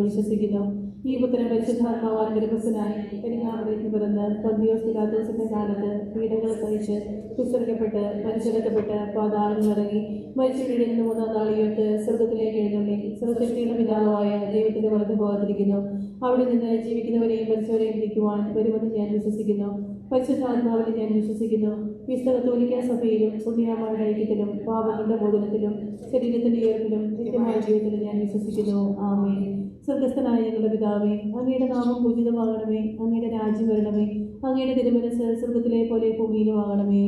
വിശ്വസിക്കുന്നു. ഈ പുത്രൻ പരിശുദ്ധാത്മാവാൽ ഗർഭസ്ഥനായി പെരുങ്ങാമലയിൽ പിറന്ന് പൊന്തിയോസ് പിലാത്തോസിന്റെ കാലത്ത് പീഡകൾ സഹിച്ച് കുരിശിക്കപ്പെട്ട് മരിച്ചെടുക്കപ്പെട്ട് പാതാളങ്ങളിൽ ഇറങ്ങി മരിച്ചവരുടെ നിന്ന് മൂന്നാം നാൾ ഉയർത്ത് സ്വർഗ്ഗത്തിലേക്ക് എഴുന്നള്ളി സർവ്വശക്തിയുടെ പിതാവായ ദൈവത്തിന്റെ വലത്ത് പോകാതിരിക്കുന്നു. അവിടെ നിന്ന് ജീവിക്കുന്നവരെയും മരിച്ചവരെയും വിധിക്കുവാൻ വരുമെന്ന് ഞാൻ വിശ്വസിക്കുന്നു. പരിശുദ്ധാത്മാവിനെ ഞാൻ വിശ്വസിക്കുന്നു. വിശുദ്ധ കത്തോലിക്കാ സഭയിലും പുണ്യമാരുടെ ഐക്യത്തിലും പാപങ്ങളുടെ മോചനത്തിലും ശരീരത്തിന്റെ ഉയർപ്പിലും നിത്യമായ ജീവിതത്തിലും ഞാൻ വിശ്വസിക്കുന്നു. ആമേൻ. സ്വർഗ്ഗസ്ഥനായ ഞങ്ങളുടെ പിതാവേ, അങ്ങയുടെ നാമം പൂജിതമാകണമേ. അങ്ങയുടെ രാജ്യം വരണമേ. അങ്ങയുടെ തിരുമനസ്സ് സ്വർഗ്ഗത്തിലെ പോലെ ഭൂമിയിലും ആകണമേ.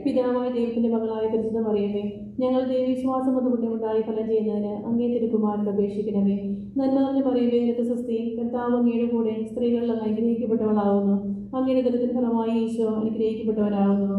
പിതാവായ ദൈവത്തിന്റെ മകളായ പരിശുദ്ധ മറിയമേ, ഞങ്ങൾ ദൈവവിശ്വാസം കൊണ്ട് പുണ്യമുണ്ടായി ഫലം ചെയ്യുന്നതിന് അങ്ങേ തിരുക്കുമാരനോട് അപേക്ഷിക്കണമേ. നന്മ നിറഞ്ഞ മറിയമേ, നിനക്ക് സ്വസ്തി. കർത്താവ് അങ്ങയുടെ കൂടെ സ്ത്രീകളിൽ അങ്ങ് അനുഗ്രഹിക്കപ്പെട്ടവളാവുന്നു. അങ്ങയുടെ ദുരിതത്തിൻ ഫലമായി ഈശോ അനുഗ്രഹിക്കപ്പെട്ടവനാകുന്നു.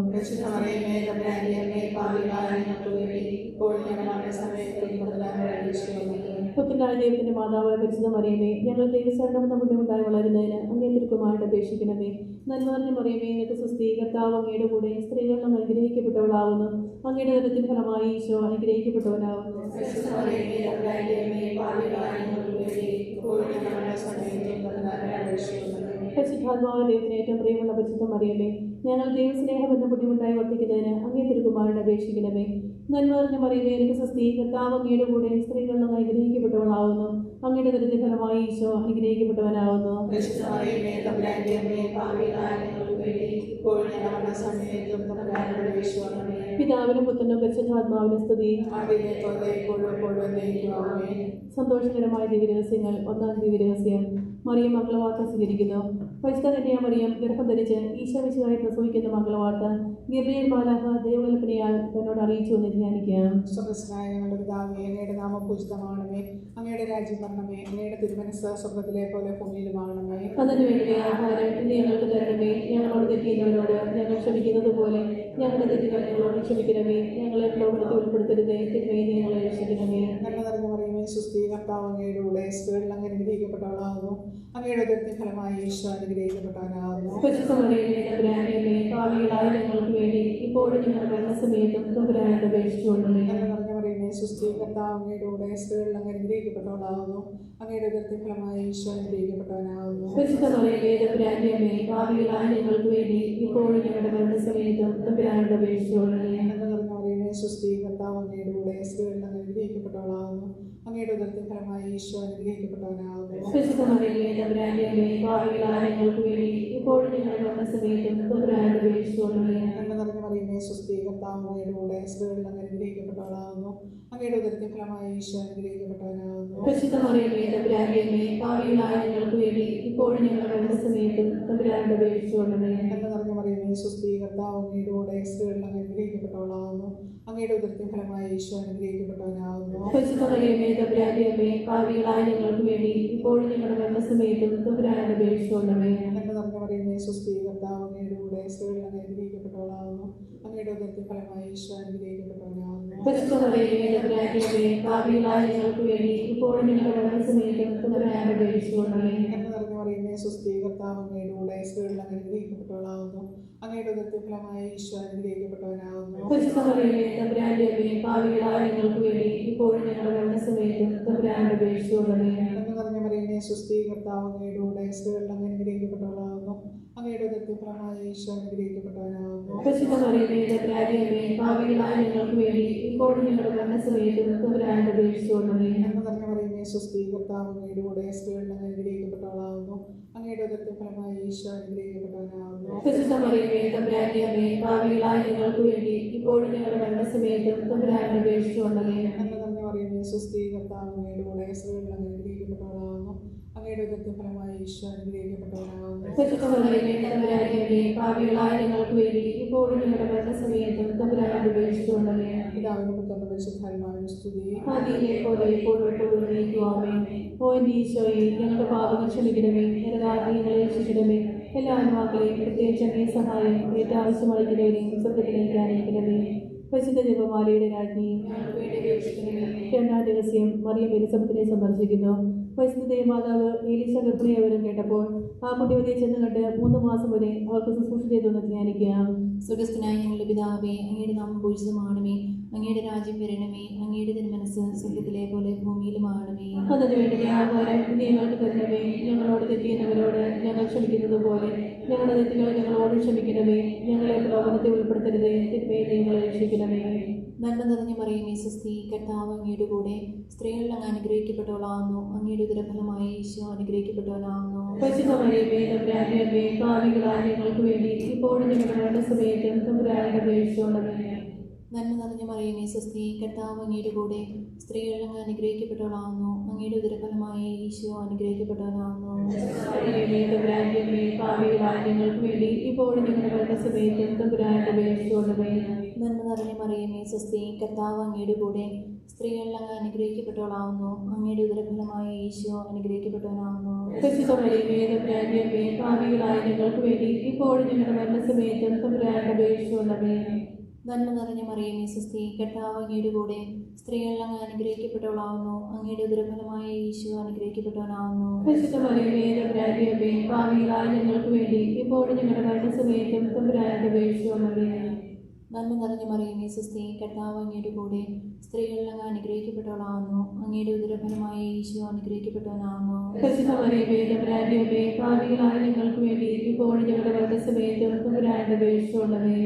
പുത്രനായ ദൈവത്തിന്റെ മാതാവായ പരിശുദ്ധ മറിയമേ, ഞങ്ങൾ ദൈവശരണം എന്ന പുണ്യമുണ്ടായി വളരുന്നതിന് അങ്ങേ തിരുക്കുമാരനോട് അപേക്ഷിക്കണമേ. നന്മ നിറഞ്ഞ മറിയമേ, നിനക്ക് സ്വസ്തി. കർത്താവ് അങ്ങയുടെ കൂടെ സ്ത്രീകളിൽ അങ്ങ് അനുഗ്രഹിക്കപ്പെട്ടവളാവുന്നു. അങ്ങയുടെ ദുരിതത്തിൻ ഫലമായി ഈശോ അനുഗ്രഹിക്കപ്പെട്ടവനാകുന്നു. പരിശുദ്ധാത്മാവായ ദൈവത്തിന് ഏറ്റവും പ്രിയമുള്ള പരിശുദ്ധ മറിയമേ, ഞങ്ങൾ ദൈവസ്നേഹം എന്ന പുണ്യമുണ്ടായി വർദ്ധിക്കുന്നതിന് അങ്ങേ തിരുക്കുമാരനോട് അപേക്ഷിക്കണമേ. നന്മ നിറഞ്ഞ മറിയമേ, നിനക്ക് സ്വസ്തി. കർത്താവ് അങ്ങയുടെ കൂടെ സ്ത്രീകളിൽ അങ്ങ് അനുഗ്രഹിക്കപ്പെട്ടവളാവുന്നു. അങ്ങയുടെ ദുരിതത്തിൻ ഫലമായി ഈശോ അനുഗ്രഹിക്കപ്പെട്ടവനാകുന്നു. പിതാവിനും പുത്രനും പരിശുദ്ധാത്മാവിനും സ്തുതി. സന്തോഷകരമായ ദിവ്യരഹസ്യങ്ങൾ. ഒന്നാം ദിവ്യരഹസ്യം. മറിയം മംഗളവാർത്ത സ്വീകരിക്കുന്നു. പരിശുദ്ധ കന്യക മറിയം ഗർഭം ധരിച്ച് ഈശോ മിശിഹായെ പ്രസവിക്കുന്ന മംഗളവാർത്ത ഗബ്രിയേൽ മാലാഖ ദൈവകൽപ്പനയാൽ തന്നോട് അറിയിച്ചു എന്ന് ധ്യാനിക്കാം. ഞങ്ങളുടെ പിതാവേ, അങ്ങയുടെ നാമം പൂജിതമാകണമേ. അങ്ങയുടെ രാജ്യം വരണമേ. അങ്ങയുടെ തിരുമനസ്സ് സ്വർഗ്ഗത്തിലെ പോലെ ഭൂമിയിലുമാകണമേ. അതിനു വേണ്ടി ആഹാരം ഇന്ന് ഞങ്ങൾക്ക് തരണമേ. ഞങ്ങളോട് തെറ്റിയുന്നവരോട് ഞങ്ങൾ ക്ഷമിക്കുന്നത് പോലെ ഞങ്ങളുടെ തെറ്റുകൾ ഞങ്ങളോട് ക്ഷമിക്കണമേ. ഞങ്ങളെ പ്രലോഭനത്തിൽ ഉൾപ്പെടുത്തരുതേ, തിന്മയിൽ ഞങ്ങളെ രക്ഷിക്കണമേ. നന്മ നിറഞ്ഞ മറിയമേ, സ്വസ്തി. കർത്താവ് അങ്ങയുടെ കൂടെ സ്ത്രീകളിൽ അങ്ങ് അനുഗ്രഹിക്കപ്പെട്ടവളാകുന്നു. അങ്ങയുടെ ഉദരത്തിൻ ഫലമായി ഈശോ അനുഗ്രഹിക്കപ്പെട്ടവനാകുന്നു. പരിശുദ്ധ മറിയമേ, തമ്പുരാന്റമ്മേ, പാപികളായ ഞങ്ങൾക്ക് വേണ്ടി ഇപ്പോഴും ഞങ്ങളുടെ മരണസമയത്തും തമ്പുരാനോട് അപേക്ഷിച്ചുകൊള്ളണമേ. നന്മ നിറഞ്ഞ മറിയമേ, സ്വസ്തി. കർത്താവ് അങ്ങയുടെ കൂടെ സ്ത്രീകളിൽ അങ്ങ് അനുഗ്രഹിക്കപ്പെട്ടവളാകുന്നു. അങ്ങയുടെ ഉദരത്തിൻ ഫലമായി ഈശോ അനുഗ്രഹിക്കപ്പെട്ടവനാകുന്നു. പരിശുദ്ധ മറിയമേ, തമ്പുരാന്റമ്മേ, പാപികളായ ഞങ്ങൾക്ക് വേണ്ടി ഇപ്പോഴും ഞങ്ങളുടെ മരണസമയത്തും തമ്പുരാനോട് അപേക്ഷിച്ചുകൊള്ളണമേ. നന്മ നിറഞ്ഞ മറിയമേ, സ്വസ്തി. കർത്താവ് അങ്ങയുടെ കൂടെ സ്ത്രീകളിൽ അങ്ങ് അനുഗ്രഹിക്കപ്പെട്ടവളാകുന്നു. അങ്ങയുടെ ഉദരത്തിൻ ഫലമായി ഈശോ അനുഗ്രഹിക്കപ്പെട്ടവനാകുന്നു. പരിശുദ്ധ മറിയമേ, തമ്പുരാന്റമ്മേ, പാപികളായ ഞങ്ങൾക്ക് വേണ്ടി ഇപ്പോഴും ഞങ്ങളുടെ മരണസമയത്തും തമ്പുരാനോട് അപേക്ഷിച്ചുകൊള്ളണമേ. നന്മ നിറഞ്ഞ മറിയമേ, സ്വസ്തി. കർത്താവ് അങ്ങയുടെ കൂടെ സ്ത്രീകളിൽ അങ്ങ് അനുഗ്രഹിക്കപ്പെട്ടവളാകുന്നു. അങ്ങയുടെ ഉദരത്തിൻ ഫലമായി ഈശോ അനുഗ്രഹിക്കപ്പെട്ടവനാകുന്നു. പരിശുദ്ധ മറിയമേ, തമ്പുരാന്റമ്മേ, പാപികളായ ഞങ്ങൾക്ക് വേണ്ടി ഇപ്പോഴും ഞങ്ങളുടെ മരണസമയത്തും തമ്പുരാനോട് അപേക്ഷിച്ചുകൊള്ളണമേ. നന്മ നിറഞ്ഞ മറിയമേ, സ്വസ്തി. കർത്താവ് അങ്ങയുടെ കൂടെ സ്ത്രീകളിൽ അങ്ങ് അനുഗ്രഹിക്കപ്പെട്ടവളാകുന്നു. അങ്ങയുടെ ഉദരത്തിൻ ഫലമായി ഈശോ അനുഗ്രഹിക്കപ്പെട്ടവനാകുന്നു. പരിശുദ്ധ മറിയമേ, തമ്പുരാന്റമ്മേ, പാപികളായ ഞങ്ങൾക്ക് വേണ്ടി ഇപ്പോഴും ഞങ്ങളുടെ മരണസമയത്തും തമ്പുരാനോട് അപേക്ഷിച്ചുകൊള്ളണമേ. നന്മ നിറഞ്ഞ മറിയമേ, സ്വസ്തി. കർത്താവ് അങ്ങയുടെ കൂടെ സ്ത്രീകളിൽ അങ്ങ് അനുഗ്രഹിക്കപ്പെട്ടവളാകുന്നു. അങ്ങയുടെ ഉദരത്തിൻ ഫലമായി ഈശോ അനുഗ്രഹിക്കപ്പെട്ടവനാകുന്നു. പരിശുദ്ധ മറിയമേ, തമ്പുരാന്റമ്മേ, പാപികളായ ഞങ്ങൾക്ക് വേണ്ടി ഇപ്പോഴും ഞങ്ങളുടെ മരണസമയത്തും തമ്പുരാനോട് അപേക്ഷിച്ചുകൊള്ളണമേ. നന്മ നിറഞ്ഞ മറിയമേ, സ്വസ്തി. കർത്താവ് അങ്ങയുടെ കൂടെ സ്ത്രീകളിൽ അങ്ങ് അനുഗ്രഹിക്കപ്പെട്ടവളാകുന്നു. അങ്ങയുടെ ഉദരത്തിൻ ഫലമായി ഈശോ അനുഗ്രഹിക്കപ്പെട്ടവനാകുന്നു. പരിശുദ്ധ മറിയമേ, തമ്പുരാന്റമ്മേ, പാപികളായ ഞങ്ങൾക്ക് വേണ്ടി ഇപ്പോഴും ഞങ്ങളുടെ മരണസമയത്തും തമ്പുരാനോട് അപേക്ഷിച്ചുകൊള്ളണമേ. നന്മ നിറഞ്ഞ മറിയമേ, സ്വസ്തി. കർത്താവ് അങ്ങയുടെ കൂടെ സ്ത്രീകളിൽ അങ്ങ് അനുഗ്രഹിക്കപ്പെട്ടവളാകുന്നു. അങ്ങയുടെ ഉദരത്തിൻ ഫലമായി ഈശോ അനുഗ്രഹിക്കപ്പെട്ടവനാകുന്നു. പരിശുദ്ധ മറിയമേ, തമ്പുരാന്റമ്മേ, പാപികളായ ഞങ്ങൾക്ക് വേണ്ടി ഇപ്പോഴും ഞങ്ങളുടെ മരണസമയത്തും തമ്പുരാനോട് അപേക്ഷിച്ചുകൊള്ളണമേ. നന്മ നിറഞ്ഞ മറിയമേ, സ്വസ്തി. കർത്താവ് അങ്ങയുടെ കൂടെ സ്ത്രീകളിൽ അങ്ങ് അനുഗ്രഹിക്കപ്പെട്ടവളാകുന്നു. അങ്ങയുടെ ഉദരത്തിൻ ഫലമായി ഈശോ അനുഗ്രഹിക്കപ്പെട്ടവനാകുന്നു. പരിശുദ്ധ മറിയമേ, തമ്പുരാന്റമ്മേ, പാപികളായ ഞങ്ങൾക്ക് വേണ്ടി ഇപ്പോഴും ഞങ്ങളുടെ മരണസമയത്തും തമ്പുരാനോട് അപേക്ഷിച്ചുകൊള്ളണമേ. നന്മ നിറഞ്ഞ മറിയമേ, സ്വസ്തി. കർത്താവ് അങ്ങയുടെ കൂടെ സ്ത്രീകളിൽ അങ്ങ് അനുഗ്രഹിക്കപ്പെട്ടവളാകുന്നു. അങ്ങയുടെ ഉദരത്തിൻ ഫലമായി ഈശോ അനുഗ്രഹിക്കപ്പെട്ടവനാകുന്നു. പരിശുദ്ധ മറിയമേ, തമ്പുരാന്റമ്മേ, പാപികളായ ഞങ്ങൾക്ക് വേണ്ടി ഇപ്പോഴും ഞങ്ങളുടെ മരണസമയത്തും തമ്പുരാനോട് അപേക്ഷിച്ചുകൊള്ളണമേ. പിതാവിനും പുത്രനും പരിശുദ്ധാത്മാവിനും സ്തുതി. ആദിയിലെ പോലെ ഇപ്പോഴും എപ്പോഴും എന്നേക്കുമാമേൻ. ഓ എൻ്റെ ഈശോയെ, ഞങ്ങളുടെ പാപങ്ങൾ ക്ഷമിക്കണമേ. ഞങ്ങളെ രക്ഷിക്കണമേ. എല്ലാ ആത്മാക്കളെയും പ്രത്യേകിച്ച് അങ്ങേ സഹായം ഏറ്റവും ആവശ്യമായിരിക്കുന്നവരെയും സ്വർഗ്ഗത്തിലേക്ക് അനയിക്കണമേ. പരിശുദ്ധ ജപമാലയുടെ രാജ്ഞി. രണ്ടാം രഹസ്യം. മറിയം എലിസബത്തിനെ സന്ദർശിക്കുന്നു. പരിശുദ്ധ ദേവമാതാവ് ഏലീശ ഗർഭിണിയായവരും കേട്ടപ്പോൾ ആ കുട്ടിവതിയെ ചെന്ന് കണ്ട് 3 മാസം വരെ അവർക്ക് ശുശ്രൂഷ ചെയ്തെന്ന് ധ്യാനിക്കാം. സ്വർഗസ്ഥനായ ഞങ്ങളുടെ പിതാവേ, അങ്ങയുടെ നാമം പൂജിതമാണമേ, അങ്ങയുടെ രാജ്യം വരണമേ, അങ്ങയുടെ തിരുമനസ്സ് സ്വർഗത്തിലെ പോലെ ഭൂമിയിലുമാണമേ. അതിനു വേണ്ടി ആഹാരം ഞങ്ങൾക്ക് തരണമേ. ഞങ്ങളോട് തെറ്റിയുന്നവരോട് ഞങ്ങൾ ക്ഷമിക്കുന്നത് പോലെ ഞങ്ങളുടെ തെറ്റുകൾ ഞങ്ങളോട് ക്ഷമിക്കണമേ. ഞങ്ങളെ പ്രലോഭനത്തിൽ ഉൾപ്പെടുത്തരുതേ, തിന്മയിൽ ഞങ്ങളെ രക്ഷിക്കണമേ. നന്മ നിറഞ്ഞ മറിയമേ, സ്വസ്തി, കർത്താവ് അങ്ങയുടെ കൂടെ സ്ത്രീകളിൽ അങ്ങ് അനുഗ്രഹിക്കപ്പെട്ടവളാകുന്നു. അങ്ങയുടെ ഉദരഫലമായി ഈശോ അനുഗ്രഹിക്കപ്പെട്ടവനാകുന്നു. പരിശുദ്ധ മറിയമേ, തമ്പുരാന്റെ അമ്മേ, പാപികളായ ഞങ്ങൾക്ക് വേണ്ടി ഇപ്പോഴും ഞങ്ങളുടെ മരണസമയത്തും തമ്പുരാനോട് അപേക്ഷിച്ചുകൊള്ളണമേ. നന്മ നിറഞ്ഞ മറിയമേ, സ്വസ്തി, കർത്താവ് അങ്ങയുടെ കൂടെ സ്ത്രീകളിൽ അങ്ങ് അനുഗ്രഹിക്കപ്പെട്ടവളാകുന്നു. അങ്ങയുടെ ഉദരഫലമായി ഈശോ അനുഗ്രഹിക്കപ്പെട്ടവനാകുന്നു. മറിയമേ, തമ്പുരാന്റെ അമ്മേ, പാപികളായ ഞങ്ങൾക്ക് വേണ്ടി ഇപ്പോഴും ഞങ്ങളുടെ മരണസമയത്തും തമ്പുരാനോട് അപേക്ഷിച്ചുകൊള്ളണമേ. നന്മ നിറഞ്ഞ മറിയമേ, സ്വസ്തി, കർത്താവ് അങ്ങയുടെ കൂടെ സ്ത്രീകളിൽ അങ്ങ് അനുഗ്രഹിക്കപ്പെട്ടവളാകുന്നു. അങ്ങയുടെ ഉദരഫലമായി ഈശോ അനുഗ്രഹിക്കപ്പെട്ടവനാകുന്നു. പരിശുദ്ധ മറിയമേ, തമ്പുരാന്റെ അമ്മേ, പാപികളായ ഞങ്ങൾക്ക് വേണ്ടി ഇപ്പോഴും ഞങ്ങളുടെ മരണസമയത്തും തമ്പുരാനോട് അപേക്ഷിച്ചുകൊള്ളണമേ. നന്മ നിറഞ്ഞ മറിയമേ, സ്വസ്തി, കർത്താവ് അങ്ങയുടെ കൂടെ സ്ത്രീകളിൽ അങ്ങ് അനുഗ്രഹിക്കപ്പെട്ടവളാകുന്നു. അങ്ങയുടെ ഉദരഫലമായി ഈശോ അനുഗ്രഹിക്കപ്പെട്ടവനാകുന്നു. പരിശുദ്ധ മറിയമേ, തമ്പുരാന്റെ അമ്മേ, പാപികളായ ഞങ്ങൾക്ക് വേണ്ടി ഇപ്പോഴും ഞങ്ങളുടെ മരണസമയത്തും തമ്പുരാനോട് അപേക്ഷിച്ചുകൊള്ളണമേ. നന്മ നിറഞ്ഞ മറിയമേ, സ്വസ്തി, കർത്താവ് അങ്ങയുടെ കൂടെ സ്ത്രീകളിൽ അങ്ങ് അനുഗ്രഹിക്കപ്പെട്ടവളാകുന്നു. അങ്ങയുടെ ഉദരഫലമായി ഈശോ അനുഗ്രഹിക്കപ്പെട്ടവനാകുന്നു. പരിശുദ്ധ മറിയമേ, തമ്പുരാന്റെ അമ്മേ, പാപികളായ ഞങ്ങൾക്ക് വേണ്ടി ഇപ്പോഴും ഞങ്ങളുടെ മരണസമയത്തും തമ്പുരാനോട് അപേക്ഷിച്ചുകൊള്ളണമേ.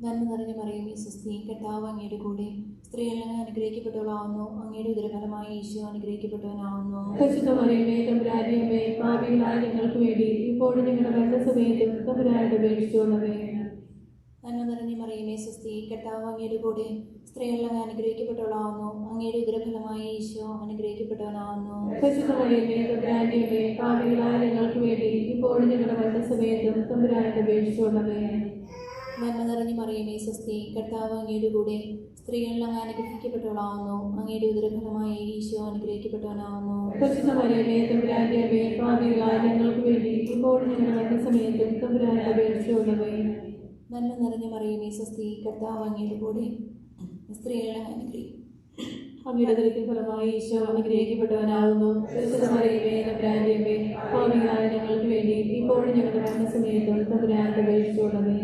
നന്മ നിറഞ്ഞ മറിയമേ, സ്വസ്തി, കർത്താവ് അങ്ങയുടെ കൂടെ സ്ത്രീകളിൽ അങ്ങ് അനുഗ്രഹിക്കപ്പെട്ടവളാകുന്നു. അങ്ങയുടെ ഉദരഫലമായി ഈശോ അനുഗ്രഹിക്കപ്പെട്ടവനാകുന്നു. പരിശുദ്ധ മറിയമേ, തമ്പുരാന്റെ അമ്മേ, പാപികളായ ഞങ്ങൾക്ക് വേണ്ടി ഇപ്പോഴും ഞങ്ങളുടെ മരണസമയത്തും തമ്പുരാനോട് അപേക്ഷിച്ചുകൊള്ളണമേ. നന്മ നിറഞ്ഞ മറിയമേ, സ്വസ്തി, കർത്താവ് അങ്ങയുടെ കൂടെ സ്ത്രീകളിൽ അങ്ങ് അനുഗ്രഹിക്കപ്പെട്ടവളാകുന്നു. അങ്ങയുടെ ഉദരഫലമായി ഈശോ അനുഗ്രഹിക്കപ്പെട്ടവനാകുന്നു. പരിശുദ്ധ മറിയമേ, തമ്പുരാന്റെ അമ്മേ, പാപികളായ ഞങ്ങൾക്ക് വേണ്ടി ഇപ്പോഴും ഞങ്ങളുടെ മരണസമയത്തും തമ്പുരാനോട് അപേക്ഷിച്ചുകൊള്ളണമേ. നന്മ നിറഞ്ഞ മറിയമേ, സ്വസ്തി, കർത്താവ് അങ്ങയുടെ കൂടെ സ്ത്രീകളിൽ അങ്ങ് അനുഗ്രഹിക്കപ്പെട്ടവളാകുന്നു. അങ്ങയുടെ ഉദരഫലമായി ഈശോ അനുഗ്രഹിക്കപ്പെട്ടവനാകുന്നു. പരിശുദ്ധ മറിയമേ, തമ്പുരാന്റെ അമ്മേ, പാപികളായ ഞങ്ങൾക്ക് വേണ്ടി ഇപ്പോഴും ഞങ്ങളുടെ മരണസമയത്തും തമ്പുരാനോട് അപേക്ഷിച്ചുകൊള്ളണമേ. നന്മ നിറഞ്ഞ മറിയമേ, സ്വസ്തി, കർത്താവ് അങ്ങയുടെ കൂടെ സ്ത്രീകളിൽ അങ്ങയുടെ ഉദരത്തിൻ ഫലമായി ഈശോ അനുഗ്രഹിക്കപ്പെട്ടവനാകുന്നു. പരിശുദ്ധ മറിയമേ, തമ്പുരാന്റെ അമ്മേ, പാപികളായ ഞങ്ങൾക്ക് വേണ്ടി ഇപ്പോഴും ഞങ്ങളുടെ മരണസമയത്തും തമ്പുരാനോട് അപേക്ഷിച്ചുകൊള്ളണമേ.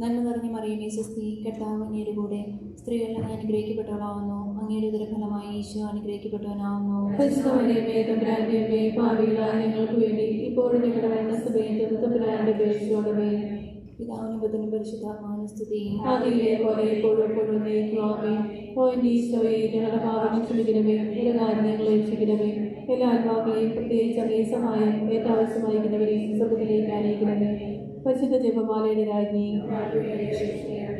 നന്മ നിറഞ്ഞ മറിയമേ, സ്വസ്തി, കർത്താവ് അങ്ങയുടെ കൂടെ സ്ത്രീകളിൽ അങ്ങ് അനുഗ്രഹിക്കപ്പെട്ടവളാകുന്നു. അങ്ങയുടെ ഉദരഫലമായി ഈശോ അനുഗ്രഹിക്കപ്പെട്ടവനാകുന്നു. പരിശുദ്ധ മറിയമേ, തമ്പുരാന്റെ അമ്മേ, പാപികളായ ഞങ്ങൾക്ക് വേണ്ടി ഇപ്പോഴും ഞങ്ങളുടെ മരണസമയത്തും തമ്പുരാനോട് അപേക്ഷിച്ചുകൊള്ളണമേ. പിതാവിനും പുത്രനും പരിശുദ്ധാത്മാവിനും സ്തുതി. ആദിയിലെ പോലെ എപ്പോഴും എപ്പോഴും ആമേൻ. ഓ എൻ്റെ ഈശോയെ, ഞങ്ങളുടെ പാപങ്ങൾ ക്ഷമിക്കണമേ, എല്ലാ കാര്യങ്ങളെ രക്ഷിക്കണമേ. എല്ലാ ആത്മാക്കളെയും പ്രത്യേകിച്ച് അങ്ങേ സഹായം ഏറ്റവും ആവശ്യമായിരിക്കുന്നവരെയും സ്വർഗ്ഗത്തിലേക്ക് ആനയിക്കണമേ. പരിശുദ്ധ ജപമാലയുടെ രാജ്ഞി.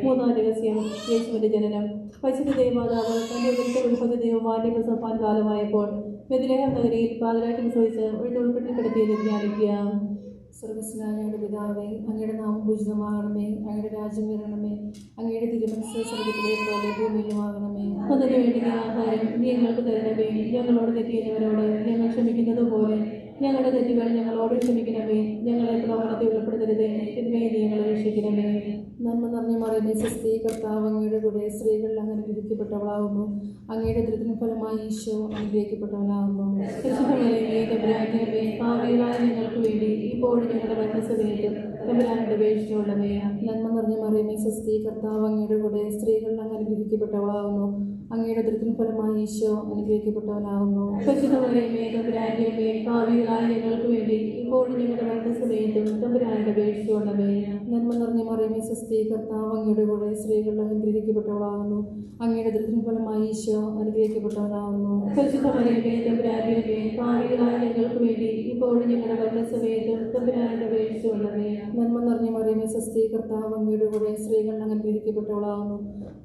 3-ാം രഹസ്യം, യേശുവിന്റെ ജനനം. പരിശുദ്ധ ദേവമാതാവ് തന്റെ ഉദരത്തെ ഉൾപ്പെടുന്ന ദൈവമാന്റെ പ്രസവപ്പാൻ കാലമായപ്പോൾ ബെത്ലഹേം നഗരിയിൽ പാതിരാക്കി പ്രസവിച്ച് ഒരു ഉൾപ്പെട്ടി കിടത്തിയത് ധ്യാനിക്കുക. സ്വർഗസ്നായ ഞങ്ങളുടെ പിതാവേ, അങ്ങയുടെ നാമം പൂജിതമാകണമേ, അങ്ങയുടെ രാജ്യം വരണമേ, അങ്ങയുടെ തിരുമനസ്സ് സ്വർഗത്തിലെ പോലെ ഭൂമിയിലുമാകണമേ. അതിനു വേണ്ടി ആഹാരം ഞങ്ങൾക്ക് തരണമേ. ഞങ്ങളോട് തെറ്റിയുന്നവരോട് ഞങ്ങൾ ക്ഷമിക്കുന്നത് പോലെ ഞങ്ങളുടെ തെറ്റുകൾ ഞങ്ങളോട് ക്ഷമിക്കണമേ. ഞങ്ങളെ പ്രലോഭനത്തിൽ ഉൾപ്പെടുത്തരുതേ, തിന്മയിൽ ഞങ്ങളെ രക്ഷിക്കണമേ. നന്മ നിറഞ്ഞ മറിയമേ, സ്വസ്തി, കർത്താവ് അങ്ങയുടെ കൂടെ സ്ത്രീകളിൽ അങ്ങ് അനുഗ്രഹിക്കപ്പെട്ടവളാകുന്നു. അങ്ങയുടെ ഉദരത്തിൻ ഫലമായി ഈശോ അനുഗ്രഹിക്കപ്പെട്ടവനാകുന്നു. പരിശുദ്ധ മറിയമേ, തമ്പുരാന്റെ അമ്മേ, പാപികളായ ഞങ്ങൾക്ക് വേണ്ടി ഇപ്പോഴും ഞങ്ങളുടെ മരണസമയത്തും തമ്പുരാനോട് അപേക്ഷിച്ചുകൊള്ളണമേ. നന്മ നിറഞ്ഞ മറിയമേ, സ്വസ്തി, കർത്താവ് അങ്ങയുടെ കൂടെ സ്ത്രീകളിൽ അങ്ങ് അനുഗ്രഹിക്കപ്പെട്ടവളാകുന്നു. അങ്ങയുടെ ഉദരത്തിൻ ഫലമായി ഈശോ അനുഗ്രഹിക്കപ്പെട്ടവനാകുന്നു. പരിശുദ്ധ മറിയമേ, തമ്പുരാന്റെ അമ്മേ, പാപികളായ ഞങ്ങൾക്ക് വേണ്ടി ഇപ്പോഴും ഞങ്ങളുടെ മരണസമയത്തും തമ്പുരാനോട് അപേക്ഷിച്ചുകൊള്ളണമേ. നന്മ നിറഞ്ഞ മറിയമേ, സ്വസ്തി, കർത്താവ് അങ്ങയുടെ കൂടെ സ്ത്രീകളിൽ അനുഗ്രഹിക്കപ്പെട്ടവളാകുന്നു. അങ്ങയുടെ ഉദരത്തിൻ ഫലമായി ഈശോ അനുഗ്രഹിക്കപ്പെട്ടവനാകുന്നു. പരിശുദ്ധ മറിയമേ, തമ്പുരാന്റെ അമ്മേ, പാപികളായ ഞങ്ങൾക്ക് വേണ്ടി ഇപ്പോഴും ഞങ്ങളുടെ മരണസമയത്തും തമ്പുരാനോട് അപേക്ഷിച്ചുകൊള്ളണമേ. നന്മ നിറഞ്ഞ മറിയമേ, സ്വസ്തി, കർത്താവ് അങ്ങയുടെ കൂടെ സ്ത്രീകളിൽ അനുഗ്രഹിക്കപ്പെട്ടവളാകുന്നു.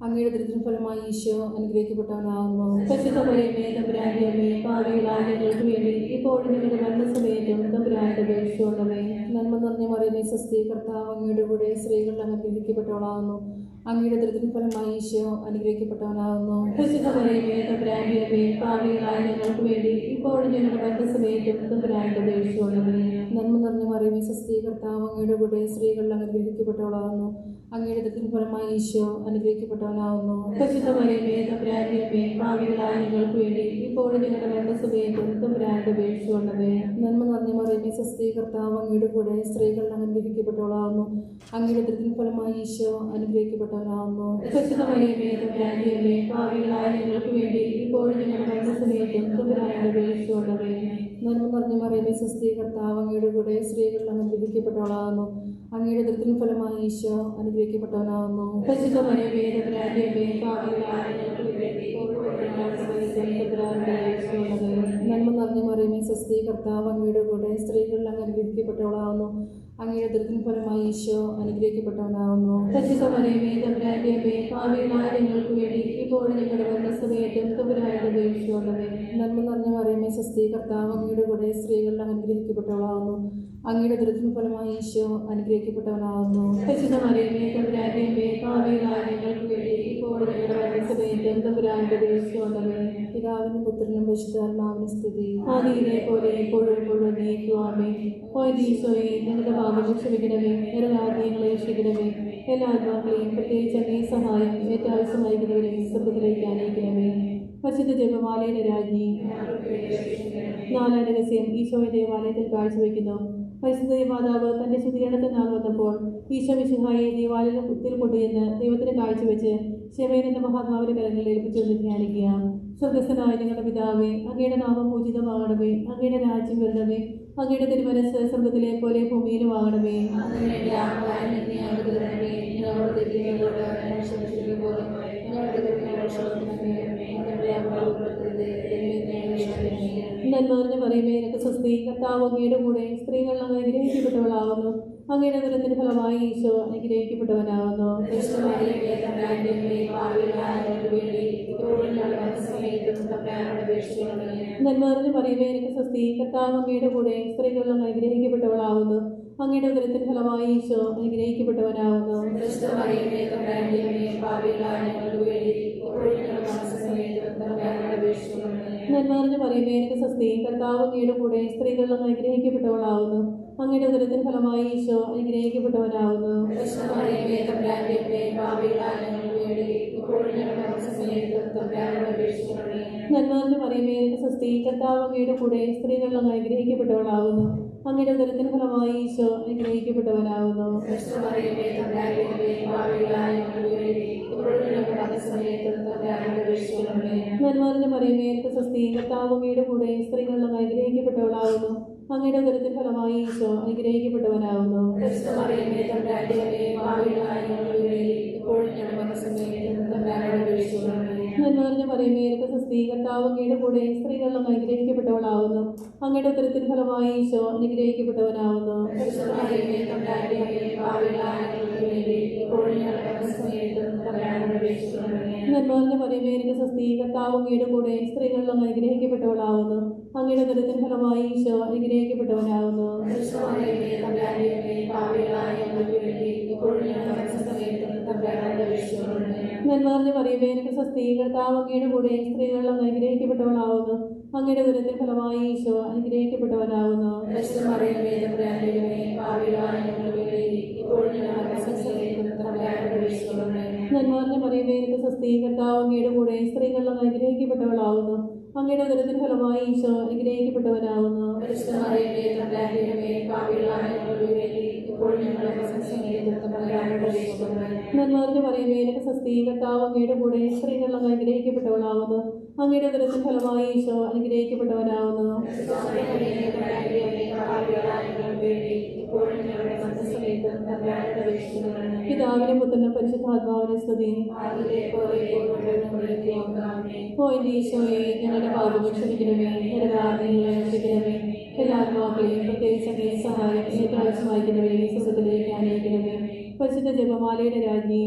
അങ്ങയുടെ ഉദരത്തിൻ ഫലമായി ഈശോ അനുഗ്രഹിക്കപ്പെട്ടവനാകുന്നു. പരിശുദ്ധ മറിയമേ, തമ്പുരാന്റെ അമ്മേ, പാപികളായ ഞങ്ങൾക്ക് വേണ്ടി ഇപ്പോഴും ഞങ്ങളുടെ മരണസമയത്തും തമ്പുരാനോട് അപേക്ഷിച്ചുകൊള്ളണമേ. നന്മ നിറഞ്ഞ മറിയമേ, സ്വസ്തി, കർത്താവ് അങ്ങയുടെ കൂടെ സ്ത്രീകളിൽ അനുഗ്രഹിക്കപ്പെട്ടവളാകുന്നു. അങ്ങയുടെ ഉദരത്തിൻ ഫലമായി ഈശോ അനുഗ്രഹിക്കപ്പെട്ടവനാകുന്നു. പരിശുദ്ധ മറിയമേ, തമ്പുരാന്റെ അമ്മേ, പാപികളായ ഞങ്ങൾക്ക് വേണ്ടി ഇപ്പോഴും ഞങ്ങളുടെ മരണസമയത്തും തമ്പുരാനോട് അപേക്ഷിച്ചുകൊള്ളണമേ. നന്മ നിറഞ്ഞ മറിയമേ സ്വസ്തി കർത്താവ് അങ്ങയുടെ കൂടെ സ്ത്രീകൾ അനുഗ്രഹിക്കപ്പെട്ടവളാകുന്നു അങ്ങയുടെ ദത്തിൻ ഫലമായി ഈശോ അനുഗ്രഹിക്കപ്പെട്ടവനാകുന്നു. പരിശുദ്ധ മറിയമേ തമ്പുരാന്റെ അമ്മേ, പാപികളായ ഞങ്ങൾക്ക് വേണ്ടി ഇപ്പോഴും ഞങ്ങളുടെ മരണസമയത്തും തമ്പുരാനോട് അപേക്ഷിച്ചുകൊള്ളണമേ. നന്മ നിറഞ്ഞ മറിയമേ സ്വസ്തി കർത്താവ് അങ്ങയുടെ കൂടെ സ്ത്രീകൾ അനുഗ്രഹിക്കപ്പെട്ടവളാകുന്നു അങ്ങയുടെ ദത്തിൻ ഫലമായി ഈശോ അനുഗ്രഹിക്കപ്പെട്ടവനാകുന്നു. പരിശുദ്ധ മറിയമേ തമ്പുരാന്റെ അമ്മേ, പാപികളായ ഞങ്ങൾക്ക് വേണ്ടി ഇപ്പോഴും ഞങ്ങളുടെ മരണസമയത്തും തമ്പുരാനോട് അപേക്ഷിച്ചുകൊള്ളണമേ. നന്മ നിറഞ്ഞ മറിയമേ സ്വസ്തി കർത്താവ് അങ്ങയുടെ കൂടെ സ്ത്രീകൾ അനുഗ്രഹിക്കപ്പെട്ടവളാകുന്നു അങ്ങയുടെ ദത്തിൻ ഫലമായി ഈശോ അനുഗ്രഹിക്കപ്പെട്ടവനാകുന്നു. പരിശുദ്ധ മറിയമേ തമ്പുരാന്റെ അമ്മേ, പാപികളായ ഞങ്ങൾക്ക് വേണ്ടി ഇപ്പോഴും ഞങ്ങളുടെ മരണസമയത്തും തമ്പുരാനോട് അപേക്ഷിച്ചുകൊള്ളണമേ. നന്മ നിറഞ്ഞ മറിയമേ സ്വസ്തി കർത്താവ് അങ്ങയുടെ കൂടെ സ്ത്രീകൾ അനുഗ്രഹിക്കപ്പെട്ടവളാകുന്നു അങ്ങയുടെ ദത്തിൻ ഫലമായി ഈശോ അനുഗ്രഹിക്കപ്പെട്ടവനാകുന്നു. പരിശുദ്ധ മറിയമേ തമ്പുരാന്റെ അമ്മേ, പാപികളായ ഞങ്ങൾക്ക് വേണ്ടി ഇപ്പോഴും ഞങ്ങളുടെ മരണസമയത്തും തമ്പുരാനോട് അപേക്ഷിച്ചുകൊള്ളണമേ. നന്മ നിറഞ്ഞ മറിയമേ സ്വസ്തി കർത്താവ് അങ്ങയുടെ കൂടെ സ്ത്രീകൾ അനുഗ്രഹിക്കപ്പെട്ടവളാകുന്നു അങ്ങയുടെ ദത്തിൻ ഫലമായി ഈശോ അനുഗ്രഹിക്കപ്പെട്ടവനാകുന്നു. പരിശുദ്ധ മറിയമേ തമ്പുരാന്റെ അമ്മേ, പാപികളായ ഞങ്ങൾക്ക് വേണ്ടി ഇപ്പോഴും ഞങ്ങളുടെ മരണസമയത്തും തമ്പുരാനോട് അപേക്ഷിച്ചുകൊള്ളണമേ. പിതാവിനും പുത്രനും പരിശുദ്ധാത്മാവിനും സ്തുതി. ആദിയിലെ പോലെ എപ്പോഴും എപ്പോഴും നീക്കുവാമേ. ഈശോയെ ഞങ്ങളുടെ പാപങ്ങൾ ക്ഷമിക്കണമേ, ഞങ്ങളുടെ ആദ്യങ്ങളെ രക്ഷിക്കണമേ. എല്ലാ ആത്മാക്കളെയും പ്രത്യേകിച്ച് അങ്ങേ സഹായം ഏറ്റവും ആവശ്യമായിരിക്കുന്നവരെയും സ്വർഗ്ഗത്തിലേക്ക് ആനയിക്കണമേ. പരിശുദ്ധ ജപമാലയുടെ രാജ്ഞി. നാലാം രഹസ്യം ഈശോയെ ദേവാലയത്തിൽ കാഴ്ചവെക്കുന്നു. പരിശുദ്ധ മാതാവ് തന്റെ ശുദ്ധീകരണത്തിൽ നാൾ വന്നപ്പോൾ ഈശോ മിശിഹായെ ദേവാലയത്തിൽ കൊണ്ടുചെന്ന് ദൈവത്തിന് കാഴ്ചവെച്ച് ശമേൻ എന്ന മഹാത്മാവിന്റെ കരങ്ങളിൽ ഏൽപ്പിച്ചു ധ്യാനിക്കുക. സ്വർഗസ്ഥനായ ഞങ്ങളുടെ പിതാവേ, അങ്ങയുടെ നാമം പൂജിതമാകണമേ, അങ്ങയുടെ രാജ്യം വരണമേ, അങ്ങയുടെ തിരുമനസ്സ് സ്വർഗത്തിലെ പോലെ ഭൂമിയിലും ആകണമേ. നന്മ നിറഞ്ഞ മറിയമേ നിനക്ക് സ്വസ്തി, കർത്താവ് അങ്ങയുടെ കൂടെ സ്ത്രീകൾ അങ്ങ് അനുഗ്രഹിക്കപ്പെട്ടവളാകുന്നു അങ്ങയുടെ ഉദരത്തിന് ഫലമായി ഈശോ അനുഗ്രഹിക്കപ്പെട്ടവനാകുന്നു. നന്മ നിറഞ്ഞ മറിയമേ നിനക്ക് സ്വസ്തി, കർത്താവ് അങ്ങയുടെ കൂടെ സ്ത്രീകൾ അങ്ങ് അനുഗ്രഹിക്കപ്പെട്ടവളാകുന്നു അങ്ങയുടെ ഉദരത്തിന് ഫലമായി ഈശോ അനുഗ്രഹിക്കപ്പെട്ടവനാകുന്നു. നന്മ നിറഞ്ഞ മറിയമേ നിനക്ക് സ്വസ്തി, കർത്താവ് അങ്ങയുടെ കൂടെ സ്ത്രീകൾ അങ്ങ് അനുഗ്രഹിക്കപ്പെട്ടവളാകുന്നു അങ്ങയുടെ ഉദരത്തിന് ഫലമായി ഈശോ അനുഗ്രഹിക്കപ്പെട്ടവനാകുന്നു. നന്മ നിറഞ്ഞ മറിയമേ നിനക്ക് സ്വസ്തി, കർത്താവ് അങ്ങയുടെ കൂടെ സ്ത്രീകൾ അങ്ങ് അനുഗ്രഹിക്കപ്പെട്ടവളാകുന്നു അങ്ങയുടെ ഉദരത്തിന് ഫലമായി ഈശോ അനുഗ്രഹിക്കപ്പെട്ടവനാകുന്നു. നന്മ നിറഞ്ഞ മറിയമേ നിനക്ക് സ്വസ്തി, കർത്താവ് അങ്ങയുടെ കൂടെ സ്ത്രീകൾ അങ്ങ് അനുഗ്രഹിക്കപ്പെട്ടവളാകുന്നു അങ്ങയുടെ ഉദരത്തിന് ഫലമായി ഈശോ അനുഗ്രഹിക്കപ്പെട്ടവനാകുന്നു. നന്മ നിറഞ്ഞ മറിയമേ നിനക്ക് സ്വസ്തി, കർത്താവ് അങ്ങയുടെ കൂടെ സ്ത്രീകൾ അങ്ങ് അനുഗ്രഹിക്കപ്പെട്ടവളാകുന്നു അങ്ങയുടെ ഉദരത്തിന് ഫലമായി ഈശോ അനുഗ്രഹിക്കപ്പെട്ടവനാകുന്നു. നന്മ നിറഞ്ഞ മറിയമേ നിനക്ക് സ്വസ്തി, കർത്താവ് അങ്ങയുടെ കൂടെ സ്ത്രീകൾ അങ്ങ് അനുഗ്രഹിക്കപ്പെട്ടവളാകുന്നു അങ്ങയുടെ ഉദരത്തിന് ഫലമായി ഈശോ അനുഗ്രഹിക്കപ്പെട്ടവനാകുന്നു. നന്മ നിറഞ്ഞ മറിയമേ നിനക്ക് സ്വസ്തി, കർത്താവ് അങ്ങയുടെ കൂടെ സ്ത്രീകൾ അങ്ങ് അനുഗ്രഹിക്കപ്പെട്ടവളാകുന്നു അങ്ങയുടെ ഉദരത്തിന് ഫലമായി ഈശോ അനുഗ്രഹിക്കപ്പെട്ടവനാകുന്നു. നന്മ നിറഞ്ഞ മറിയമേ നിനക്ക് സ്വസ്തി, കർത്താവ് അങ്ങയുടെ കൂടെ സ്ത്രീകൾ അങ്ങ് അനുഗ്രഹിക്കപ്പെട്ടവളാകുന്നു അങ്ങയുടെ ഉദരത്തിന് ഫലമായി ഈശോ അനുഗ്രഹിക്കപ്പെട്ടവനാകുന്നു. നന്മ നിറഞ്ഞ മറിയമേ നിനക്ക് സ്വസ്തി, കർത്താവ് അങ്ങയുടെ കൂടെ സ്ത്രീകൾ അങ്ങ് അനുഗ്രഹിക്കപ്പെട്ടവളാകുന്നു അങ്ങയുടെ ഉദരത്തിന് ഫലമായി ഈശോ അനുഗ്രഹിക്കപ്പെട്ടവനാകുന്നു. പിതാവിനും പുത്രനും പരിശുദ്ധാത്മാവിനും സ്തുതി. എന്റെ ഈശോയെ ഞങ്ങളുടെ പാപങ്ങൾ ക്ഷമിക്കണമേ, ഞങ്ങളുടെ ആഗ്രഹങ്ങളെ രക്ഷിക്കണമേ. എല്ലാ ആത്മാക്കളെയും പ്രത്യേകിച്ച് അങ്ങേ സഹായം ഏറ്റവും ആവശ്യമായിരിക്കുന്നവരെയും സ്വർഗ്ഗത്തിലേക്ക് ആനയിക്കണമേ. പരിശുദ്ധ ജപമാലയുടെ രാജ്ഞി.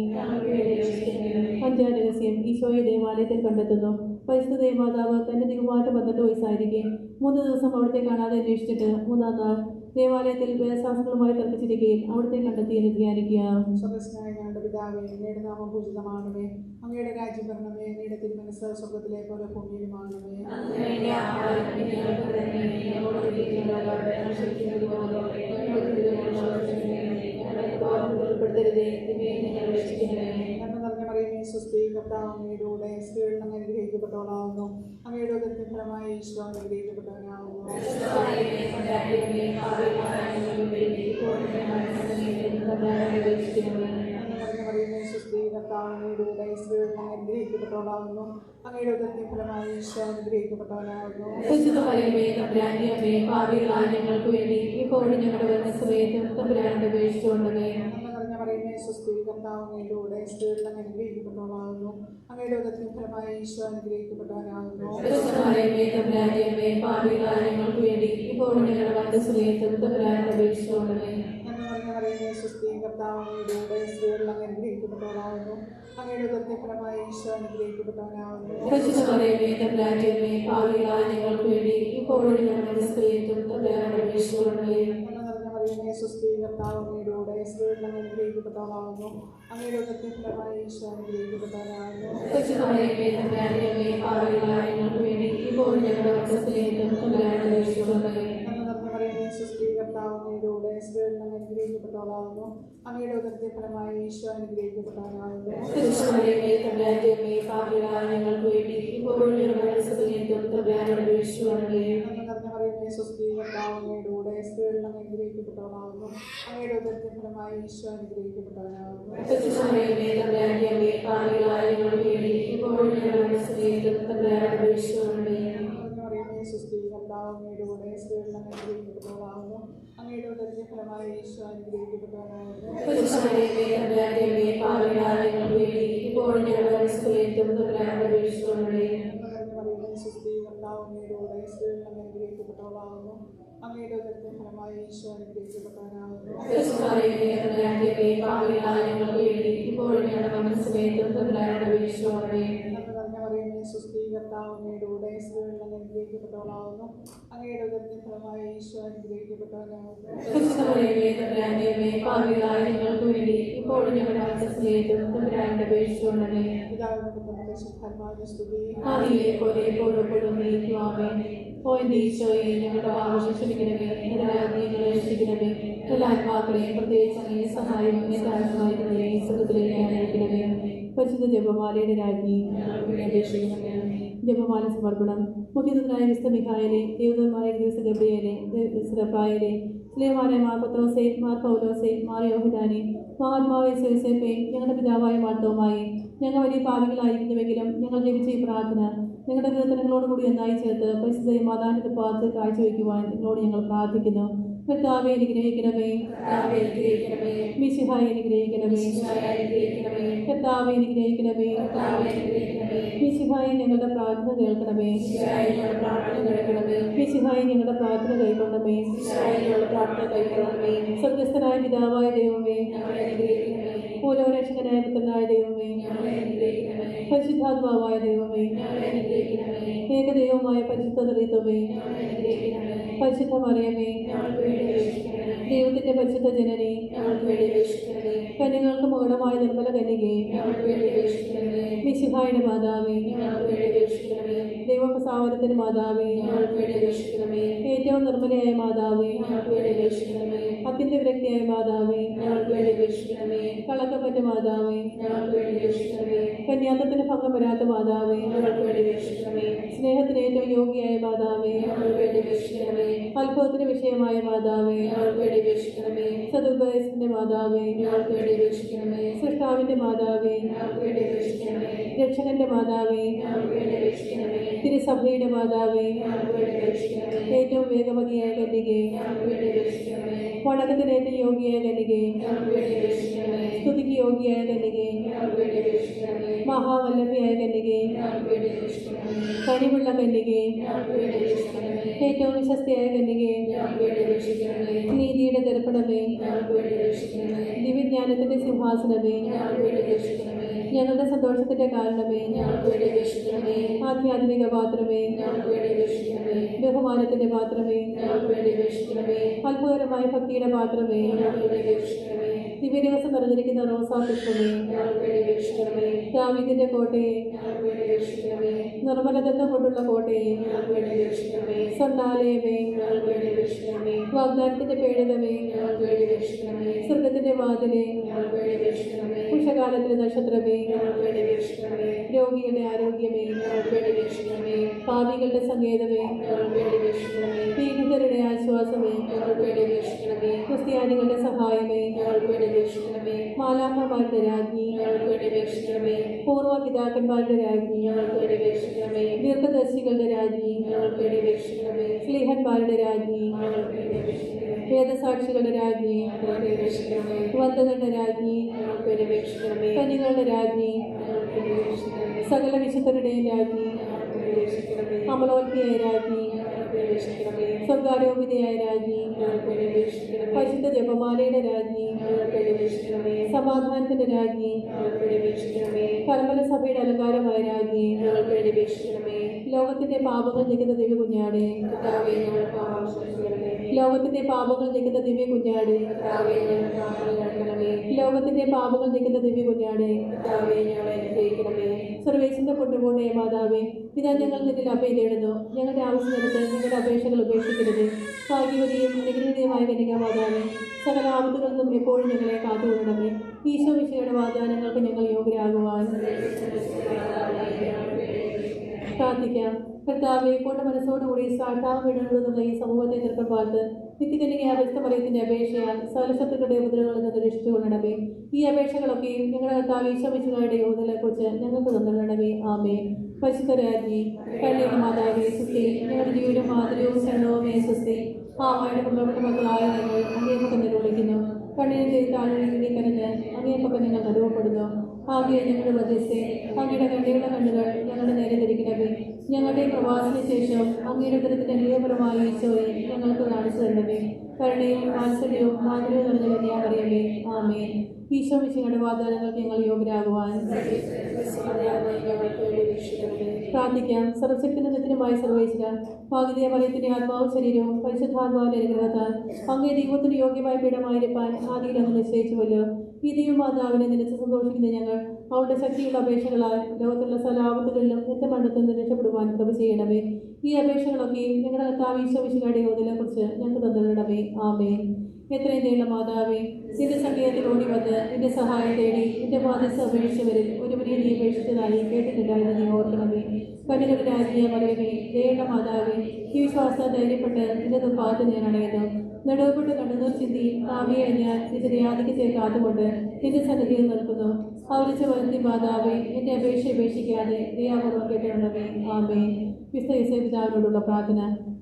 അഞ്ചാം രഹസ്യം ഈശോയെ ദേവാലയത്തിൽ കണ്ടെത്തുന്നു. പരിശുദ്ധ ദേവമാതാവ് തന്റെ തിരുമാറ്റം 12 വയസ്സായിരിക്കെ 3 ദിവസം അവിടുത്തെ കാണാതെ അന്വേഷിച്ചിട്ട് 3-ാം നാൾ ദേവാലയത്തിൽ വേദശാസ്ത്രങ്ങളുമായി തർക്കിച്ചിരിക്കുകയും അവിടുത്തെ കണ്ടെത്തിയെന്ന് ധ്യാനിക്കുക. സ്വർഗസ്നായ ഞങ്ങളുടെ പിതാവേ, അങ്ങയുടെ നാമം പൂജിതമാണമേ, അങ്ങയുടെ രാജ്യം വരണമേ, അങ്ങയുടെ തിരുമനസ്സ് സ്വർഗത്തിലെ പോലെ ഭൂമിയിലുമാണമേ. നന്മ നിറഞ്ഞ മറിയമേ, സ്വസ്തി, കർത്താവ് അങ്ങയുടെ കൂടെ, സ്ത്രീകളിൽ അങ്ങ് അനുഗ്രഹിക്കപ്പെട്ടവളാകുന്നു. അങ്ങയുടെ ഉദരത്തിൻ ഫലമായി ഈശോ അനുഗ്രഹിക്കപ്പെട്ടവനാകുന്നു. മറിയമേ, സ്വസ്തി, കർത്താവ് അങ്ങയുടെ കൂടെ, സ്ത്രീകളിൽ അങ്ങ് അനുഗ്രഹിക്കപ്പെട്ടവളാകുന്നു. അങ്ങയുടെ ഉദരത്തിൻ ഫലമായി ഈശോ അനുഗ്രഹിക്കപ്പെട്ടവനാകുന്നു. ഞങ്ങൾക്ക് വേണ്ടി ഇപ്പോഴും ഞങ്ങളുടെ സമയത്തും തമ്പുരാനോട് അപേക്ഷിച്ചുകൊണ്ടേ. മറിയമേ, സ്വസ്തി, കർത്താവ് അങ്ങയുടെ കൂടെ, സ്ത്രീകളിൽ അങ്ങ് അനുഗ്രഹിക്കപ്പെട്ടവളാകുന്നു. അങ്ങയുടെ ഉദരത്തിൻ ഫലമായി ഈശോ അനുഗ്രഹിക്കപ്പെട്ടവനാകുന്നു. ഞങ്ങൾക്ക് വേണ്ടി ഇപ്പോഴും ഞങ്ങളുടെ സമയത്തും തമ്പുരാനോട് അപേക്ഷിച്ചുകൊണ്ടേ. മറിയമേ, സ്വസ്തി, കർത്താവ് അങ്ങയുടെ കൂടെ, സ്ത്രീകളിൽ അങ്ങ് അനുഗ്രഹിക്കപ്പെട്ടവളാകുന്നു. അങ്ങയുടെ ഉദരത്തിൻ ഫലമായി ഈശോ അനുഗ്രഹിക്കപ്പെട്ടവനാകുന്നു. ഞങ്ങൾക്ക് വേണ്ടി ഇപ്പോഴും ഞങ്ങളുടെ സമയത്തും തമ്പുരാനോട് അപേക്ഷിച്ചുകൊണ്ടേ. മറിയമേ, സ്വസ്തി, കർത്താവ് അങ്ങയുടെ കൂടെ, സ്ത്രീകളിൽ അങ്ങ് അനുഗ്രഹിക്കപ്പെട്ടവളാകുന്നു. അങ്ങയുടെ ഉദരത്തിൻ ഫലമായി ഈശോ അനുഗ്രഹിക്കപ്പെട്ടവനാകുന്നു. ഞങ്ങൾക്ക് വേണ്ടി ഇപ്പോഴും ഞങ്ങളുടെ സമയത്തും തമ്പുരാനോട് അപേക്ഷിച്ചുകൊണ്ടേ. മറിയമേ, സ്വസ്തി, കർത്താവ് അങ്ങയുടെ കൂടെ, സ്ത്രീകളിൽ അങ്ങ് അനുഗ്രഹിക്കപ്പെട്ടവളാകുന്നു. അങ്ങയുടെ ഉദരത്തിൻ ഫലമായി ഈശോ അനുഗ്രഹിക്കപ്പെട്ടവനാകുന്നു. ഞങ്ങൾക്ക് വേണ്ടി ഇപ്പോഴും ഞങ്ങളുടെ സമയത്തും തമ്പുരാനോട് അപേക്ഷിച്ചുകൊണ്ടേ. മറിയമേ, സ്വസ്തി, കർത്താവ് അങ്ങയുടെ കൂടെ, സ്ത്രീകളിൽ അങ്ങ് അനുഗ്രഹിക്കപ്പെട്ടവളാകുന്നു. അങ്ങയുടെ ഉദരത്തിൻ ഫലമായി ഈശോ അനുഗ്രഹിക്കപ്പെട്ടവനാകുന്നു. ഞങ്ങൾക്ക് വേണ്ടി ഇപ്പോഴും ഞങ്ങളുടെ സമയത്തും തമ്പുരാനോട് അപേക്ഷിച്ചുകൊണ്ടേ. മറിയമേ, സ്വസ്തി, കർത്താവ് അങ്ങയുടെ കൂടെ, സ്ത്രീകളിൽ അങ്ങ് അനുഗ്രഹിക്കപ്പെട്ടവളാകുന്നു. അങ്ങയുടെ ഉദരത്തിൻ ഫലമായി ഈശോ അനുഗ്രഹിക്കപ്പെട്ടവനാകുന്നു. ഞങ്ങൾക്ക് വേണ്ടി ഇപ്പോഴും ഞങ്ങളുടെ സമയത്തും തമ്പുരാനോട് അപേക്ഷിച്ചുകൊണ്ടേ. മറിയമേ, സ്വസ്തി, കർത്താവ് അങ്ങയുടെ കൂടെ, സ്ത്രീകളിൽ അങ്ങ് അനുഗ്രഹിക്കപ്പെട്ടവളാകുന്നു. അങ്ങയുടെ ഉദരത്തിൻ ഫലമായി ഈശോ അനുഗ്രഹിക്കപ്പെട്ടവനാകുന്നു. ഞങ്ങൾക്ക് വേണ്ടി ഇപ്പോഴും ഞങ്ങളുടെ സമയത്തും തമ്പുരാനോട് അപേക്ഷിച്ചുകൊണ്ടേ. മറിയമേ, സ്വസ്തി, കർത്താവ് അങ്ങയുടെ കൂടെ, സ്ത്രീകളിൽ അങ്ങ് അനുഗ്രഹിക്കപ്പെട്ടവളാകുന്നു. അങ്ങയുടെ ഉദരത്തിൻ ഫലമായി ഈശോ അനുഗ്രഹിക്കപ്പെട്ടവനാകുന്നു. ഞങ്ങൾക്ക് വേണ്ടി ഇപ്പോഴും ഞങ്ങളുടെ സമയത്തും തമ്പുരാനോട് അപേക്ഷിച്ചുകൊണ്ടേ. പിതാവിനും പുത്രനും പരിശുദ്ധാത്മാവിനും സ്തുതി. ആദിയിലെ പോലെ ഇപ്പോഴും എപ്പോഴും ആമേൻ. ഓ എൻ്റെ ഈശോയെ, ഞങ്ങളുടെ പാപം ക്ഷമിക്കണമേ, ഞങ്ങളെ രക്ഷിക്കണമേ, എല്ലാ ആത്മാക്കളെയും പ്രത്യേകിച്ച് അങ്ങേ സഹായം സഹായിക്കണമേ, സുഖത്തിലേക്ക് അയക്കണമേ. പരിശുദ്ധ ജപമാലയുടെ രാജ്ഞി അപേക്ഷിക്കണമേ. ജപമാല സമർപ്പണം. മുഖ്യനായ വിശുദ്ധ മിഖായേലെ, ദേവദൂതന്മാരായ വിശുദ്ധ ഗബ്രിയേലെ, റഫായേലെ, സ്ലേഹമാരായ മാർ പത്രോസേ, മാർ പൗലോസേ, മാർ യോഹന്നാനേ, മഹാത്മാവായ യോസേപ്പേ, ഞങ്ങളുടെ പിതാവായ മാർത്തോമായി, ഞങ്ങൾ വലിയ പാപികളായിരിക്കുന്നുവെങ്കിലും ഞങ്ങൾ ജപിച്ച ഈ പ്രാർത്ഥന ഞങ്ങളുടെ കീർത്തനങ്ങളോടുകൂടി ഒന്നായി ചേർത്ത് പരിശുദ്ധ മാതാവിന്റെ പാദത്തിൽ കാഴ്ചവെക്കുവാൻ നിങ്ങളോട് ഞങ്ങൾ പ്രാർത്ഥിക്കുന്നു. കർത്താവേ അനുഗ്രഹിക്കണമേ, മിശിഹായെ അനുഗ്രഹിക്കണമേ, കർത്താവേ അനുഗ്രഹിക്കണമേ, മിശിഹായെ ഞങ്ങളുടെ പ്രാർത്ഥന കേൾക്കണമേ, മിശിഹായെ ഞങ്ങളുടെ പ്രാർത്ഥന കൈക്കൊള്ളണമേ, സ്വർഗസ്ഥനായ പിതാവായ ദൈവമേ, ഓരോ രക്ഷകനായ പുത്രനായ ദൈവമേ, പരിശുദ്ധാത്മാവായ ദൈവമേ, ഏകദൈവമായ പരിശുദ്ധ ത്രിത്വമേ, പരിശുദ്ധ മറിയമേ, ദൈവത്തിന്റെ പരിശുദ്ധ ജനനേ, കന്യകൾക്ക് മകുടമായ നിർമ്മല കന്യകേ, മിശിഹായുടെ മാതാവേ, ദൈവപ്രസാവനത്തിന് മാതാവേ, ഏറ്റവും നിർമ്മലയായ മാതാവേ, അത്യന്ത വിരക്തിയായ മാതാവേ, കളങ്കപ്പറ്റ മാതാവേ, കന്യാത്തത്തിന് ഭംഗം വരാത്ത മാതാവേ, സ്നേഹത്തിന് ഏറ്റവും യോഗ്യയായ മാതാവേ, അത്ഭുതത്തിന് വിഷയമായ മാതാവേ, സതുപദേശത്തിന്റെ മാതാവേ, സൃഷ്ടാവിന്റെ മാതാവേ, രക്ഷകന്റെ മാതാവേ, തിരുസഭയുടെ മാതാവേ, ഏറ്റവും വേഗമതിയായ കന്യകേ, വണക്കത്തിന് ഏറ്റവും യോഗ്യയായ കന്യകേ, സ്തുതിക്ക് യോഗ്യയായ കന്യകേ, മഹാവല്ലഭയായ കന്യകേ, കനിവുള്ള കന്യകേ, ഏറ്റവും വിശ്വസ്തയായ കന്യകേ, നീതിയുടെ ദർപ്പണമേ, ദിവ്യജ്ഞാനത്തിന്റെ സിംഹാസനമേ, ഞങ്ങളുടെ സന്തോഷത്തിന്റെ കാരണമേ, ഞങ്ങൾക്ക് വേണ്ടി അപേക്ഷിക്കണമേ. ആധ്യാത്മിക പാത്രമേ, ഞങ്ങൾക്ക് വേണ്ടി അപേക്ഷിക്കണമേ. ബഹുമാനത്തിന്റെ പാത്രമേ, ഞങ്ങൾക്ക് വേണ്ടി അപേക്ഷിക്കണമേ. അത്ഭുതകരമായ ഭക്തിയുടെ പാത്രമേ, ഞങ്ങൾക്ക് വേണ്ടി അപേക്ഷിക്കണമേ. ദിവ്യദിവസം നിറഞ്ഞിരിക്കുന്ന റോസാ പുഷ്പമേ, ഞങ്ങൾക്ക് വേണ്ടി അപേക്ഷിക്കണമേ. ദാവീദിന്റെ കോട്ടയെ, ഞങ്ങൾക്ക് വേണ്ടി അപേക്ഷിക്കണമേ. നിർമ്മലതത്വം കൊണ്ടുള്ള കോട്ടയെ, ഞങ്ങൾക്ക് വേണ്ടി അപേക്ഷിക്കണമേ. സ്വർണ്ണാലയമേ, ഞങ്ങൾക്ക് വേണ്ടി അപേക്ഷിക്കണമേ. വാഗ്ദാനത്തിന്റെ പേടകമേ, ഞങ്ങൾക്ക് വേണ്ടി അപേക്ഷിക്കണമേ. സ്വർഗത്തിന്റെ വാതിലെ, ഞങ്ങൾക്ക് വേണ്ടി അപേക്ഷിക്കണമേ. ഉഷകാലത്തിലെ നക്ഷത്രമേ, ഞങ്ങൾക്ക് വേണ്ടി അപേക്ഷിക്കണമേ. രോഗിയുടെ ആരോഗ്യമേ, ഞങ്ങൾക്ക് വേണ്ടി അപേക്ഷിക്കണമേ. പാപികളുടെ സങ്കേതമേ, ഞങ്ങൾക്ക് വേണ്ടി അപേക്ഷിക്കണമേ. പീഡിതരുടെ ആശ്വാസമേ, ഞങ്ങൾക്ക് വേണ്ടി അപേക്ഷിക്കണമേ. ക്രിസ്ത്യാനികളുടെ സഹായമേ, ഞങ്ങൾക്ക് വേണ്ടി അപേക്ഷിക്കണമേ. മാലാഖമാരുടെ രാജ്ഞി, ഞങ്ങൾക്ക് വേണ്ടി അപേക്ഷിക്കണമേ. പൂർവ്വ പിതാക്കന്മാരുടെ രാജ്ഞി, ഞങ്ങൾക്ക് വേണ്ടി അപേക്ഷിക്കണമേ. ദീർഘദർശികളുടെ രാജ്ഞി, ഞങ്ങൾക്ക് വേണ്ടി അപേക്ഷിക്കണമേ. സ്ലീഹന്മാരുടെ രാജ്ഞി, ഞങ്ങൾക്ക് വേണ്ടി അപേക്ഷിക്കണമേ. വേദസാക്ഷികളുടെ രാജ്ഞി, ഞങ്ങൾക്ക് വേണ്ടി അപേക്ഷിക്കണമേ. വന്ദകളുടെ രാജ്ഞി, ഞങ്ങൾക്ക് വേണ്ടി അപേക്ഷിക്കണമേ. കനികളുടെ രാജ്ഞി, ഞങ്ങൾക്ക് വേണ്ടി അപേക്ഷിക്കണമേ. സകല വിശുദ്ധരുടെയും രാജ്ഞി, ഞങ്ങൾക്ക് വേണ്ടി അപേക്ഷിക്കണമേ. അമലോത്മിയായ രാജ്ഞി, ഞങ്ങൾക്ക് വേണ്ടി അപേക്ഷിക്കണമേ. സ്വർഗാരോപിതയായ രാജ്ഞി, ഞങ്ങൾക്ക് വേണ്ടി അപേക്ഷിക്കണമേ. പരിശുദ്ധ ജപമാലയുടെ രാജ്ഞി, ഞങ്ങൾക്ക് വേണ്ടി അപേക്ഷിക്കണമേ. സമാധാനത്തിന്റെ രാജ്ഞി, ഞങ്ങൾക്ക് വേണ്ടി അപേക്ഷിക്കണമേ. കർമ്മല സഭയുടെ അലങ്കാരമായ രാജ്ഞി, ഞങ്ങൾക്ക് വേണ്ടി അപേക്ഷിക്കണമേ. ലോകത്തിന്റെ പാപങ്ങൾ നീക്കുന്ന ദിവ്യ കുഞ്ഞാടെ, കർത്താവേ, ഞങ്ങളുടെ പാപങ്ങൾ ക്ഷമിക്കണമേ. ലോകത്തിന്റെ പാപങ്ങൾ നീക്കുന്ന ദിവ്യ കുഞ്ഞാടെ, കർത്താവേ, ഞങ്ങളുടെ പാപങ്ങൾ കേൾക്കണമേ. ലോകത്തിന്റെ പാപങ്ങൾ നീക്കുന്ന ദിവ്യ കുഞ്ഞാടെ, കർത്താവേ, ഞങ്ങളെ അനുഗ്രഹിക്കണമേ. സർവേശന്റെ പൊന്നുപോണേ മാതാവേ, ഇതാ ഞങ്ങൾ നിന്നിൽ അഭയം തേടുന്നു. ഞങ്ങളുടെ ആവശ്യമെടുത്ത് ഞങ്ങളുടെ അപേക്ഷകൾ ഉപേക്ഷിക്കരുത്. ഭാഗ്യവതിയും അനുഗ്രഹീതമായ കന്യക മാതാവേ, സകല ആപത്തുകളിൽ നിന്നും എപ്പോഴും ഞങ്ങളെ കാത്തുകൊള്ളണമേ. ഈശോ മിശിഹായുടെ വാഗ്ദാനങ്ങൾക്ക് ഞങ്ങൾ യോഗ്യരാകുവാൻ പ്രാർത്ഥിക്കാം. കർത്താവെ, പൂർണ്ണ മനസ്സോടുകൂടി സാഷ്ടാംഗം വീടുകൊള്ളുന്ന ഈ സമൂഹത്തെ നിർക്കപ്പാർത്ത് നിത്യകന്യകയായ പരിശുദ്ധ മറിയത്തിന്റെ അപേക്ഷയാൽ സകല ശത്രുക്കളുടെ ഉപദ്രവങ്ങളിൽ നിന്ന് രക്ഷിച്ചു കൊള്ളണമേ. ഈ അപേക്ഷകളൊക്കെയും ഞങ്ങളുടെ കർത്താവ് ഈശോ മിശിഹായുടെ യോഗ്യതകളെക്കുറിച്ച് ഞങ്ങൾക്ക് തന്നിടണമേ. ആമേൻ. പരിശുദ്ധ രാജ്ഞി, കന്യക മാതാവേ സുസ്തി, ഞങ്ങളുടെ ജീവനും മാതൃവും ശരണവുമേ സുസ്തി. ആമായുടെ പ്രബലപ്പെട്ട മക്കളായ ഞങ്ങൾ അങ്ങേപ്പക്കം നിലവിളിക്കുന്നു. കണ്ണിനെ താഴ്വഴി കരഞ്ഞ് അങ്ങേപ്പക്കം ഞങ്ങൾ നടുവപ്പെടുന്നു. ആകെ ഞങ്ങളുടെ മധ്യസ്ഥെ, അങ്ങയുടെ കണ്ണിയുടെ കണ്ണുകൾ ഞങ്ങളുടെ നേരെ ധരിക്കണമേ. ഞങ്ങളുടെ പ്രവാസത്തിന് ശേഷം അങ്ങയുടെ ഉദരത്തിന്റെ അനുഗ്രഹപരമായ ഈശോയെ ഞങ്ങൾക്ക് കാണിച്ചു തരണമേ. കരുണയും വാത്സല്യവും മാധുര്യവും നിറഞ്ഞ കന്യാമറിയമേ. ആമേൻ. ഈശോ മിശിഹായുടെ വാഗ്ദാനങ്ങൾക്ക് ഞങ്ങൾ യോഗ്യരാകുവാൻ പ്രാർത്ഥിക്കാം. സർവശക്തിനുമായ സർവേശ്വര, ഭാഗ്യതയ മറിയത്തിന്റെ ആത്മാവും ശരീരവും പരിശുദ്ധാത്മാവിന്റെ അനുഗ്രഹത്താൽ അങ്ങേ ദൈവത്തിന് യോഗ്യമായ പീഠമായിരിക്കാൻ ആദ്യം അങ്ങ് നിശ്ചയിച്ചുവല്ലോ. ഈ ദൈവമാതാവിനെ നിലച്ച് സന്തോഷിക്കുന്ന ഞങ്ങൾ അവരുടെ ശക്തിയുള്ള അപേക്ഷകളാൽ ലോകത്തുള്ള സലാപത്തുകളിലും നിത്യമണ്ഡത്തിൽ നിന്ന് രക്ഷപ്പെടുവാൻ കൃപ ചെയ്യണമേ. ഈ അപേക്ഷകളൊക്കെയും ഞങ്ങളുടെ കർത്താവ് ഈശോ മിശിഹായുടെ യോഗ്യതയെക്കുറിച്ച് ഞങ്ങൾക്ക് തന്നിടണമേ. ആമേൻ. എത്രയും ദയുള്ള മാതാവേ, നിന്റെ സങ്കേതത്തിൽ ഓടി വന്ന് നിന്റെ സഹായം തേടി നിന്റെ മാധ്യസ്ഥ അപേക്ഷിച്ചവരിൽ ഒരുവരെ നീ അപേക്ഷിച്ചതായി കേട്ടിട്ടില്ല എന്ന് നീ ഓർക്കണമേ. കന്യകയുടെ രാജ്ഞിയെ മറിയമേ, ദയുള്ള മാതാവേ, ഈ വിശ്വാസത്താൽ ധൈര്യപ്പെട്ട് നിന്റെ ദുഃഖാത്ത് ഞാൻ അണയുന്നു. നെടുവപ്പെട്ട് കണ്ണുനീർ ചിന്തി കാവ്യെ ഞാൻ നിന്റെ ദയാദിക്കത്തെ കാത്തുകൊണ്ട് നിന്റെ സന്നിധിയിൽ നിൽക്കുന്നു. അവരിച്ച് വരുത്തി മാതാവേ, എന്റെ അപേക്ഷ ഉപേക്ഷിക്കാതെ ദയാപൂർവ്വം കേട്ടിട്ടുണ്ടമേ. ആമേ. വിശുദ്ധ യോസേപ്പ് പിതാവിനോടുള്ള പ്രാർത്ഥന.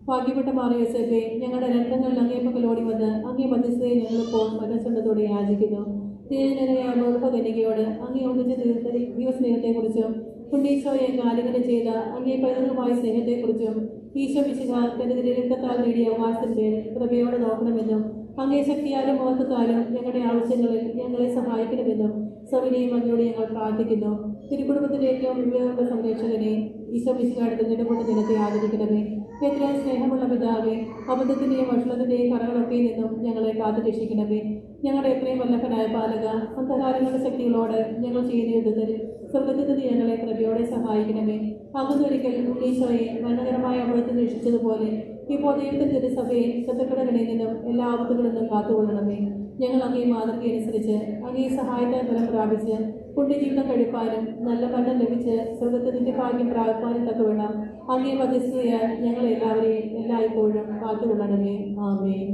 ഭാഗ്യപ്പെട്ട മാറിയ യോസേപ്പേ, ഞങ്ങളുടെ രക്തങ്ങളിൽ അങ്ങേപ്പക്കൽ ഓടി വന്ന് അങ്ങേ മധ്യസ്ഥയെ ഞങ്ങളിപ്പോൾ മനസ്സുണ്ടത്തോടെ യാചിക്കുന്നു. ദൈവജനയായ കന്യകയോട് അങ്ങേ ഒന്നിച്ച് തീർത്ത ദൈവസ്നേഹത്തെക്കുറിച്ചും പുണ്യീശോയെ ആലിംഗനം ചെയ്ത അങ്ങേ പൈതൃകമായ സ്നേഹത്തെക്കുറിച്ചും ഈശോ മിശിഹാ തന്റെ രക്തത്താൽ നേടിയ അവകാശത്തിന്മേൽ കൃപയോടെ നോക്കണമെന്നും അങ്ങേ ശക്തിയാലും മഹത്വത്താലും ഞങ്ങളുടെ ആവശ്യങ്ങളിൽ ഞങ്ങളെ സഹായിക്കണമെന്നും സവിനയം അങ്ങയോട് ഞങ്ങൾ പ്രാർത്ഥിക്കുന്നു. തിരുക്കുടുംബത്തിന്റെ ഏറ്റവും വിവേകമുള്ള സംരക്ഷകനെ ഈശോ മിശിഹായുടെ തിരഞ്ഞെടുപ്പെട്ട ജനത്തെ ആദരിക്കണമേ. എത്രയും സ്നേഹമുള്ള പിതാവേ, അബദ്ധത്തിന്റെയും ഭക്ഷണത്തിന്റെയും കറകളൊക്കെ നിന്നും ഞങ്ങളെ കാത്തു രക്ഷിക്കണമേ. ഞങ്ങളുടെ എത്രയും വല്ലഭനായ പാലക, അന്ധകാരങ്ങളുടെ ശക്തികളോട് ഞങ്ങൾ ചെയ്യുന്ന യുദ്ധത്തിൽ സ്വർഗത്തിൽ ഞങ്ങളെ കൃപയോടെ സഹായിക്കണമേ. അതൊരിക്കൽ ഈശോയെ മരണകരമായ അപകടത്തിൽ രക്ഷിച്ചതുപോലെ ഇപ്പോൾ ദൈവത്തിന്റെ സഭയെ ശത്രുക്കളുടെ നിന്നും എല്ലാ ആപത്തുകളിൽ നിന്നും കാത്തുകൊള്ളണമേ. ഞങ്ങൾ അങ്ങേ മാതൃകയനുസരിച്ച് അങ്ങേ സഹായത്താൽ ഫലം പ്രാപിച്ച് പുണ്യജീവിതം കഴിപ്പാനും നല്ല മരണം ലഭിച്ച് സ്വർഗത്തിന്റെ ഭാഗ്യം പ്രാപിപ്പാനും തക്കവണ്ണം അങ്ങേ മധ്യസ്ഥതയാൽ ഞങ്ങളെല്ലാവരെയും എല്ലായ്പ്പോഴും കാത്തുകൊള്ളണമേ. ആമേൻ.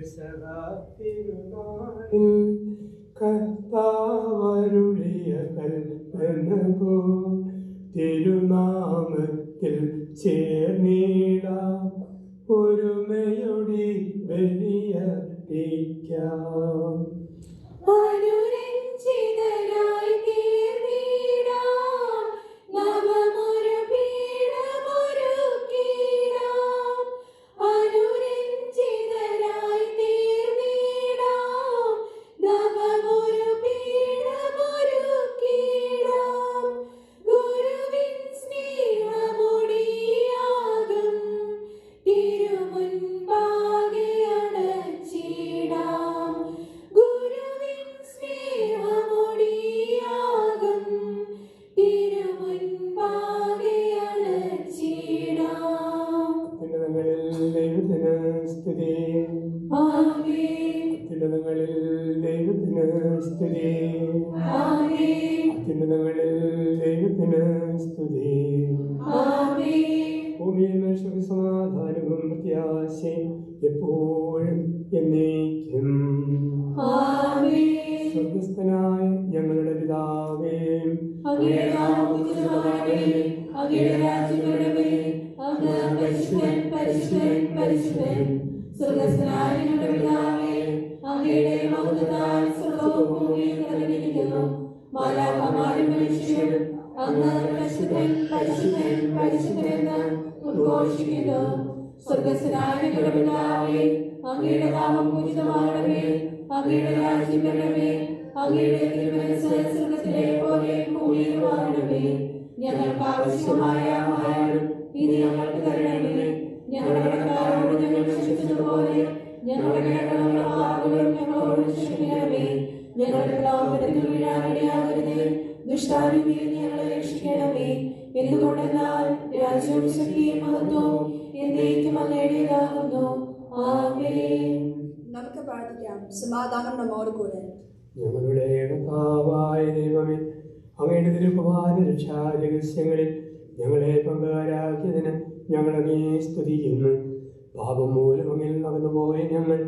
പെസഹാത്തിരുനാളിൽ കർത്താവരുളിയ കൽപ്പന പോ തിരുനാമത്തിൽ ചേർന്നിടാം ഒരുമയൊടി ബലിയർപ്പിക്കാം. അനുരഞ്ജിതരായി തീർന്നിടാം നവമൊരു പീഠമൊരുക്കിടാം. അനുരഞ്ജിതരായി തീർന്നിടാം നവമൊരു പീഠമൊരുക്കിടാം. ഗുരുവിൻ സ്നേഹമൊടിയാകും തിരുമുൻപാകെ അണച്ചിടാം. ഗുരുവിൻ സ്നേഹമൊടിയാകും തിരുമുൻപാകെ അണച്ചിടാം. അത്യുന്നതങ്ങളിൽ ദൈവത്തിന് സ്തുതി. ആമേൻ. അത്യുന്നതങ്ങളിൽ ദൈവത്തിന് സ്തുതി. ആമേൻ. അത്യുന്നതങ്ങളിൽ ദൈവത്തിന് സ്തുതി. ആമേൻ. ഭൂമിയിൽ മനുഷ്യർക്ക് സമാധാനവും പ്രത്യാശയും എപ്പോഴും എന്നേക്കും. ആമേൻ. സ്വർഗസ്ഥനായ ഞങ്ങളുടെ പിതാവേ, അങ്ങയുടെ നാമം പൂജിതമാകണമേ. അങ്ങയുടെ രാജ്യം വരണമേ. അങ്ങ് പരിശുദ്ധൻ പരിശുദ്ധൻ പരിശുദ്ധൻ. സ്വർഗ്ഗസ്ഥനായ ഞങ്ങളുടെ പിതാവേ, അങ്ങയുടെ മഹത്വത്താൽ സ്വർഗ്ഗവും ഭൂമിയും നിറഞ്ഞിരിക്കുന്നു. മാലാഖമാരും മനുഷ്യരും അങ്ങ് പരിശുദ്ധൻ പരിശുദ്ധൻ പരിശുദ്ധൻ എന്ന് ഉദ്ഘോഷിക്കുന്നു. സ്വർഗ്ഗസ്ഥനായ ഞങ്ങളുടെ പിതാവേ, അങ്ങയുടെ നാമം പൂജിതമാകണമേ. അങ്ങയുടെ രാജ്യം വരണമേ. അങ്ങയുടെ തിരുമനസ്സ് സ്വർഗ്ഗത്തിലെ പോലെ ഭൂമിയിലുമാകണമേ. ഞങ്ങൾക്ക് ആവശ്യമായ ആഹാരം ഇനി ഞങ്ങൾക്ക് തരണമേ. ഞങ്ങളുടെ കടക്കാരോട് ഞങ്ങൾ ക്ഷമിച്ചതുപോലെ ഞങ്ങളുടെ കടങ്ങളുടെ പാപങ്ങളും ഞങ്ങളോട് ക്ഷമിക്കണമേ. ഞങ്ങളുടെ പ്രലോഭനത്തിൽ വീഴാനിടയാകരുതേ. ദുഷ്ടാരൂപിയിൽ നിന്ന് ഞങ്ങളെ രക്ഷിക്കണമേ. എന്തുകൊണ്ടെന്നാൽ രാജ്യവും ശക്തിയും മഹത്വവും എന്നേക്കും അങ്ങയുടേതാകുന്നു. ആമേൻ. നമുക്ക് പ്രാർത്ഥിക്കാം. സമാധാനം നമ്മോട് കൂടെ. ഞങ്ങളുടെ കർത്താവായ ദൈവമേ, അങ്ങയുടെ തിരുക്കുമാര രക്ഷാരഹസ്യങ്ങളിൽ ഞങ്ങളെ പങ്കുകാരാക്കിയതിന് ഞങ്ങളങ്ങേ സ്തുതിക്കുന്നു. പാപം മൂലം അങ്ങിൽ നടന്നുപോയ ഞങ്ങൾ